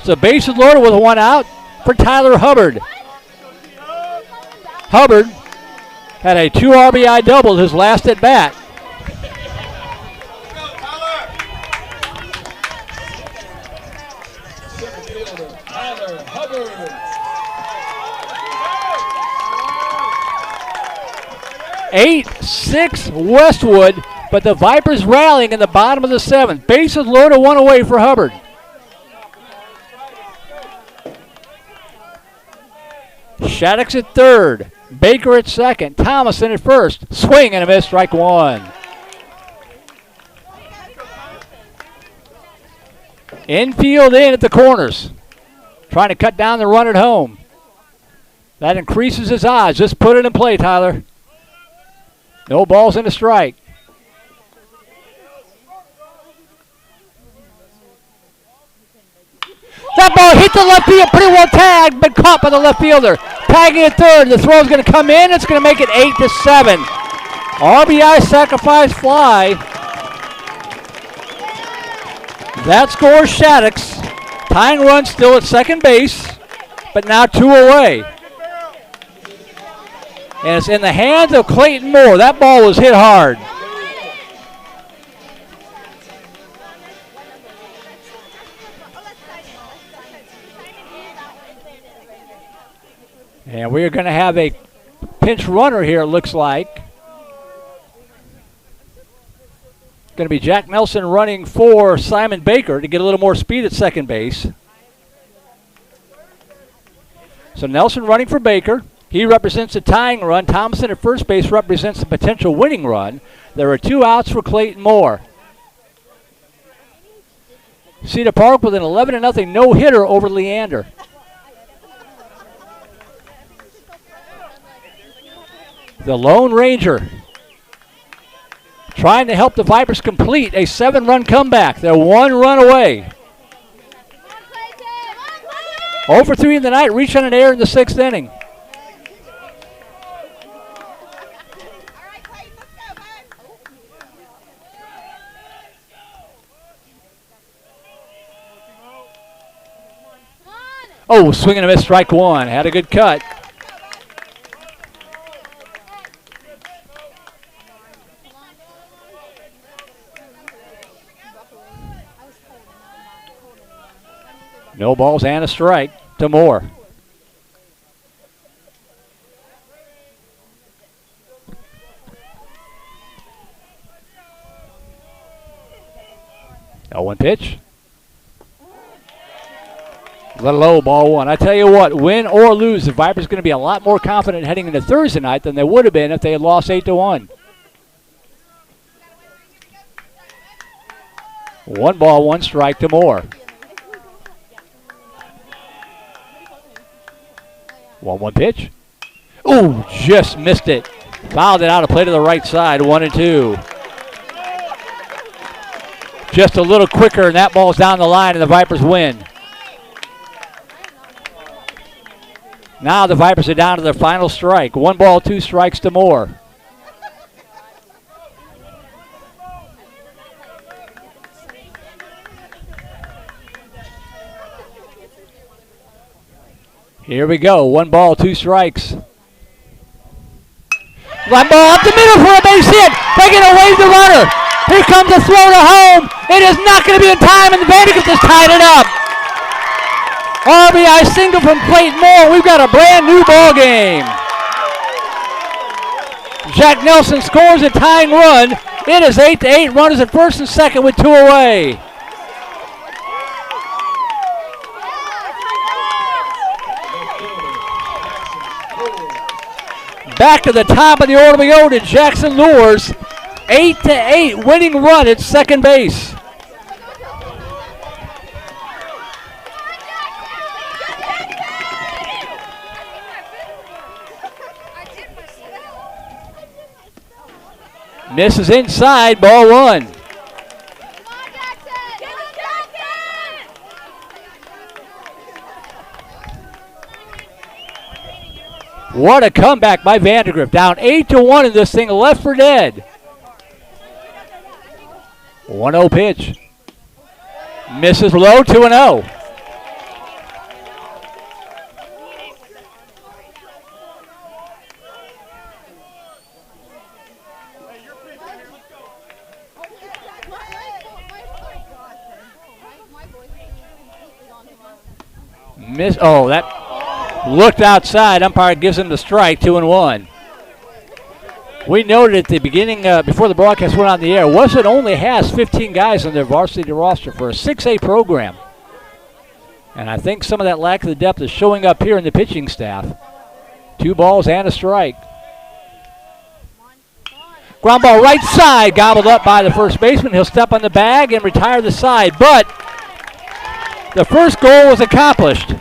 S1: So bases loaded with one out for Tyler Hubbard. Hubbard had a 2 RBI double his last at bat.
S5: Tyler Hubbard.
S1: 8-6 Westwood, but the Vipers rallying in the bottom of the 7th. Bases loaded, one away for Hubbard. Shattuck's at third, Baker at second, Thomason at first. Swing and a miss, strike one. Infield in at the corners. Trying to cut down the run at home. That increases his odds. Just put it in play, Tyler. No balls and a strike. That ball hit the left field, pretty well tagged, but caught by the left fielder. Tagging at third, the throw's going to come in. It's going to make it 8-7. RBI sacrifice fly. That scores Shattuck's. Tying run still at second base, but now 2 away. And it's in the hands of Clayton Moore. That ball was hit hard. And we're going to have a pinch runner here, it looks like. Going to be Jack Nelson running for Simon Baker to get a little more speed at second base. So Nelson running for Baker. He represents the tying run. Thompson at first base represents the potential winning run. There are 2 outs for Clayton Moore. Cedar Park with an 11-0 no-hitter over Leander. The Lone Ranger trying to help the Vipers complete a 7-run comeback. They're 1 run away. 0 for 3 in the night, reach on an error in the 6th inning. Oh, swing and a miss, strike one. Had a good cut. No balls and a strike to Moore. Oh, 1 pitch. A little low, ball 1. I tell you what, win or lose, the Vipers going to be a lot more confident heading into Thursday night than they would have been if they had lost 8-1. 1 ball, 1 strike to Moore. 1-1 pitch. Ooh, just missed it. Fouled it out of play to the right side, 1-2. Just a little quicker, and that ball's down the line, and the Vipers win. Now the Vipers are down to their final strike. 1 ball, 2 strikes to Moore. Here we go. 1 ball, 2 strikes. Line ball up the middle for a base hit. They're going to wave the runner. Here comes a throw to home. It is not going to be in time, and the Vandergrift has tied it up. RBI single from Clayton Moore. We've got a brand new ball game. Jack Nelson scores a tying run. It is 8-8. Runners at first and second with 2 away. Back to the top of the order we go to Jackson Lures. 8-8 winning run at second base. Misses inside, ball 1. What a comeback by Vandegrift. Down 8-1 in this thing, left for dead. 1-0 pitch. Misses low, 2-0. Oh, that looked outside. Umpire gives him the strike, 2-1. We noted at the beginning, before the broadcast went on the air, Westwood only has 15 guys on their varsity roster for a 6A program. And I think some of that lack of the depth is showing up here in the pitching staff. 2 balls and a strike. Ground ball right side, gobbled up by the first baseman. He'll step on the bag and retire the side, but the first goal was accomplished.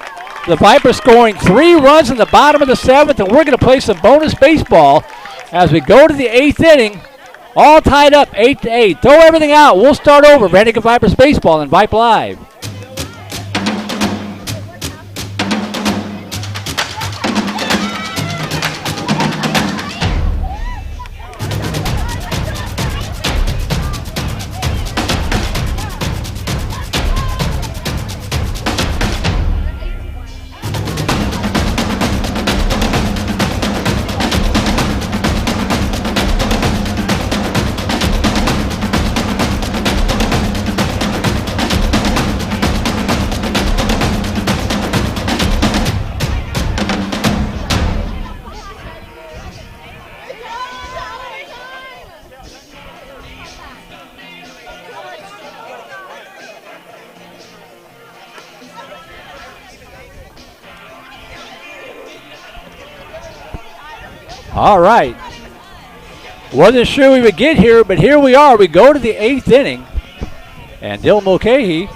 S1: The Vipers scoring 3 runs in the bottom of the 7th, and we're going to play some bonus baseball as we go to the 8th inning. All tied up 8-8. Throw everything out. We'll start over. Vandergrift Vipers baseball and Vype Live. All right. Wasn't sure we would get here, but here we are. We go to the 8th inning. And Dylan Mulcahy,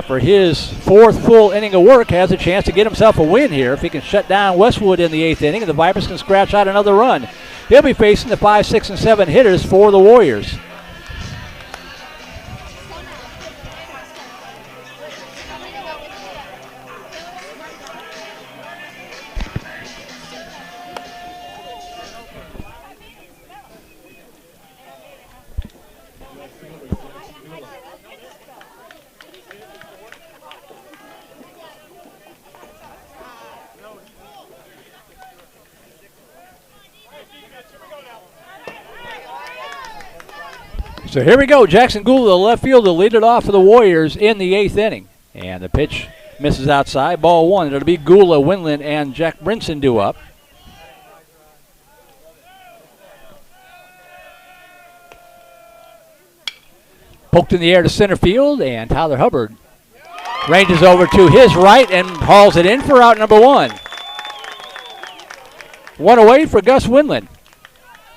S1: for his 4th full inning of work, has a chance to get himself a win here. If he can shut down Westwood in the 8th inning, and the Vipers can scratch out another run. He'll be facing the 5, 6, and 7 hitters for the Warriors. So here we go. Jackson Gould, the left fielder, lead it off for the Warriors in the 8th inning. And the pitch misses outside. Ball 1. It'll be Gula, Winland, and Jack Brinson due up. Poked in the air to center field, and Tyler Hubbard ranges over to his right and hauls it in for out number 1. 1 away for Gus Winland,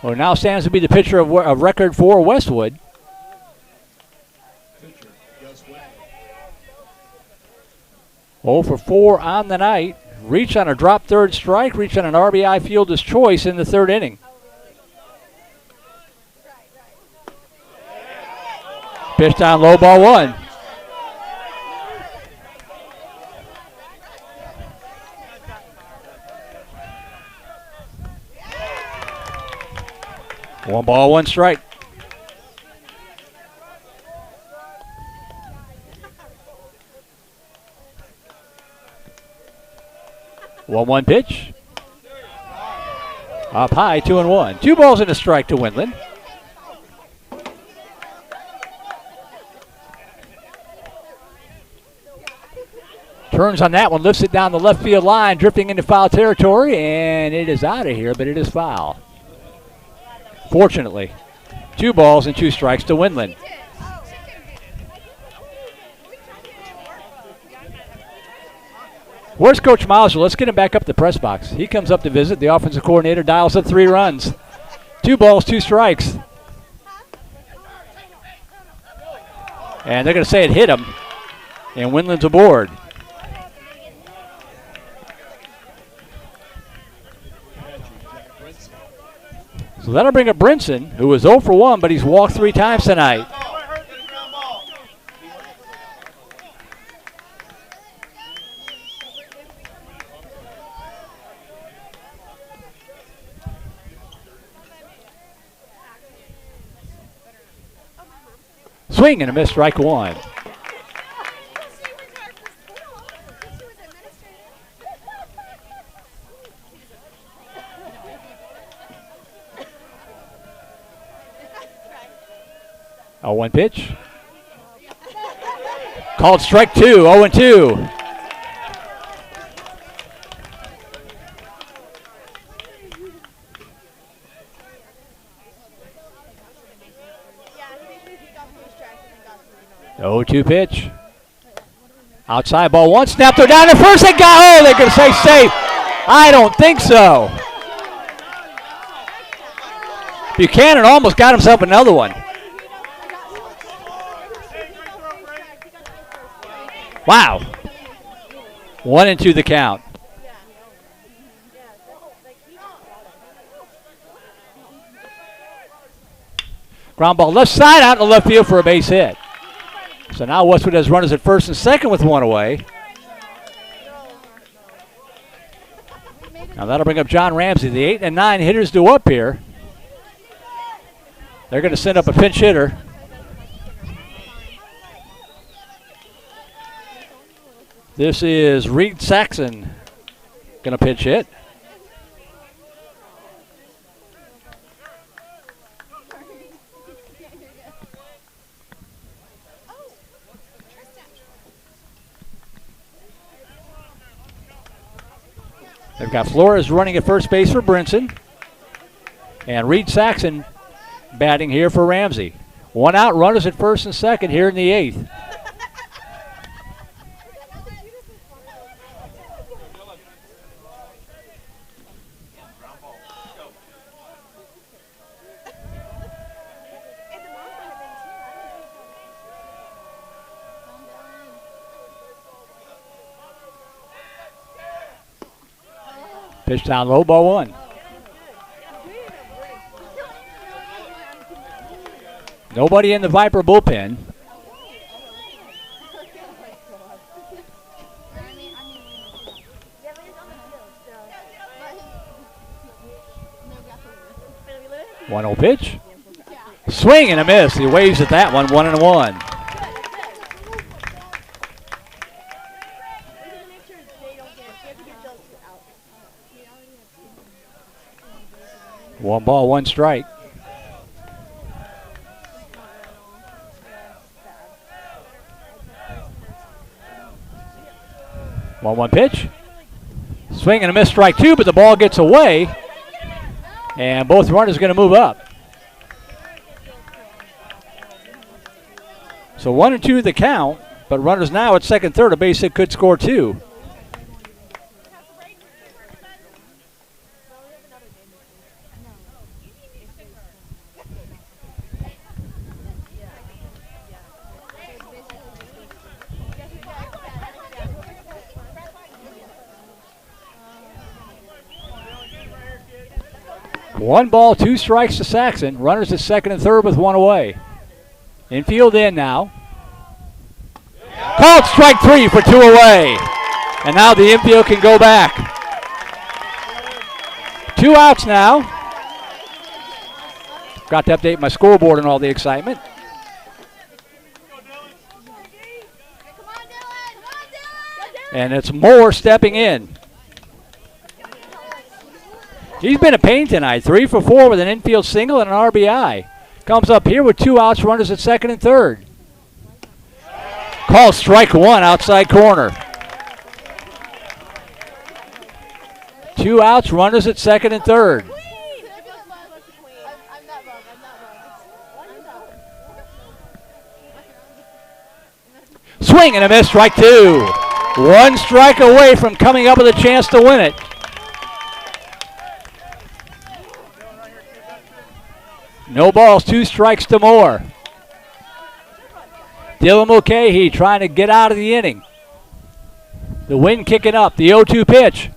S1: who now stands to be the pitcher of record for Westwood. 0 for 4 on the night. Reach on a drop third strike. Reach on an RBI fielder's choice in the 3rd inning. Pitch down low, ball 1. One ball, 1 strike. One pitch. Up high, 2-1. 2 balls and a strike to Winland. Turns on that one, lifts it down the left field line, drifting into foul territory, and it is out of here, but it is foul. Fortunately, 2 balls and 2 strikes to Windland. Where's Coach Mauser? Let's get him back up to the press box. He comes up to visit. The offensive coordinator dials up 3 runs. 2 balls, 2 strikes. And they're going to say it hit him, and Windland's aboard. So that'll bring up Brinson, who was 0 for 1, but he's walked 3 times tonight. Swing and a miss, strike 1. Oh, 1 pitch. Called strike 2, 0-2. Oh, 2 pitch. Outside ball 1, snapped her down to first. They got, they're going to say safe. I don't think so. Buchanan almost got himself another one. Wow. 1-2 the count. Ground ball left side out in the left field for a base hit. So now Westwood has runners at first and second with 1 away. Now that'll bring up John Ramsey. The 8 and 9 hitters due up here. They're going to send up a pinch hitter. This is Reed Saxon going to pitch hit. They've got Flores running at first base for Brinson. And Reed Saxon batting here for Ramsey. 1 out, runners at first and second here in the 8th. Pitch down low, ball 1. Nobody in the Viper bullpen. One 0 pitch. Swing and a miss. He waves at that one, 1-1. One ball, 1 strike. One pitch. Swing and a miss, strike 2, but the ball gets away. And both runners are going to move up. So 1-2 the count, but runners now at second, third. A base hit could score 2. One ball, 2 strikes to Saxon. Runners at second and third with 1 away. Infield in now. Called strike 3 for 2 away. And now the infield can go back. 2 outs now. Got to update my scoreboard and all the excitement. And it's Moore stepping in. He's been a pain tonight. 3 for 4 with an infield single and an RBI. Comes up here with 2 outs, runners at second and third. Call strike 1 outside corner. 2 outs, runners at second and third. Swing and a miss, strike 2. 1 strike away from coming up with a chance to win it. No balls, 2 strikes to Moore. Dylan Mulcahy trying to get out of the inning. The wind kicking up, the 0-2 pitch.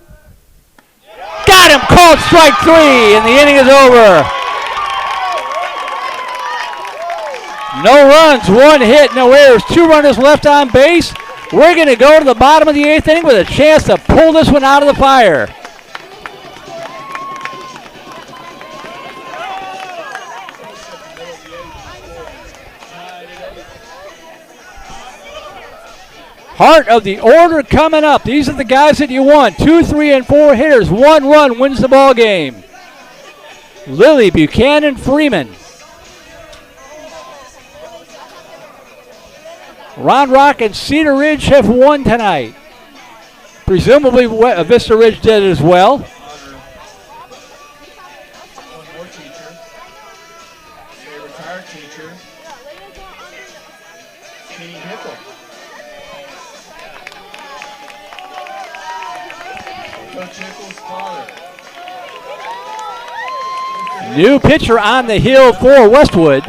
S1: Got him, called strike 3, and the inning is over. No runs, 1 hit, no errors, 2 runners left on base. We're going to go to the bottom of the 8th inning with a chance to pull this one out of the fire. Heart of the order coming up. These are the guys that you want. 2, 3, and 4 hitters. 1 run wins the ball game. Lilly, Buchanan, Freeman. Round Rock and Cedar Ridge have won tonight. Presumably Vista Ridge did as well.
S7: One more teacher. A retired teacher. Kenny Hickel. Coach Hickel's father.
S1: New pitcher on the hill for Westwood.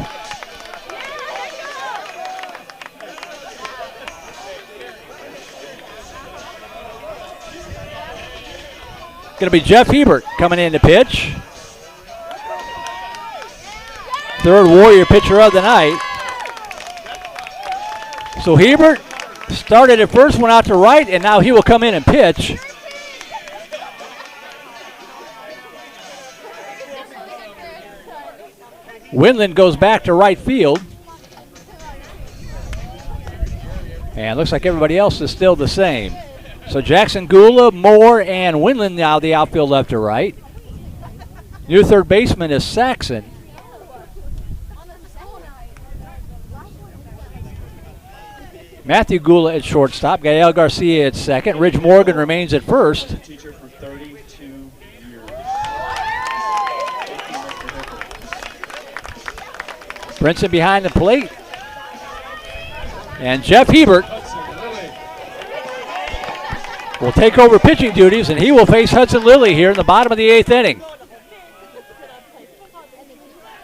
S1: Going to be Jeff Hebert coming in to pitch. Third Warrior pitcher of the night. So Hebert started at first, went out to right, and now he will come in and pitch. Windland goes back to right field. And looks like everybody else is still the same. So Jackson Gula, Moore, and Windland now the outfield left to right. New third baseman is Saxon. Matthew Gula at shortstop. Gael Garcia at second. Ridge Morgan remains at first.
S7: Teacher for 32 years.
S1: Brinson behind the plate. And Jeff Hebert will take over pitching duties, and he will face Hudson Lilly here in the bottom of the 8th inning.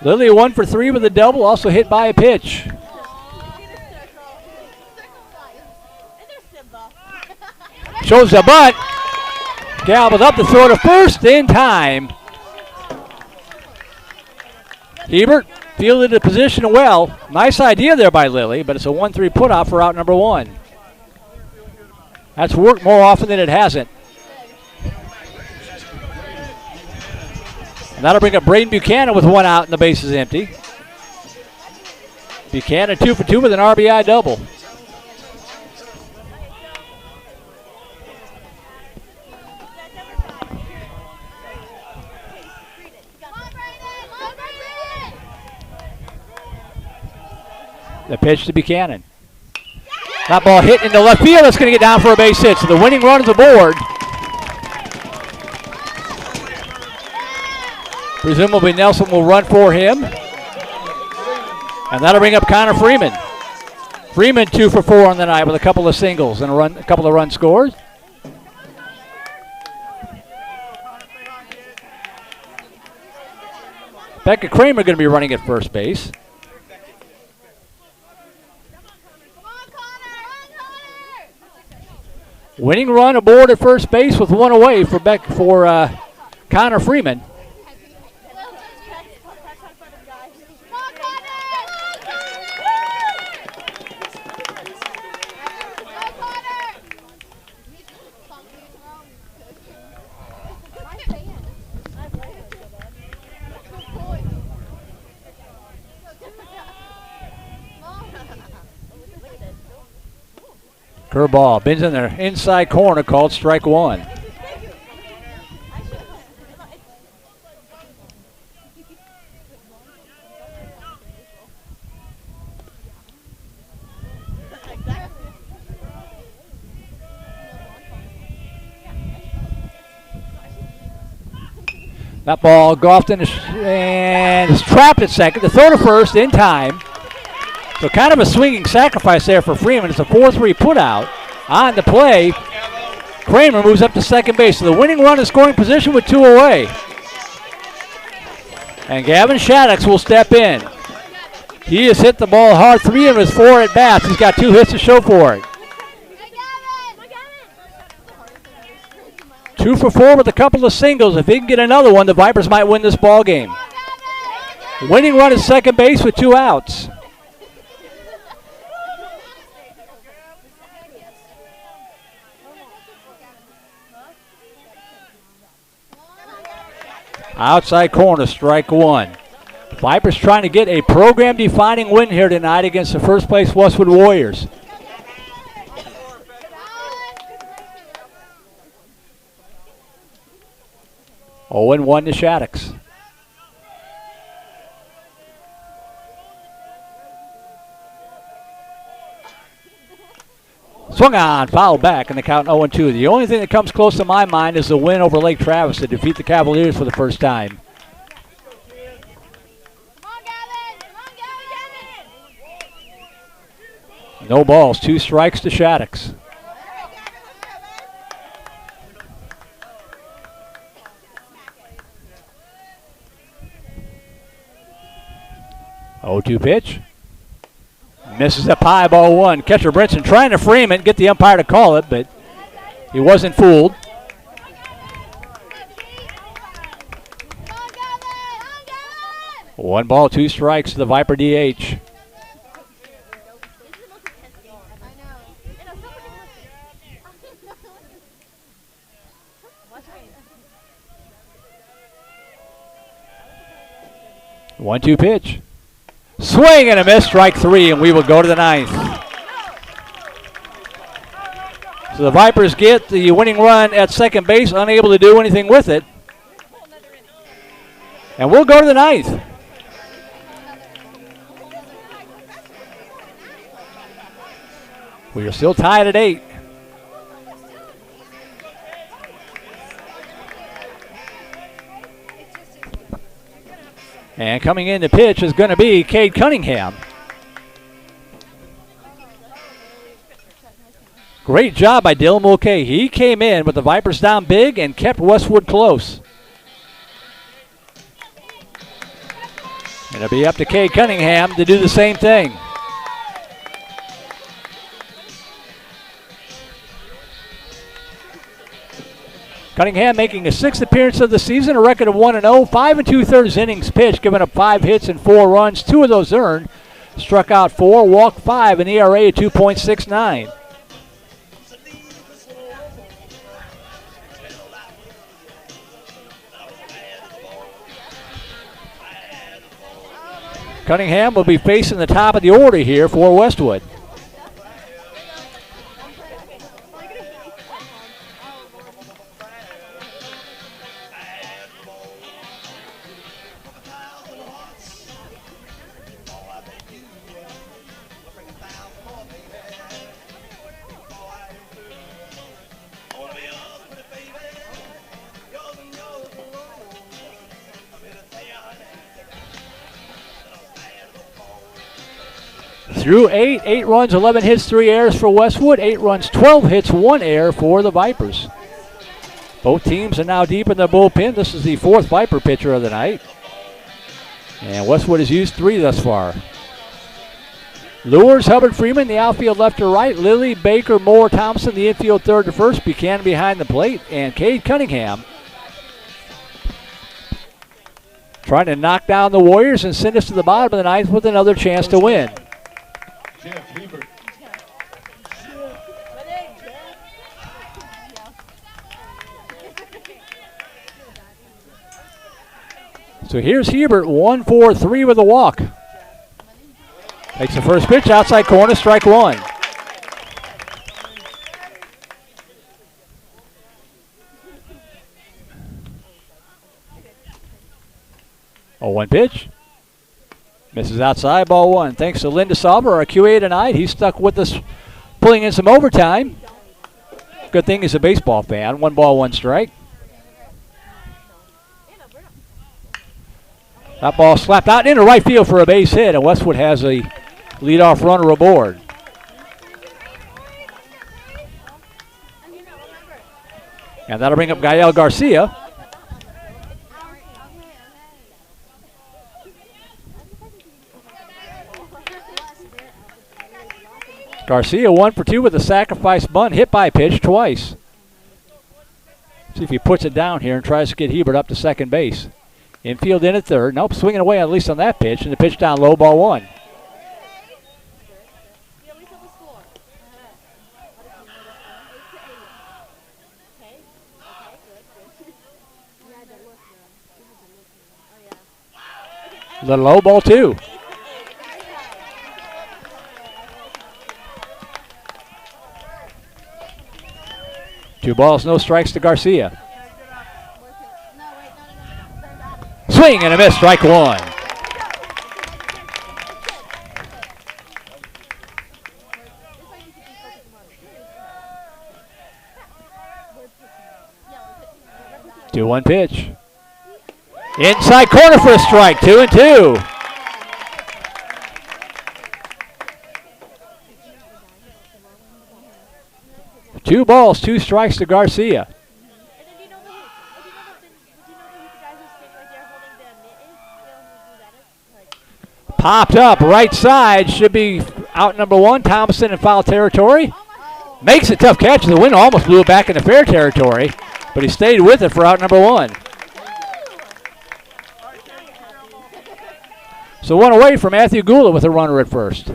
S1: Lilly 1 for 3 with a double, also hit by a pitch. Shows the butt. Galvin up to throw to first in time. Hebert fielded the position well. Nice idea there by Lilly, but it's a 1-3 put-off for out number 1. That's worked more often than it hasn't. And that'll bring up Braden Buchanan with 1 out and the base is empty. Buchanan 2 for 2 with an RBI double. The pitch to Buchanan. That ball hit into left field. That's going to get down for a base hit. So the winning run is aboard. Presumably Nelson will run for him. And that'll bring up Connor Freeman. Freeman 2 for 4 on the night with a couple of singles and a couple of run scores. Becca Kramer going to be running at first base. Winning run aboard at first base with 1 away for Connor Freeman. Curveball, bends in their inside corner, called strike 1. That ball golfed in and is trapped at second. The throw to first in time. So kind of a swinging sacrifice there for Freeman. It's a 4-3 put out. On the play, Kramer moves up to second base. So the winning run in scoring position with 2 away. And Gavin Shaddix will step in. He has hit the ball hard 3 of his 4 at bats. He's got 2 hits to show for it. 2 for 4 with a couple of singles. If he can get another one, the Vipers might win this ball game. Winning run at second base with 2 outs. Outside corner, strike 1. Vipers trying to get a program-defining win here tonight against the first-place Westwood Warriors. Oh, and 1 to Shaddix. Swung on, foul back, and the count 0-2. The only thing that comes close to my mind is the win over Lake Travis to defeat the Cavaliers for the first time. No balls, 2 strikes to Shaddix. Oh, 2 pitch. Misses up high, ball 1. Catcher Brinson trying to frame it, get the umpire to call it, but he wasn't fooled. One ball, 2 strikes to the Viper DH. One-two pitch. Swing and a miss, strike 3, and we will go to the 9th. So the Vipers get the winning run at second base, unable to do anything with it. And we'll go to the 9th. We are still tied at 8. And coming in to pitch is going to be Cade Cunningham. Great job by Dylan Mulcahy. He came in with the Vipers down big and kept Westwood close. It'll be up to Cade Cunningham to do the same thing. Cunningham making his 6th appearance of the season, a record of 1-0, 5 2/3 innings pitched, giving up 5 hits and 4 runs, 2 of those earned. Struck out 4, walked 5, an ERA of 2.69. Cunningham will be facing the top of the order here for Westwood. Through 8 runs, 11 hits, 3 errors for Westwood, 8 runs, 12 hits, 1 error for the Vipers. Both teams are now deep in their bullpen. This is the 4th Viper pitcher of the night. And Westwood has used 3 thus far. Lures, Hubbard, Freeman, the outfield left to right. Lilly, Baker, Moore, Thompson, the infield third to first. Buchanan behind the plate. And Cade Cunningham trying to knock down the Warriors and send us to the bottom of the 9th with another chance to win. So here's Hebert, 1 for 3 with a walk. Takes the first pitch, outside corner, strike 1. Oh, 1 pitch. Misses outside, ball 1. Thanks to Linda Sauber, our QA tonight. He's stuck with us, pulling in some overtime. Good thing he's a baseball fan. 1 ball, 1 strike. That ball slapped out into right field for a base hit, and Westwood has a leadoff runner aboard. And that'll bring up Gael Garcia. Garcia 1 for 2 with a sacrifice bunt, hit by pitch twice. See if he puts it down here and tries to get Hebert up to second base. Infield in at third. Nope, swinging away at least on that pitch, and the pitch down low, ball 1. The low, ball 2. Two balls, no strikes to Garcia. Swing and a miss, strike 1. Two one pitch. Inside corner for a strike, 2-2. Two balls, 2 strikes to Garcia. Popped up, right side, should be out number 1. Thompson in foul territory. Makes a tough catch. The winner almost blew it back into fair territory, but he stayed with it for out number 1. So 1 away for Matthew Gula with a runner at first.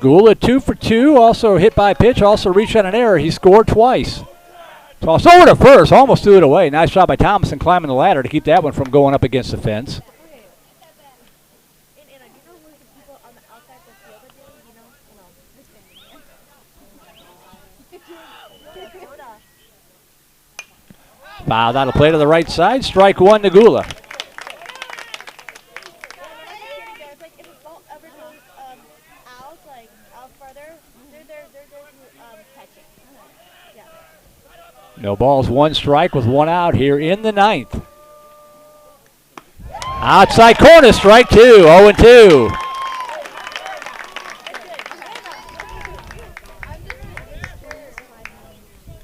S1: Gula 2 for 2, also hit by pitch, also reached on an error. He scored twice. Toss over to first, almost threw it away. Nice job by Thompson climbing the ladder to keep that one from going up against the fence. Foul out of play to the right side, strike 1 to Gula. No balls, 1 strike with 1 out here in the 9th. Outside corner, strike 2, 0-2.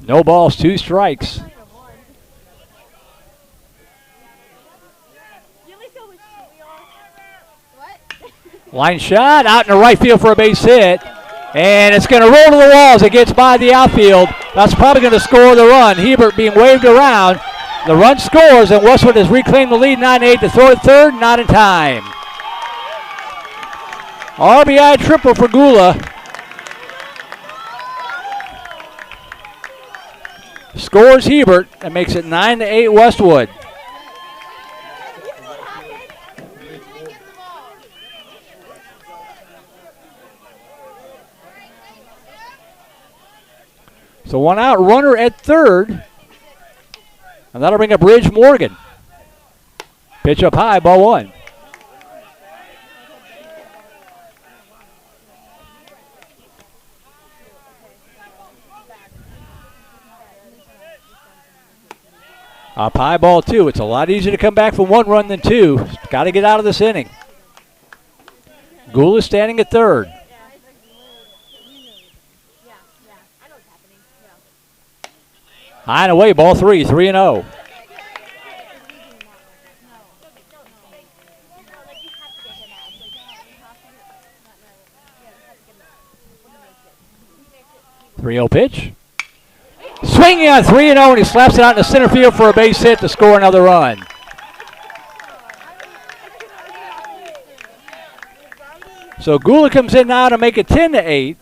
S1: No balls, 2 strikes. Line shot, out in the right field for a base hit. And it's going to roll to the wall as it gets by the outfield. That's probably going to score the run. Hebert being waved around. The run scores, and Westwood has reclaimed the lead 9-8 to throw at third, not in time. RBI triple for Gula. Scores Hebert and makes it 9-8 Westwood. So 1 out, runner at third. And that'll bring up Ridge Morgan. Pitch up high, ball 1. Up high, ball 2. It's a lot easier to come back from 1 run than 2. Got to get out of this inning. Gould is standing at third. High and away, ball 3, 3-0. Pitch. Swinging on 3-0, and he slaps it out in the center field for a base hit to score another run. So Gula comes in now to make it 10-8.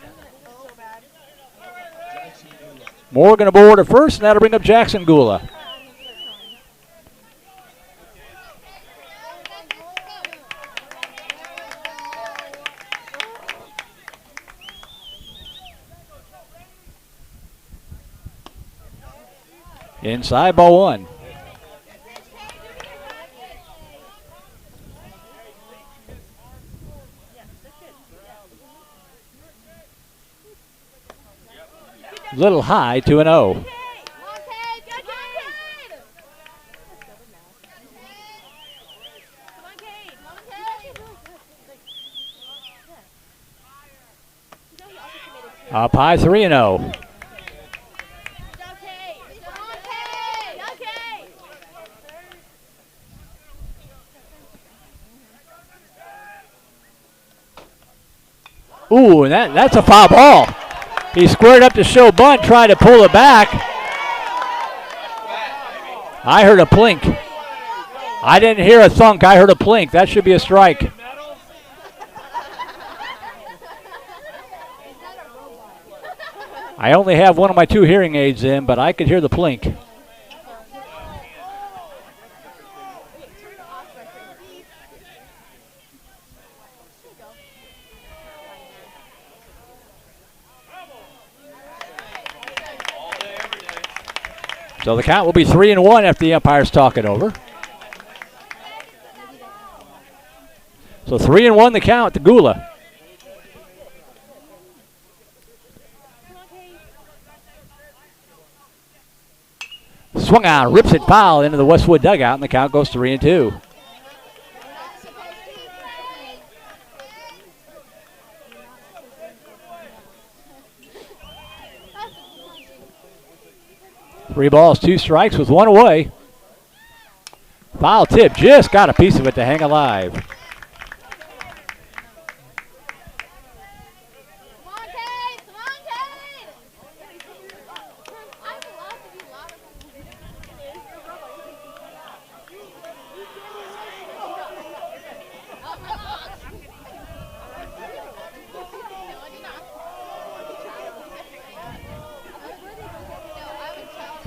S1: Morgan aboard at first, and that'll bring up Jackson Gula. Inside, ball 1. Little high, 2-0. Up high, 3-0. Ooh, and that's a foul ball. He squared up to show bunt, trying to pull it back. I heard a plink. I didn't hear a thunk. I heard a plink. That should be a strike. I only have one of my 2 hearing aids in, but I could hear the plink. So the count will be 3-1 after the umpires talk it over. So 3-1 the count to Gula. Swung on, rips it foul into the Westwood dugout, and the count goes 3-2. Three balls, 2 strikes with 1 away. Foul tip, just got a piece of it to hang alive.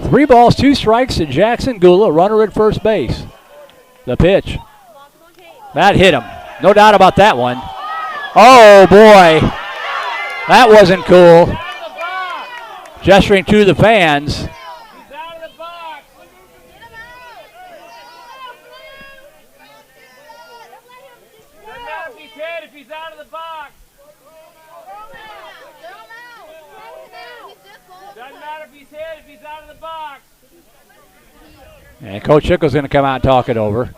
S1: Three balls, 2 strikes to Jackson Gula, runner at first base. The pitch. That hit him. No doubt about that one. Oh, boy. That wasn't cool. Gesturing to the fans. And Coach Hickle's going to come out and talk it over.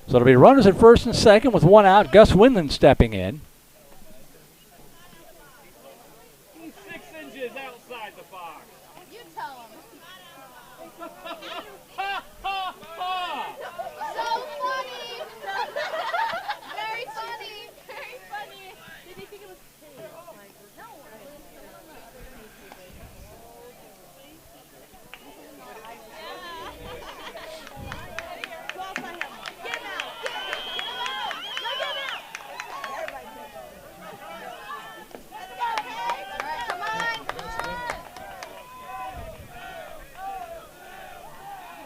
S1: So it'll be runners at first and second with 1 out. Gus Winland stepping in.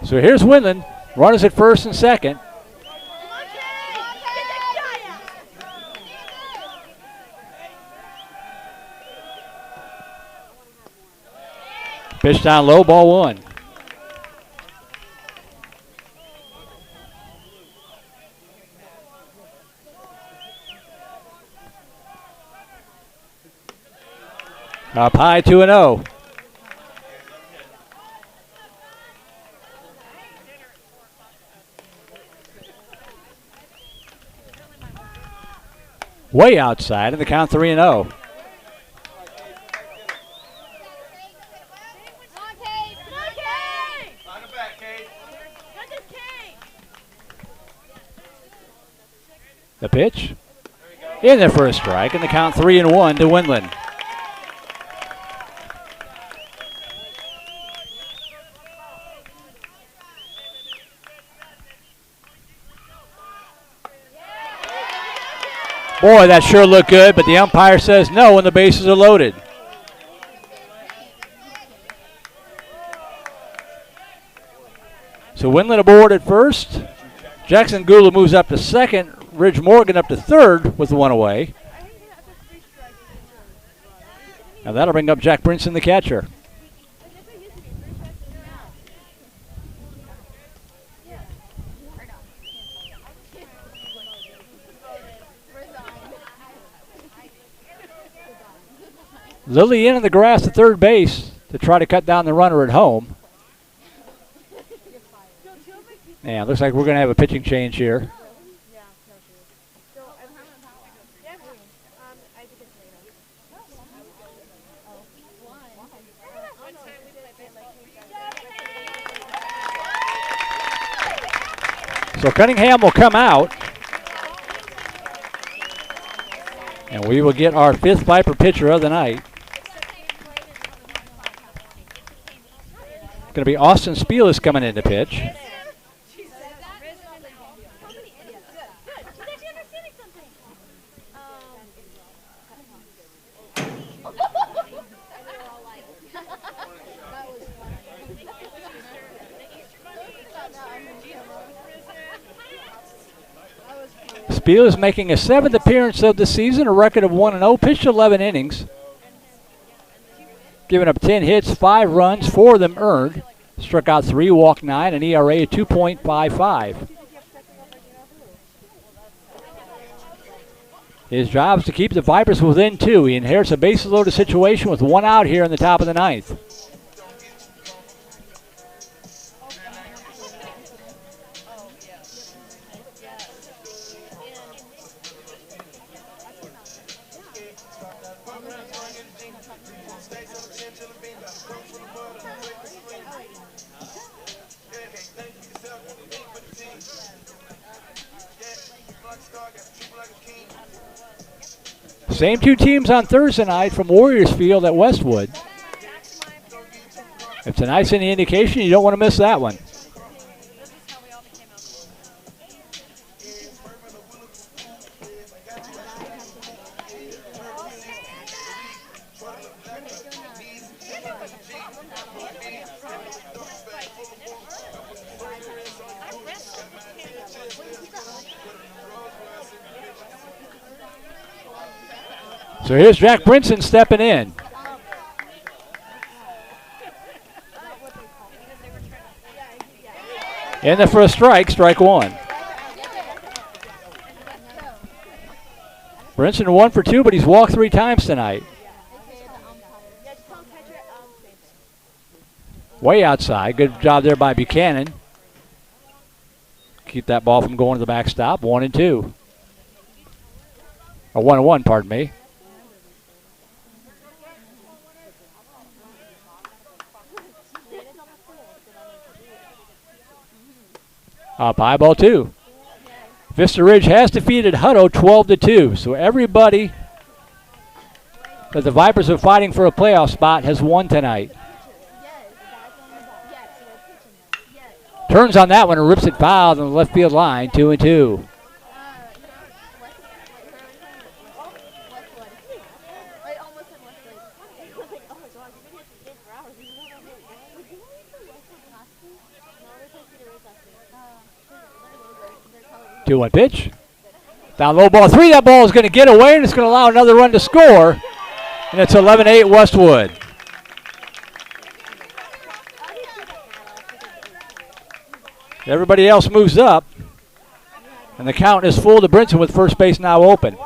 S1: So here's Winland, runners at first and second. Pitch down low, ball 1. Up high, 2-0. Way outside, and the count 3-0. The pitch in there for a strike, and the count 3-1 to Winland. Boy, that sure looked good, but the umpire says no when the bases are loaded. So Winland aboard at first. Jackson Gula moves up to second. Ridge Morgan up to third with one away. Now that'll bring up Jack Brinson, the catcher. Lily in on the grass at third base to try to cut down the runner at home. Yeah, looks like we're going to have a pitching change here. So Cunningham will come out. And we will get our fifth Viper pitcher of the night. Going to be Austin Spielis coming in to pitch. Spielis making a 7th appearance of the season, a record of 1-0, pitched 11 innings. Giving up 10 hits, 5 runs, 4 of them earned. Struck out 3, walked 9, an ERA of 2.55. His job is to keep the Vipers within 2. He inherits a bases-loaded situation with 1 out here in the top of the 9th. Same 2 teams on Thursday night from Warriors Field at Westwood. If tonight's any indication, you don't want to miss that one. So here's Jack Brinson stepping in. In there for a strike, strike 1. Brinson 1 for 2, but he's walked 3 times tonight. Way outside. Good job there by Buchanan. Keep that ball from going to the backstop. 1-2. Or 1-1, pardon me. Up high, ball 2. Vista Ridge has defeated Hutto 12-2. So everybody that the Vipers are fighting for a playoff spot has won tonight. Turns on that one and rips it foul on the left field line, 2-2. Two-one pitch. Down low, ball 3. That ball is going to get away, and it's going to allow another run to score. And it's 11-8 Westwood. Everybody else moves up. And the count is full to Brinson with first base now open.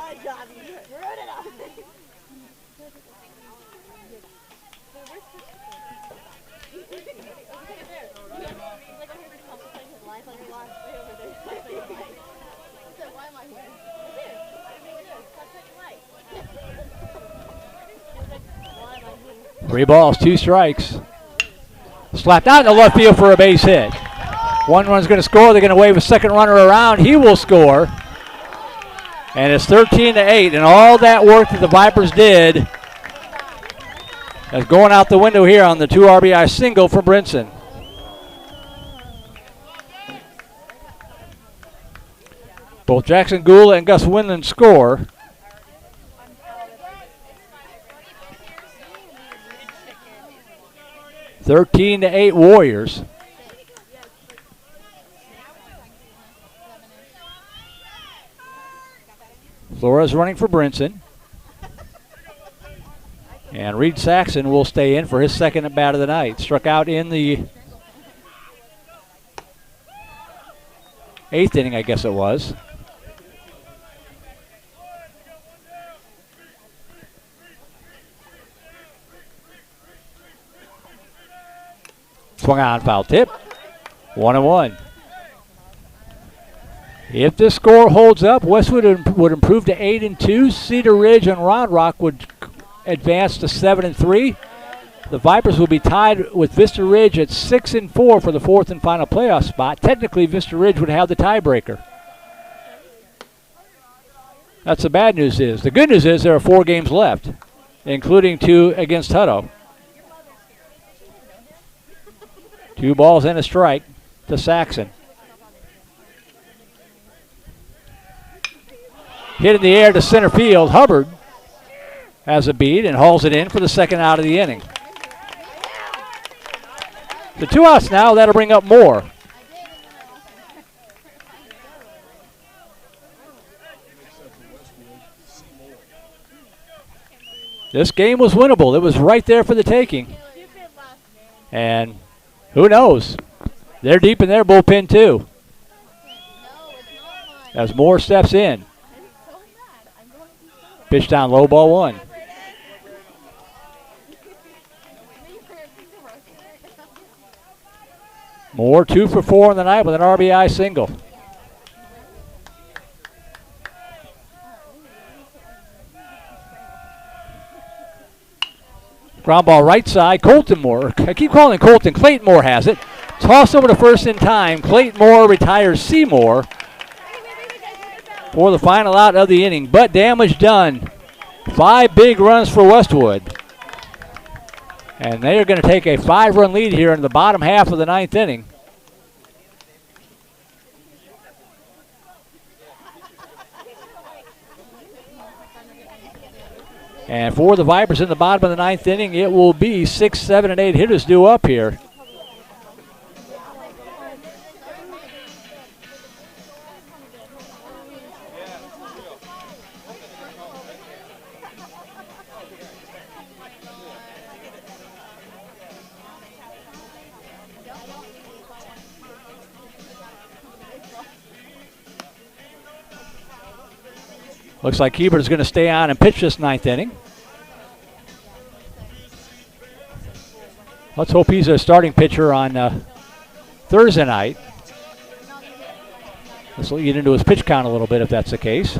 S1: Three balls, 2 strikes. Slapped out in the left field for a base hit. One run's going to score. They're going to wave a second runner around. He will score. And it's 13-8. And all that work that the Vipers did is going out the window here on the 2 RBI single from Brinson. Both Jackson Gula and Gus Winland score. (13-8) Warriors. Flores running for Brinson. And Reed Saxon will stay in for his second at bat of the night. Struck out in the 8th inning, I guess it was. Swung on, foul tip. 1-1. If this score holds up, Westwood would improve to 8-2. Cedar Ridge and Round Rock would advance to 7-3. The Vipers will be tied with Vista Ridge at 6-4 for the 4th and final playoff spot. Technically, Vista Ridge would have the tiebreaker. That's the bad news is. The good news is there are 4 games left, including 2 against Hutto. 2 balls and a strike to Saxon. Hit in the air to center field. Hubbard has a beat and hauls it in for the second out of the inning. The 2 outs now, that'll bring up Moore. This game was winnable. It was right there for the taking. And who knows? They're deep in their bullpen too. As Moore steps in. Pitch down low, ball 1. Moore 2 for 4 in the night with an RBI single. Ground ball right side, Colton Moore. I keep calling him Colton. Clayton Moore has it. Toss over to first in time. Clayton Moore retires Seymour for the final out of the inning. But damage done. 5 big runs for Westwood. And they are going to take a 5-run lead here in the bottom half of the 9th inning. And for the Vipers in the bottom of the 9th inning, it will be 6, 7, and 8 hitters due up here. Looks like Hebert is going to stay on and pitch this 9th inning. Let's hope he's a starting pitcher on Thursday night. This will get into his pitch count a little bit if that's the case.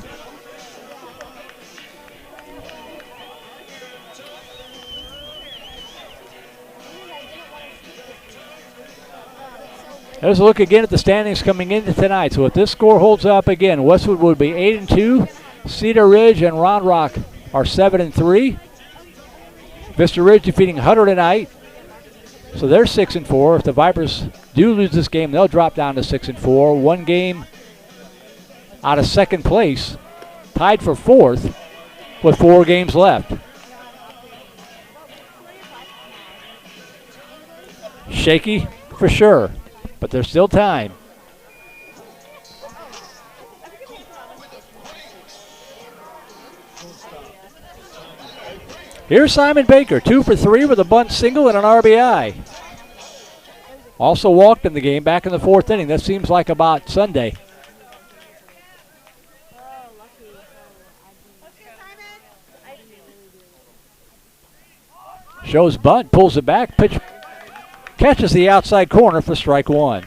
S1: There's a look again at the standings coming into tonight. So if this score holds up again, Westwood would be 8-2. Cedar Ridge and Round Rock are 7-3. Vista Ridge defeating Hutter tonight. So they're 6-4. If the Vipers do lose this game, they'll drop down to 6-4. 1 game out of second place, tied for 4th with 4 games left. Shaky for sure, but there's still time. Here's Simon Baker, 2 for 3 with a bunt single and an RBI. Also walked in the game back in the 4th inning. That seems like about Sunday. Shows bunt, pulls it back, pitch catches the outside corner for strike 1.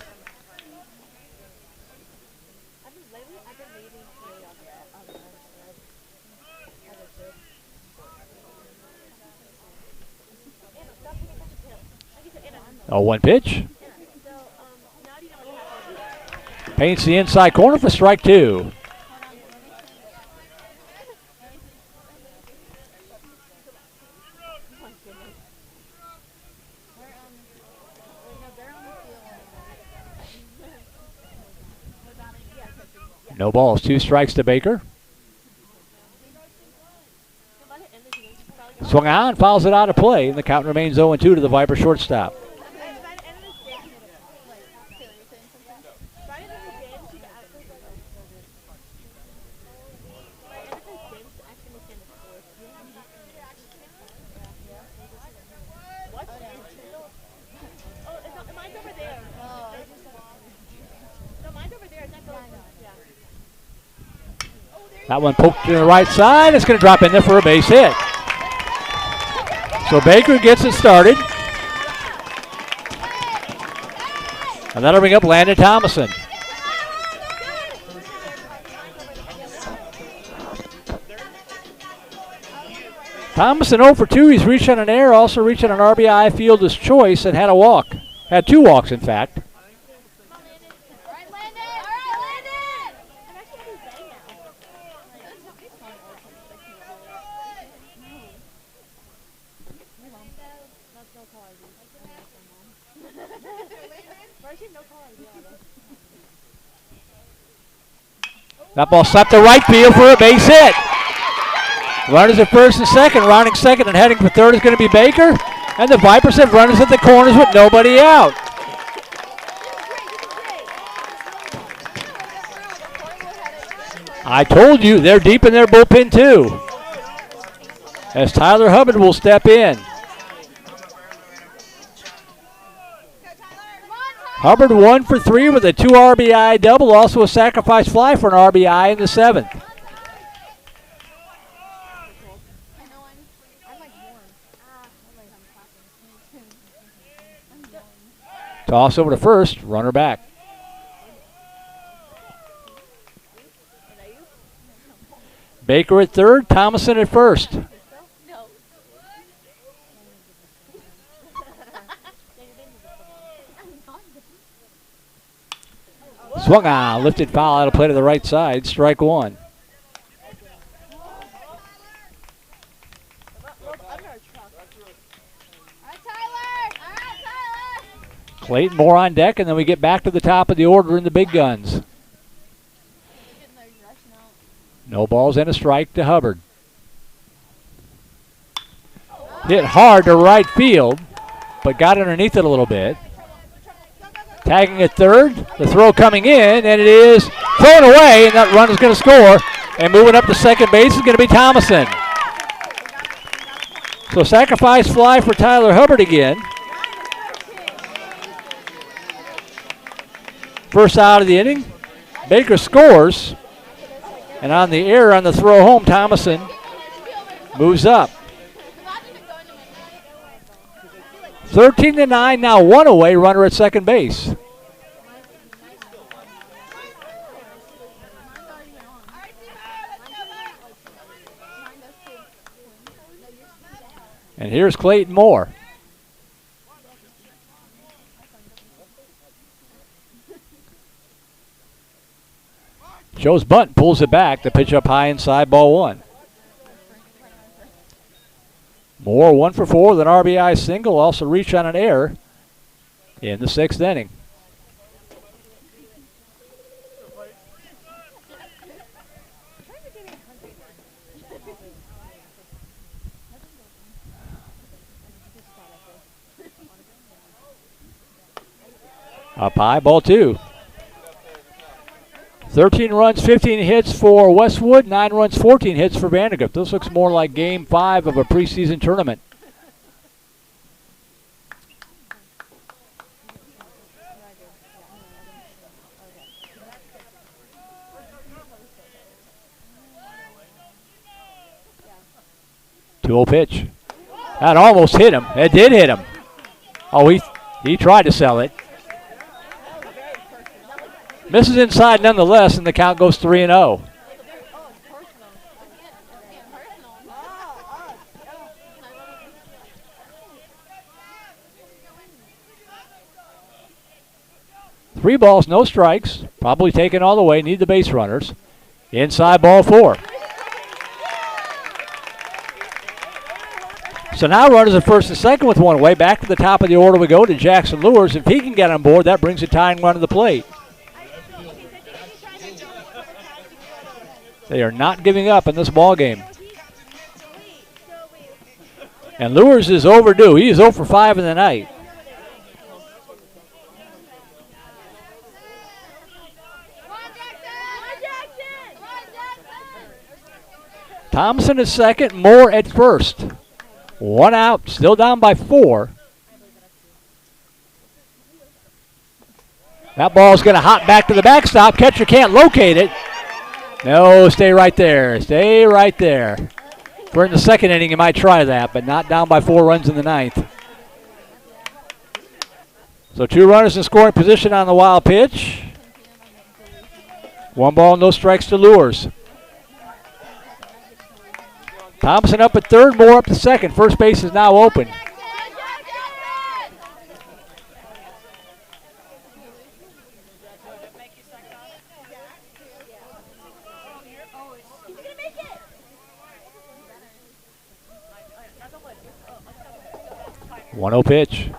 S1: Oh, 1 pitch. Paints the inside corner for strike 2. No balls, 2 strikes to Baker. Swung on, fouls it out of play, and the count remains 0-2 to the Viper shortstop. That one poked to the right side. It's going to drop in there for a base hit. So Baker gets it started. And that'll bring up Landon Thomason. Thomason 0 for 2. He's reached on an error, also reached on an RBI fielder's choice, and had a walk. Had 2 walks, in fact. That ball slapped to right field for a base hit. Runners at first and second, rounding second and heading for third is going to be Baker. And the Vipers have runners at the corners with nobody out. I told you they're deep in their bullpen too. As Tyler Hubbard will step in. Hubbard 1 for 3 with a 2 RBI double, also a sacrifice fly for an RBI in the 7th. Toss over to first, runner back. Baker at third, Thomason at first. Swung on, lifted foul out of play to the right side, strike one. Clayton Moore on deck, and then we get back to the top of the order in the big guns. No balls and a strike to Hubbard. Hit hard to right field, but got underneath it a little bit. Tagging at third, the throw coming in, and it is thrown away, and that run is going to score. And moving up to second base is going to be Thomason. So sacrifice fly for Tyler Hubbard again. First out of the inning. Baker scores. And on the error on the throw home, Thomason moves up. 13-9, now 1 away, runner at second base. And here's Clayton Moore. Joe's bunt pulls it back. The pitch up high inside, ball one. Moore 1 for 4 with an RBI single, also reached on an error in the 6th inning. Up high, ball 2. 13 runs, 15 hits for Westwood, 9 runs, 14 hits for Vandegrift. This looks more like Game 5 of a preseason tournament. Two-0 pitch. That almost hit him. It did hit him. Oh, he tried to sell it. Misses inside nonetheless, and the count goes 3-0. Three balls, no strikes. Probably taken all the way. Need the base runners. Inside, ball 4. So now runners at first and second with 1 away. Back to the top of the order we go to Jackson Lewis. If he can get on board, that brings a tying run to the plate. They are not giving up in this ball game. And Lewis is overdue. He is 0 for 5 in the night. Thompson is second, Moore at first. 1 out, still down by 4. That ball is going to hop back to the backstop. Catcher can't locate it. No, stay right there. Stay right there. If we're in the second inning, you might try that, but not down by 4 runs in the ninth. So 2 runners in scoring position on the wild pitch. 1 ball, no strikes to Lures. Thompson up at third, Moore up to second. First base is now open. One-0 pitch.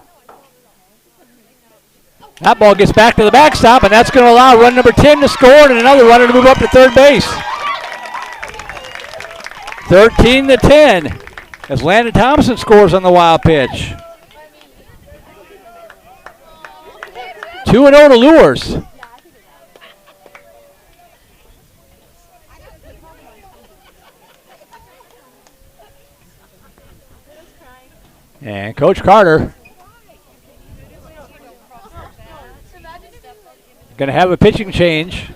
S1: That ball gets back to the backstop, and that's going to allow run number 10 to score and another runner to move up to third base. 13-10 as Landon Thompson scores on the wild pitch. 2-0 to Lures. And Coach Carter going to have a pitching change.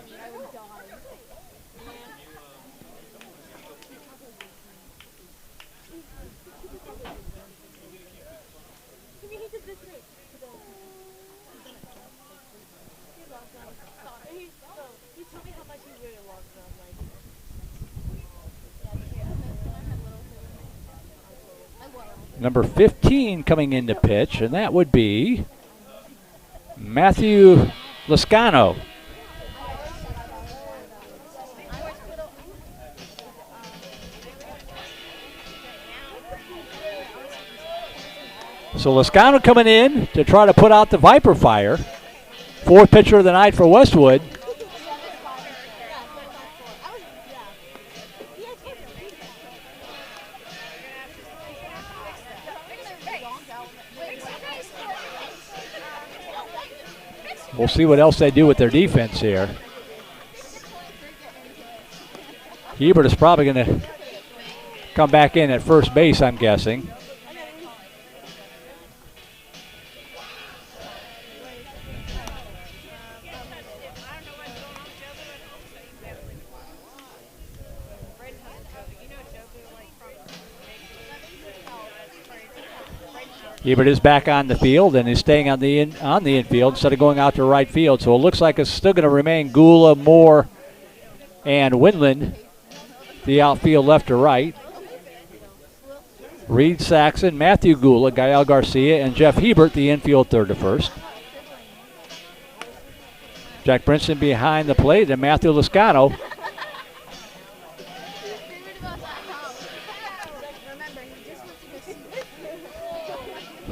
S1: Number 15 coming in to pitch, and that would be Matthew Lascano. So Lascano coming in to try to put out the Viper fire. 4th pitcher of the night for Westwood. We'll see what else they do with their defense here. Hebert is probably going to come back in at first base, I'm guessing. Hebert is back on the field and is staying on the infield instead of going out to right field. So it looks like it's still going to remain Gula, Moore, and Winland, the outfield left to right. Reed Saxon, Matthew Gula, Gael Garcia, and Jeff Hebert, the infield third to first. Jack Brinson behind the plate, and Matthew Lascano.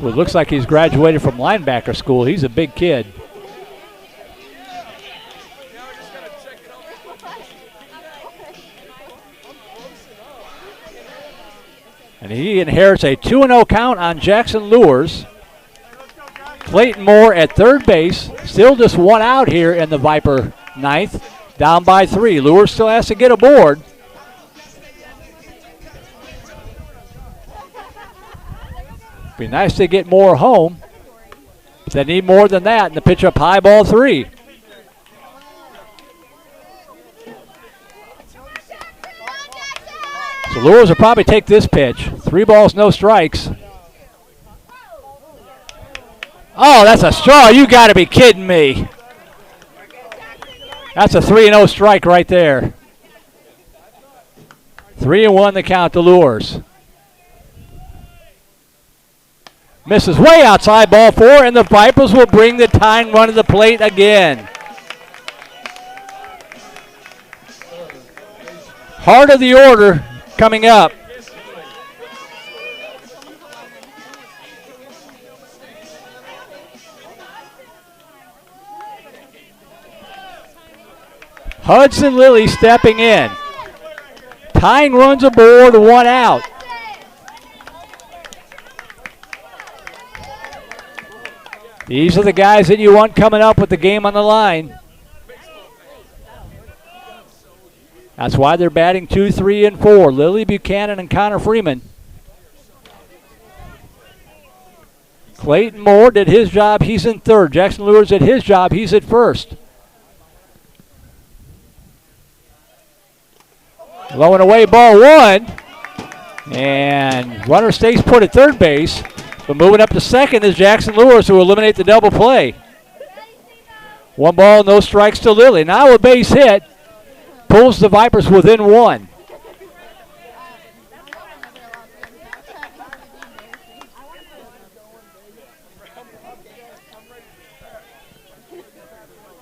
S1: Who looks like he's graduated from linebacker school. He's a big kid. And he inherits a 2-0 count on Jackson Lures. Clayton Moore at third base. Still just 1 out here in the Viper ninth. Down by 3. Lures still has to get aboard. Be nice to get Moore home. But they need more than that, and the pitch up high, ball 3. So Lures will probably take this pitch. 3 balls, no strikes. Oh, that's a straw. You got to be kidding me. That's a 3-0 strike right there. 3-1 the count to Lures. Misses way outside, ball 4, and the Vipers will bring the tying run to the plate again. Heart of the order coming up. Hudson Lilly stepping in. Tying runs aboard, 1 out. These are the guys that you want coming up with the game on the line. That's why they're batting 2, 3, and 4. Lily Buchanan and Connor Freeman. Clayton Moore did his job. He's in third. Jackson Lures did his job. He's at first. Low and away, ball one. And runner stays put at third base. But moving up to second is Jackson Lewis, who will eliminate the double play. 1 ball, no strikes to Lilly. Now a base hit pulls the Vipers within 1.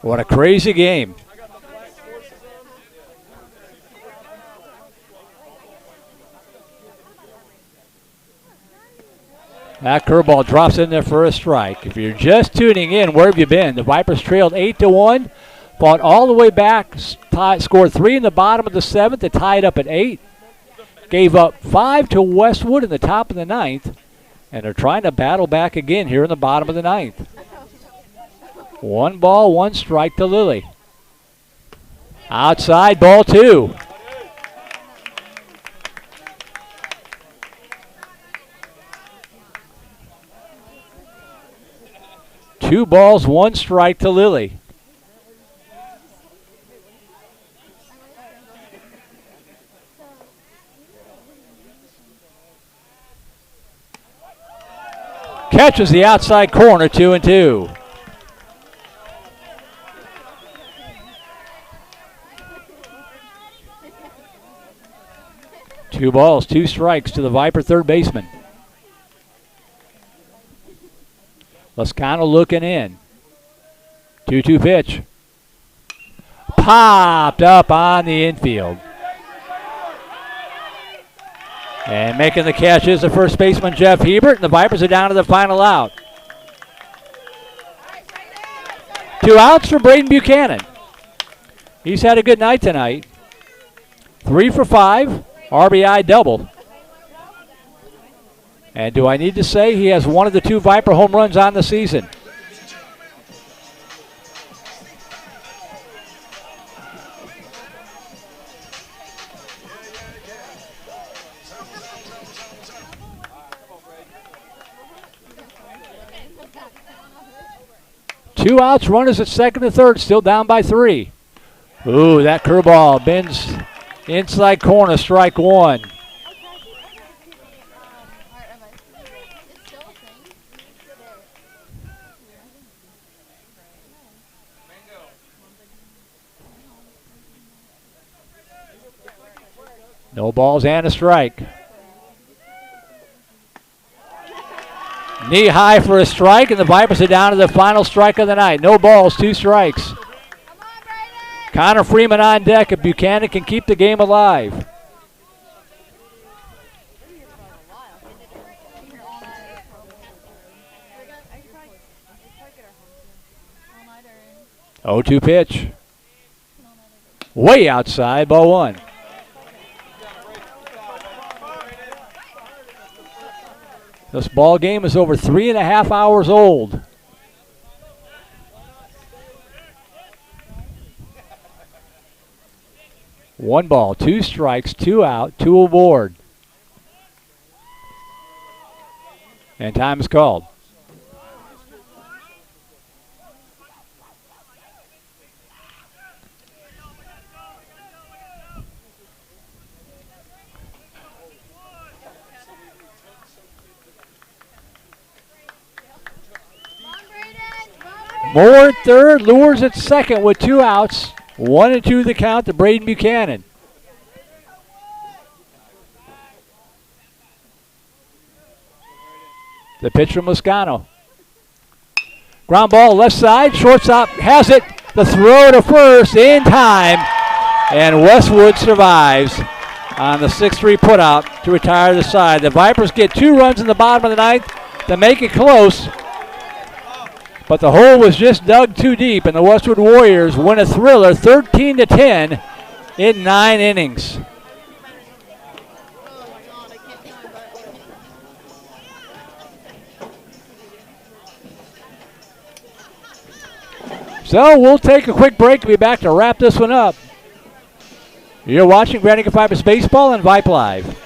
S1: What a crazy game. That curveball drops in there for a strike. If you're just tuning in, where have you been? The Vipers trailed 8-1, fought all the way back, scored 3 in the bottom of the 7th to tie it up at 8. Gave up 5 to Westwood in the top of the 9th, and they're trying to battle back again here in the bottom of the 9th. 1 ball, 1 strike to Lilly. Outside, ball 2. Two balls, 1 strike to Lilly. Catches the outside corner, 2-2. Two balls, 2 strikes to the Viper third baseman. Lascano looking in. 2-2 pitch. Popped up on the infield. And making the catch is the first baseman, Jeff Hebert, and the Vipers are down to the final out. 2 outs for Braden Buchanan. He's had a good night tonight. 3 for 5, RBI double. And do I need to say he has one of the 2 Viper home runs on the season? Two outs, runners at second and third, still down by 3. Ooh, that curveball bends inside corner, strike 1. No balls and a strike. Knee high for a strike, and the Vipers are down to the final strike of the night. No balls, 2 strikes. Connor Freeman on deck if Buchanan can keep the game alive. Oh, 2 pitch. Way outside, ball 1. This ball game is over 3.5 hours old. One ball, 2 strikes, 2 out, 2 aboard. And time is called. Moore at third, Lures at second with 2 outs. 1-2 the count to Braden Buchanan. The pitch from Lascano. Ground ball left side, shortstop has it. The throw to first in time. And Westwood survives on the 6-3 putout to retire the side. The Vipers get 2 runs in the bottom of the 9th to make it close. But the hole was just dug too deep, and the Westwood Warriors win a thriller 13-10 in 9 innings. So we'll take a quick break and be back to wrap this one up. You're watching Vandegrifft Vipers Baseball and Vype Live.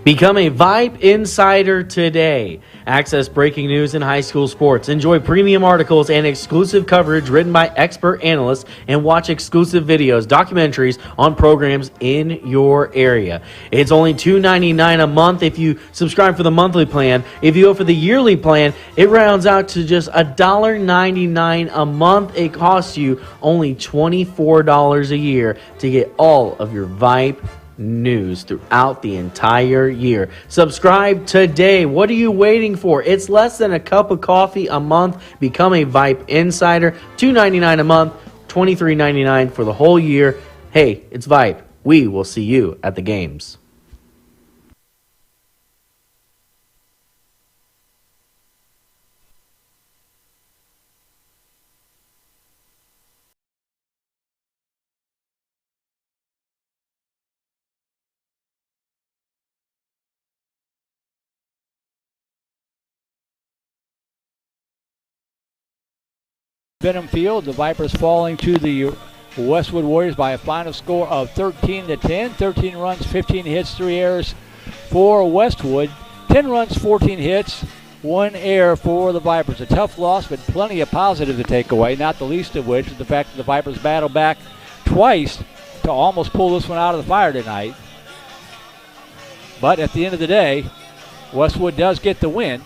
S2: Become a Vype insider today. Access breaking news in high school sports. Enjoy premium articles and exclusive coverage written by expert analysts, and watch exclusive videos, documentaries on programs in your area. It's only $2.99 a month if you subscribe for the monthly plan. If you go for the yearly plan, it rounds out to just $1.99 a month. It costs you only $24 a year to get all of your Vype news throughout the entire year. Subscribe today. What are you waiting for? It's less than a cup of coffee a month. Become a Vype insider. $2.99 a month, $23.99 for the whole year. Hey, it's Vype. We will see you at the games.
S1: Benham Field, the Vipers falling to the Westwood Warriors by a final score of 13-10. 13 runs, 15 hits, 3 errors for Westwood. 10 runs, 14 hits, 1 error for the Vipers. A tough loss, but plenty of positive to take away, not the least of which is the fact that the Vipers battled back twice to almost pull this one out of the fire tonight. But at the end of the day, Westwood does get the win.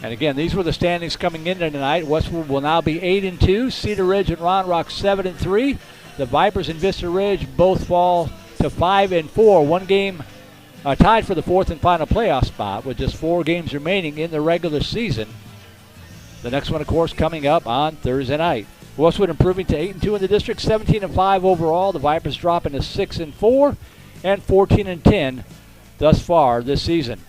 S1: And again, these were the standings coming into tonight. Westwood will now be 8-2. Cedar Ridge and Round Rock 7-3. The Vipers and Vista Ridge both fall to 5-4. One game tied for the fourth and final playoff spot with just 4 games remaining in the regular season. The next one, of course, coming up on Thursday night. Westwood improving to 8-2 in the district, 17-5 overall. The Vipers dropping to 6-4 and 14-10 thus far this season.